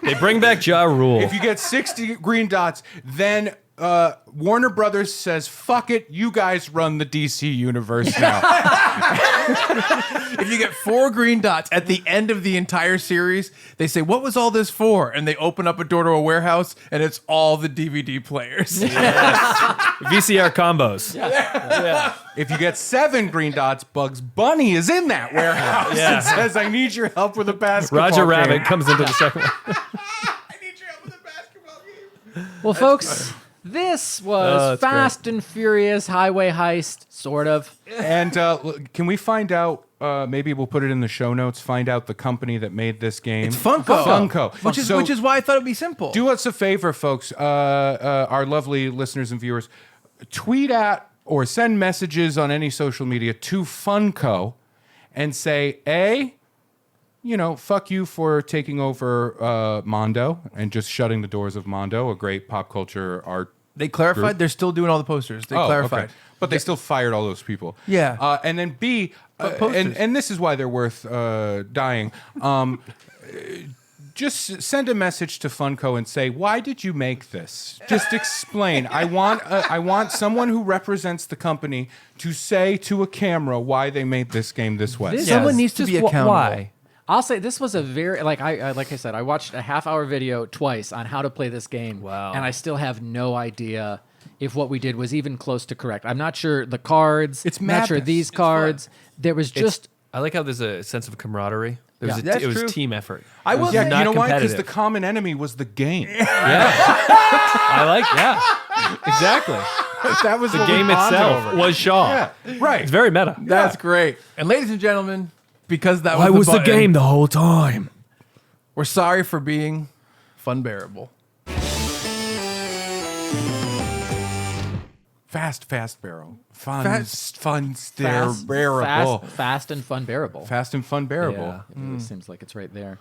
Speaker 4: They bring back Ja Rule.
Speaker 1: if you get 60 green dots, then Warner Brothers says, fuck it, you guys run the DC universe now.
Speaker 3: If you get 4 green dots at the end of the entire series, they say, "What was all this for?" And they open up a door to a warehouse, and it's all the DVD players.
Speaker 4: VCR combos.
Speaker 1: If you get 7 green dots, Bugs Bunny is in that warehouse and says, I need your help with a basketball
Speaker 4: Roger
Speaker 1: game."
Speaker 4: Rabbit comes into the second one.
Speaker 3: I need your help with a basketball game.
Speaker 2: Well, folks, this was
Speaker 4: that's
Speaker 2: Fast and Furious Highway Heist, sort of.
Speaker 1: And can we find out, maybe we'll put it in the show notes, find out the company that made this game?
Speaker 3: It's Funko.
Speaker 1: Funko.
Speaker 3: Which is why I thought it'd be simple.
Speaker 1: Do us a favor, folks, our lovely listeners and viewers. Tweet at or send messages on any social media to Funko and say, fuck you for taking over Mondo and just shutting the doors of Mondo, a great pop culture art.
Speaker 3: They clarified
Speaker 1: group.
Speaker 3: they're still doing all the posters. They clarified.
Speaker 1: Okay. But they still fired all those people.
Speaker 3: Yeah.
Speaker 1: And then B,
Speaker 3: posters.
Speaker 1: and this is why they're worth dying. Just send a message to Funko and say, why did you make this? Just explain. I want someone who represents the company to say to a camera why they made this game this way.
Speaker 3: Someone needs to be accountable.
Speaker 4: Why?
Speaker 2: I'll say this was a very like I said, I watched a half-hour video twice on how to play this game.
Speaker 4: Wow.
Speaker 2: And I still have no idea if what we did was even close to correct. I'm not sure the cards.
Speaker 1: It's
Speaker 2: not sure
Speaker 1: madness.
Speaker 2: these
Speaker 1: It's
Speaker 2: cards. There was just
Speaker 4: I like how there's a sense of camaraderie.
Speaker 2: Yeah.
Speaker 3: That's
Speaker 4: It was
Speaker 3: true.
Speaker 4: team effort.
Speaker 3: I will
Speaker 1: Yeah,
Speaker 3: say,
Speaker 4: not
Speaker 1: you know why? Because
Speaker 4: competitive.
Speaker 1: the common enemy was the game.
Speaker 4: I like, exactly.
Speaker 1: That was
Speaker 4: The
Speaker 1: what we
Speaker 4: game
Speaker 1: bonded
Speaker 4: itself
Speaker 1: over.
Speaker 4: was Shaw.
Speaker 1: Yeah, right.
Speaker 4: It's very meta.
Speaker 3: That's great. And ladies and gentlemen, because that
Speaker 4: Why was the
Speaker 3: button,
Speaker 4: game the whole time?
Speaker 3: we're sorry for being Funbearable.
Speaker 1: Fast barrel. Fun
Speaker 2: Fast,
Speaker 1: bearable.
Speaker 2: fast and fun bearable.
Speaker 1: Fast and fun bearable.
Speaker 2: It really seems like it's right there.